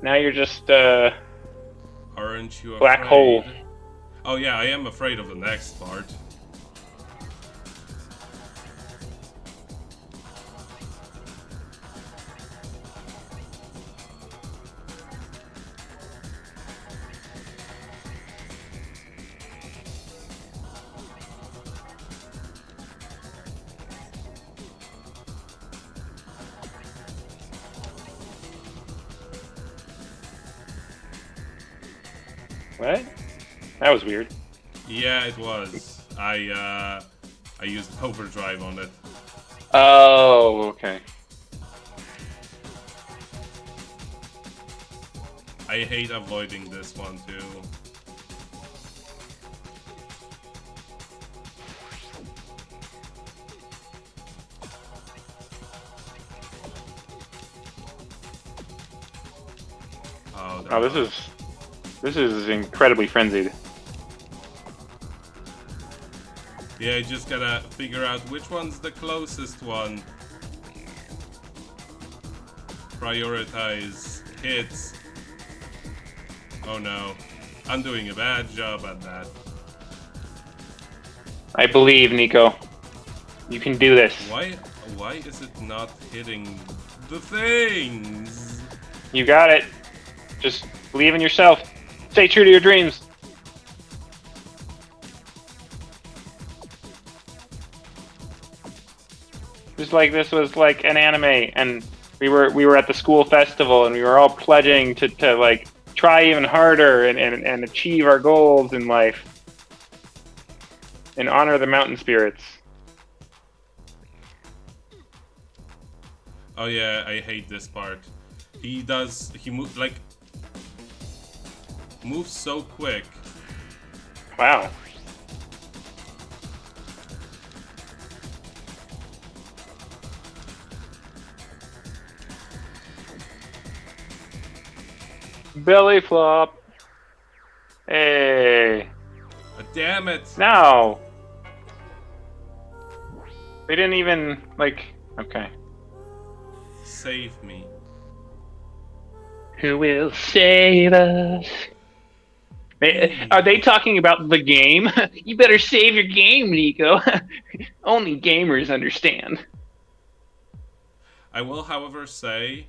Now you're just Aren't you afraid? black hole. Oh yeah, I am afraid of the next part. What? That was weird. Yeah, it was. I used overdrive on it. Oh, okay. I hate avoiding this one too. Oh, this is incredibly frenzied. Yeah, you just gotta figure out which one's the closest one. Prioritize hits. Oh no, I'm doing a bad job at that. I believe, Nico. You can do this. Why is it not hitting the things? You got it. Just believe in yourself. Stay true to your dreams. Just like this was like an anime, and we were at the school festival, and we were all pledging to like try even harder and achieve our goals in life and honor the mountain spirits. Oh yeah, I hate this part. He moves so quick. Wow. Belly flop. Hey. Damn it! No. They didn't even like. Okay. Save me. Who will save us? Are they talking about the game? You better save your game, Nico. Only gamers understand. I will, however, say,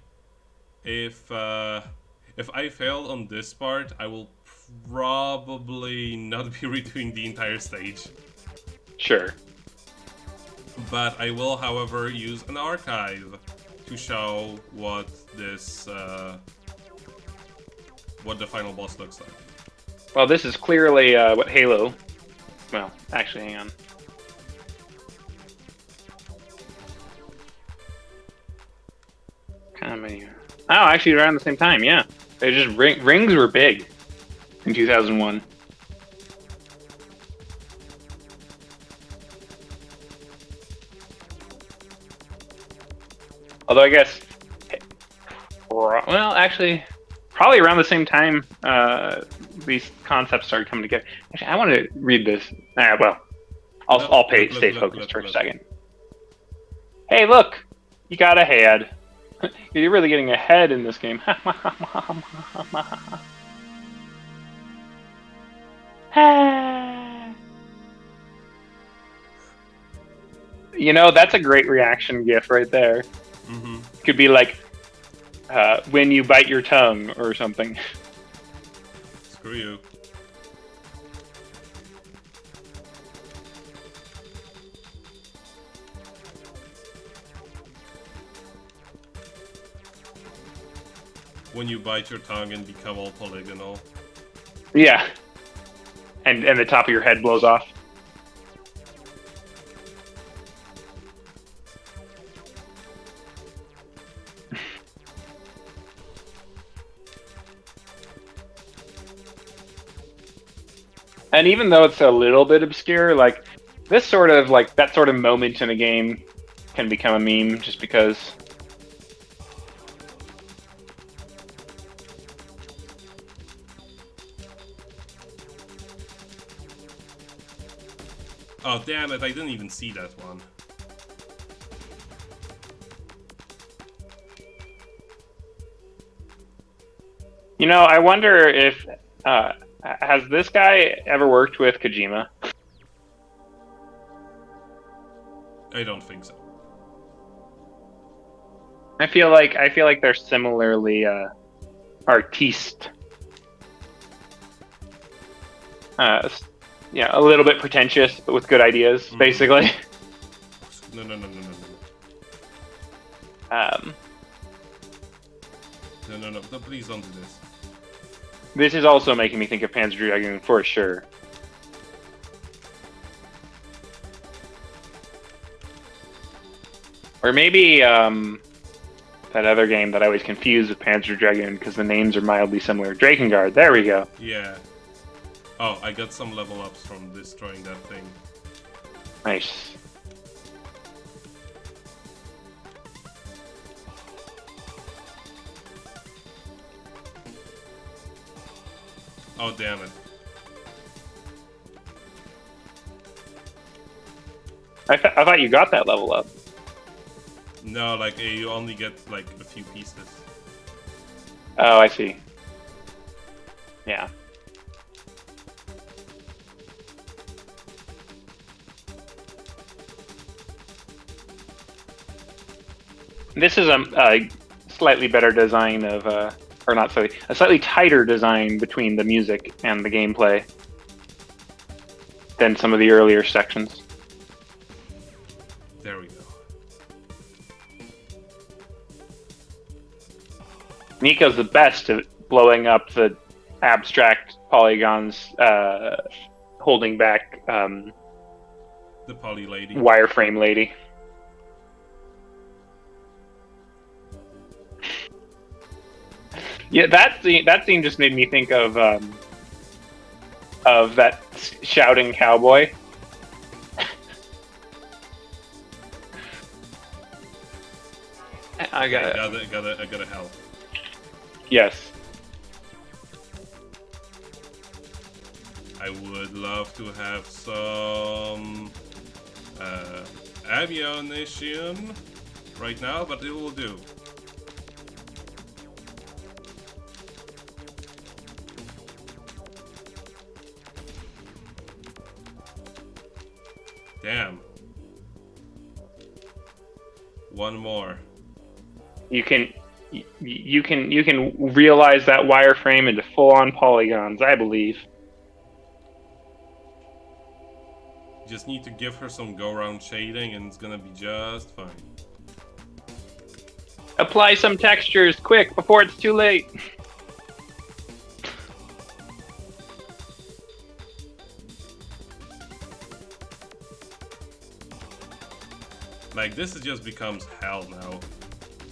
if I fail on this part, I will probably not be redoing the entire stage. Sure. But I will, however, use an archive to show what this what the final boss looks like. Well, this is clearly what Halo Well, actually, hang on. How many? Oh, actually, around the same time. Yeah, they just rings were big in 2001. Although I guess, well, actually, probably around the same time these concepts started coming together. Actually, I want to read this. Well, I'll stay focused for a second. Hey, look, you got a head. You're really getting ahead in this game. You know, that's a great reaction gif right there. Mm-hmm. Could be like, when you bite your tongue or something. Screw you. When you bite your tongue and become all polygonal. Yeah. And the top of your head blows off. And even though it's a little bit obscure, like this sort of that sort of moment in a game can become a meme just because. Oh damn it, I didn't even see that one. You know, I wonder if has this guy ever worked with Kojima? I don't think so. I feel like they're similarly artiste. Yeah, a little bit pretentious, but with good ideas, basically. No. No, please don't do this. This is also making me think of Panzer Dragoon for sure. Or maybe that other game that I always confuse with Panzer Dragoon because the names are mildly similar. Drakengard, there we go. Yeah. Oh, I got some level ups from destroying that thing. Nice. Oh, damn it. I thought you got that level up. No, like you only get like a few pieces. Oh, I see. Yeah. This is a slightly better design of, or not slightly, a slightly tighter design between the music and the gameplay than some of the earlier sections. There we go. Nico's the best at blowing up the abstract polygons, holding back The poly lady. wireframe lady. Yeah, that scene just made me think of that shouting cowboy. I gotta help. Yes. I would love to have some ammunition right now, but it will do. Damn. One more. You can realize that wireframe into full-on polygons, I believe. Just need to give her some go-round shading and it's gonna be just fine. Apply some textures, quick, before it's too late. Like, this just becomes hell now.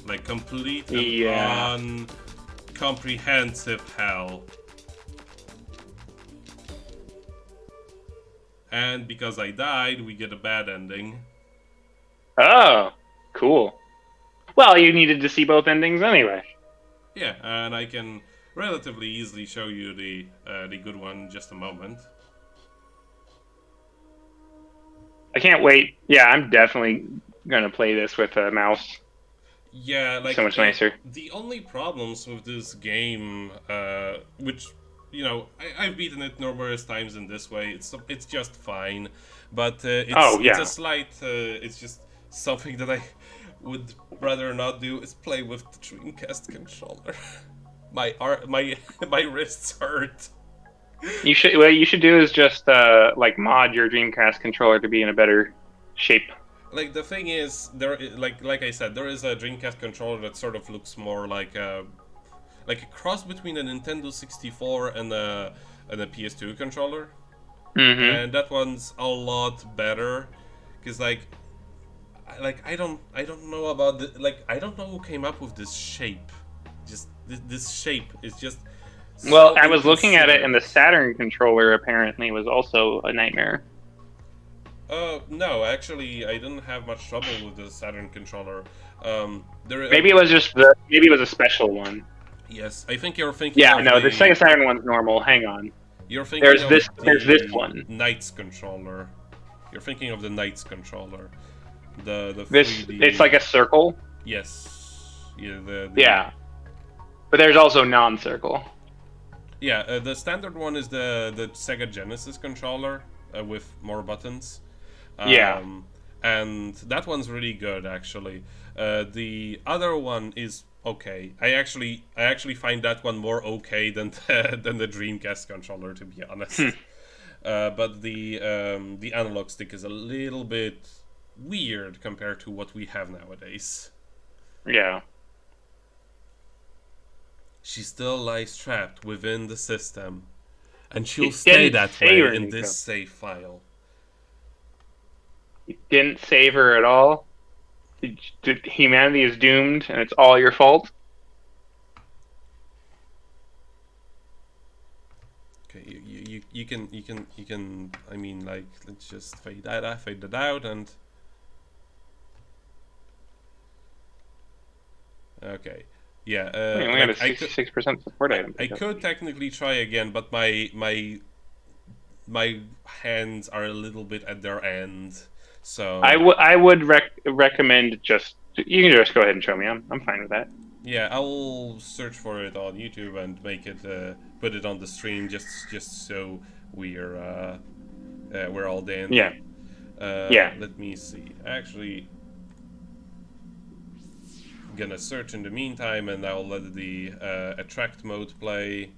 Like, complete and Yeah. uncomprehensive hell. And because I died, we get a bad ending. Oh, cool. Well, you needed to see both endings anyway. Yeah, and I can relatively easily show you the good one in just a moment. I can't wait. Yeah, I'm definitely gonna play this with a mouse. Yeah, like, So much nicer. The only problems with this game, which, you know, I've beaten it numerous times in this way. It's just fine, but Oh it's a yeah. slight. It's just something that I would rather not do is play with the Dreamcast controller. My wrists hurt. You should. What you should do is just like mod your Dreamcast controller to be in a better shape. Like, the thing is, like I said, there is a Dreamcast controller that sort of looks more like a cross between a Nintendo 64 and a PS2 controller, Mm-hmm. and that one's a lot better. Because I don't know about I don't know who came up with this shape. Just this shape is just Well, so I was looking at it, and the inconsiderate. Saturn controller apparently was also a nightmare. No, actually, I didn't have much trouble with the Saturn controller. There, Maybe it was just maybe it was a special one. yes, I think you're thinking Yeah, of no, the the Sega Saturn one's normal. Hang on. you're thinking There's of this. There's this the one. Knights controller. You're thinking of the Knights controller, the This. 3D. It's like a circle. Yes, yeah, the Yeah, but there's also non-circle. yeah, the standard one is the Sega Genesis controller with more buttons. Yeah. And that one's really good, actually. The other one is okay. I actually find that one more okay than than the Dreamcast controller, to be honest. But the analog stick is a little bit weird compared to what we have nowadays. Yeah. She still lies trapped within the system, and she'll You stay didn't that save way her, in Nico. this save file. You didn't save her at all. Humanity is doomed, and it's all your fault. Okay, you can. I mean, like, let's just fade that out, and okay, yeah. We only got a 66% support item. I could technically try again, but my hands are a little bit at their end, so I would recommend just you can just go ahead and show me. I'm fine with that. yeah, I'll search for it on YouTube and make it put it on the stream just so we're all dandy. Yeah. Yeah. Let me see. Actually, gonna search in the meantime, and I'll let the attract mode play.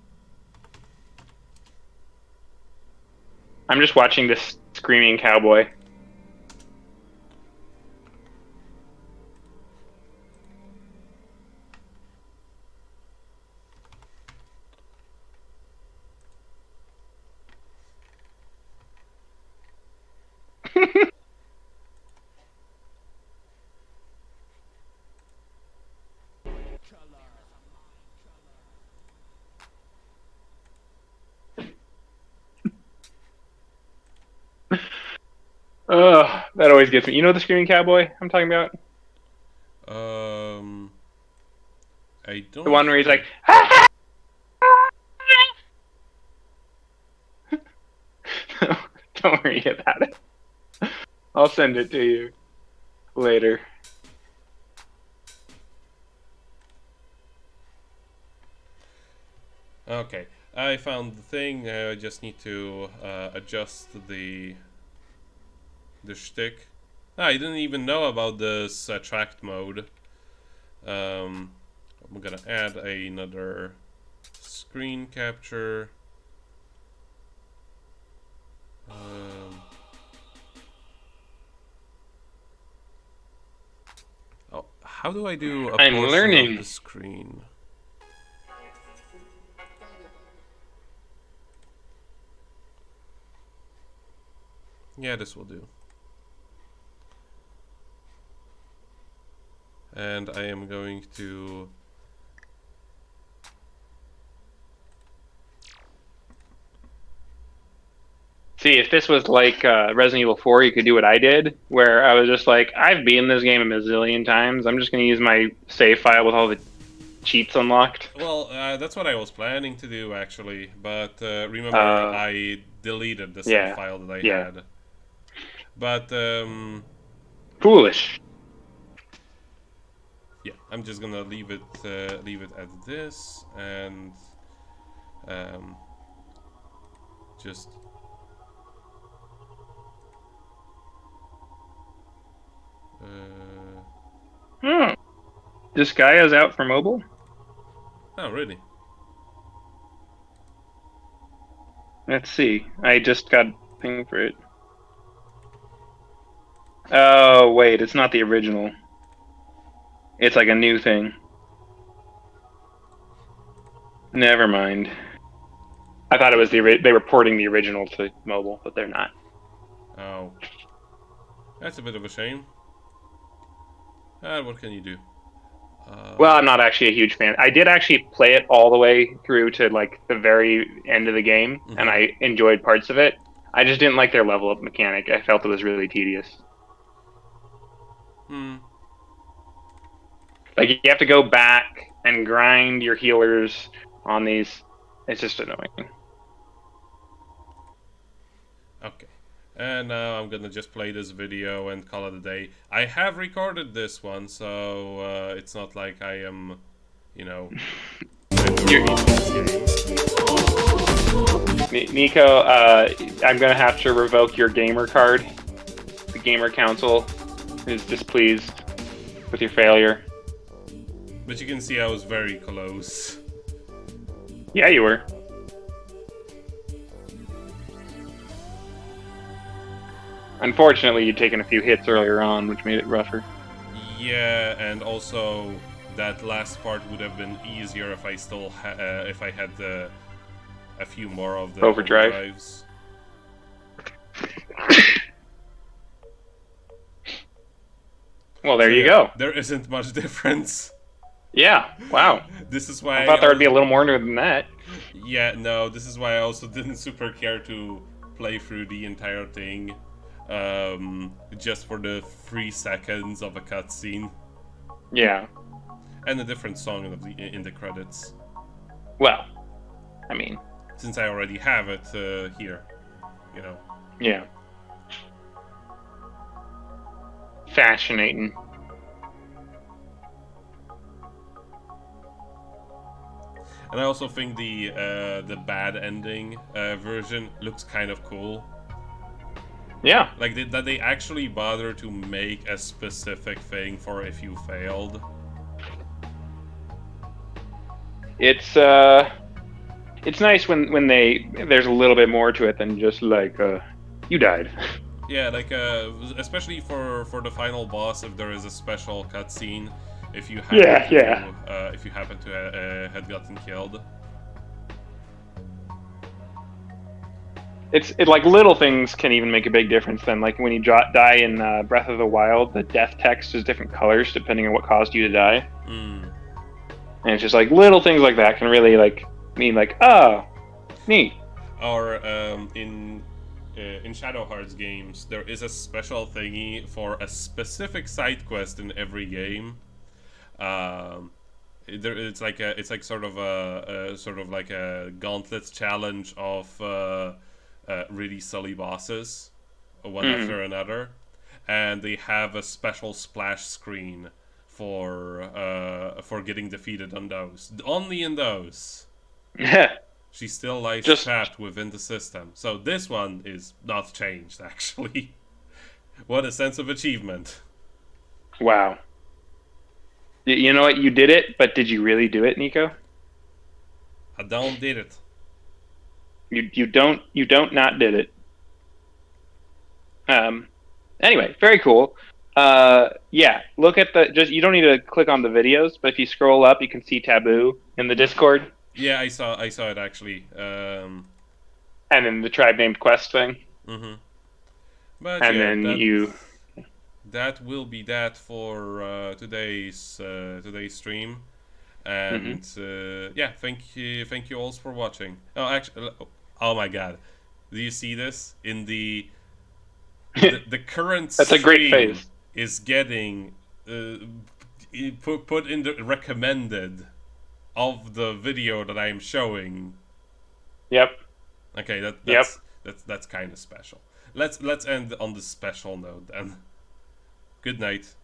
I'm just watching this screaming cowboy. That always gets me. You know the screaming cowboy I'm talking about? I don't. The one where he's like, don't worry about it. I'll send it to you later. Okay, I found the thing. I just need to adjust the shtick. I didn't even know about this attract mode. I'm gonna add another screen capture. Oh, how do I do a I'm portion learning. of the screen? Yeah, this will do. and I am going to... See, if this was like Resident Evil 4, you could do what I did, where I was just like, I've beaten this game a bazillion times. I'm just going to use my save file with all the cheats unlocked. Well, that's what I was planning to do, actually. But remember, I deleted the save file that I had. But, foolish. Yeah, I'm just gonna leave it at this, and just... Disgaea is out for mobile? Oh, really? Let's see. I just got pinged for it. Oh, wait, it's not the original. It's like a new thing. Never mind. I thought it was they were porting the original to mobile, but they're not. Oh. That's a bit of a shame. What can you do? Well, I'm not actually a huge fan. I did actually play it all the way through to like the very end of the game, and I enjoyed parts of it. I just didn't like their level up mechanic. I felt it was really tedious. Like, you have to go back and grind your healers on these. It's just annoying. Okay. And now I'm gonna just play this video and call it a day. I have recorded this one, so it's not like I am, you know... Nico, I'm gonna have to revoke your gamer card. The gamer council is displeased with your failure. But you can see I was very close. Yeah, you were. Unfortunately, you'd taken a few hits earlier on, which made it rougher. Yeah, and also that last part would have been easier if I still if I had a few more of the overdrives. Well, there you go. There isn't much difference. Yeah. Wow. This is why I thought there would be a little more than that. Yeah. No. This is why I also didn't super care to play through the entire thing. Just for the 3 seconds of a cutscene. Yeah. And a different song in the credits. Well, I mean... Since I already have it here, you know. Yeah. Fascinating. And I also think the bad ending version looks kind of cool. Yeah. Like, that they actually bother to make a specific thing for if you failed. It's nice when there's a little bit more to it than just like you died. Yeah, like especially for the final boss, if there is a special cutscene, if you happen if you happen to had gotten killed. It's like little things can even make a big difference. Then, like when you die in Breath of the Wild, the death text is different colors depending on what caused you to die. And it's just like little things like that can really like mean like, oh, neat. Or in Shadow Hearts games, there is a special thingy for a specific side quest in every game. It's like sort of a gauntlet challenge of really silly bosses, one after another, and they have a special splash screen for getting defeated on those. Only in those. Yeah. She still lies trapped within the system. So this one is not changed, actually. What a sense of achievement. Wow. You know what? You did it, but did you really do it, Nico? I don't did it. You don't not did it. Anyway, very cool. Yeah, look at you don't need to click on the videos, but if you scroll up, you can see Taboo in the Discord. Yeah, I saw it actually. And then the tribe named Quest thing. But and yeah, then that will be that for today's stream. And yeah, thank you all for watching. Oh, actually, oh my God, do you see this in the current That's a great stream face. is getting put in the recommended of the video that I am showing. Yep. Okay, Yep. that's kind of special. Let's end on this special note then. Good night.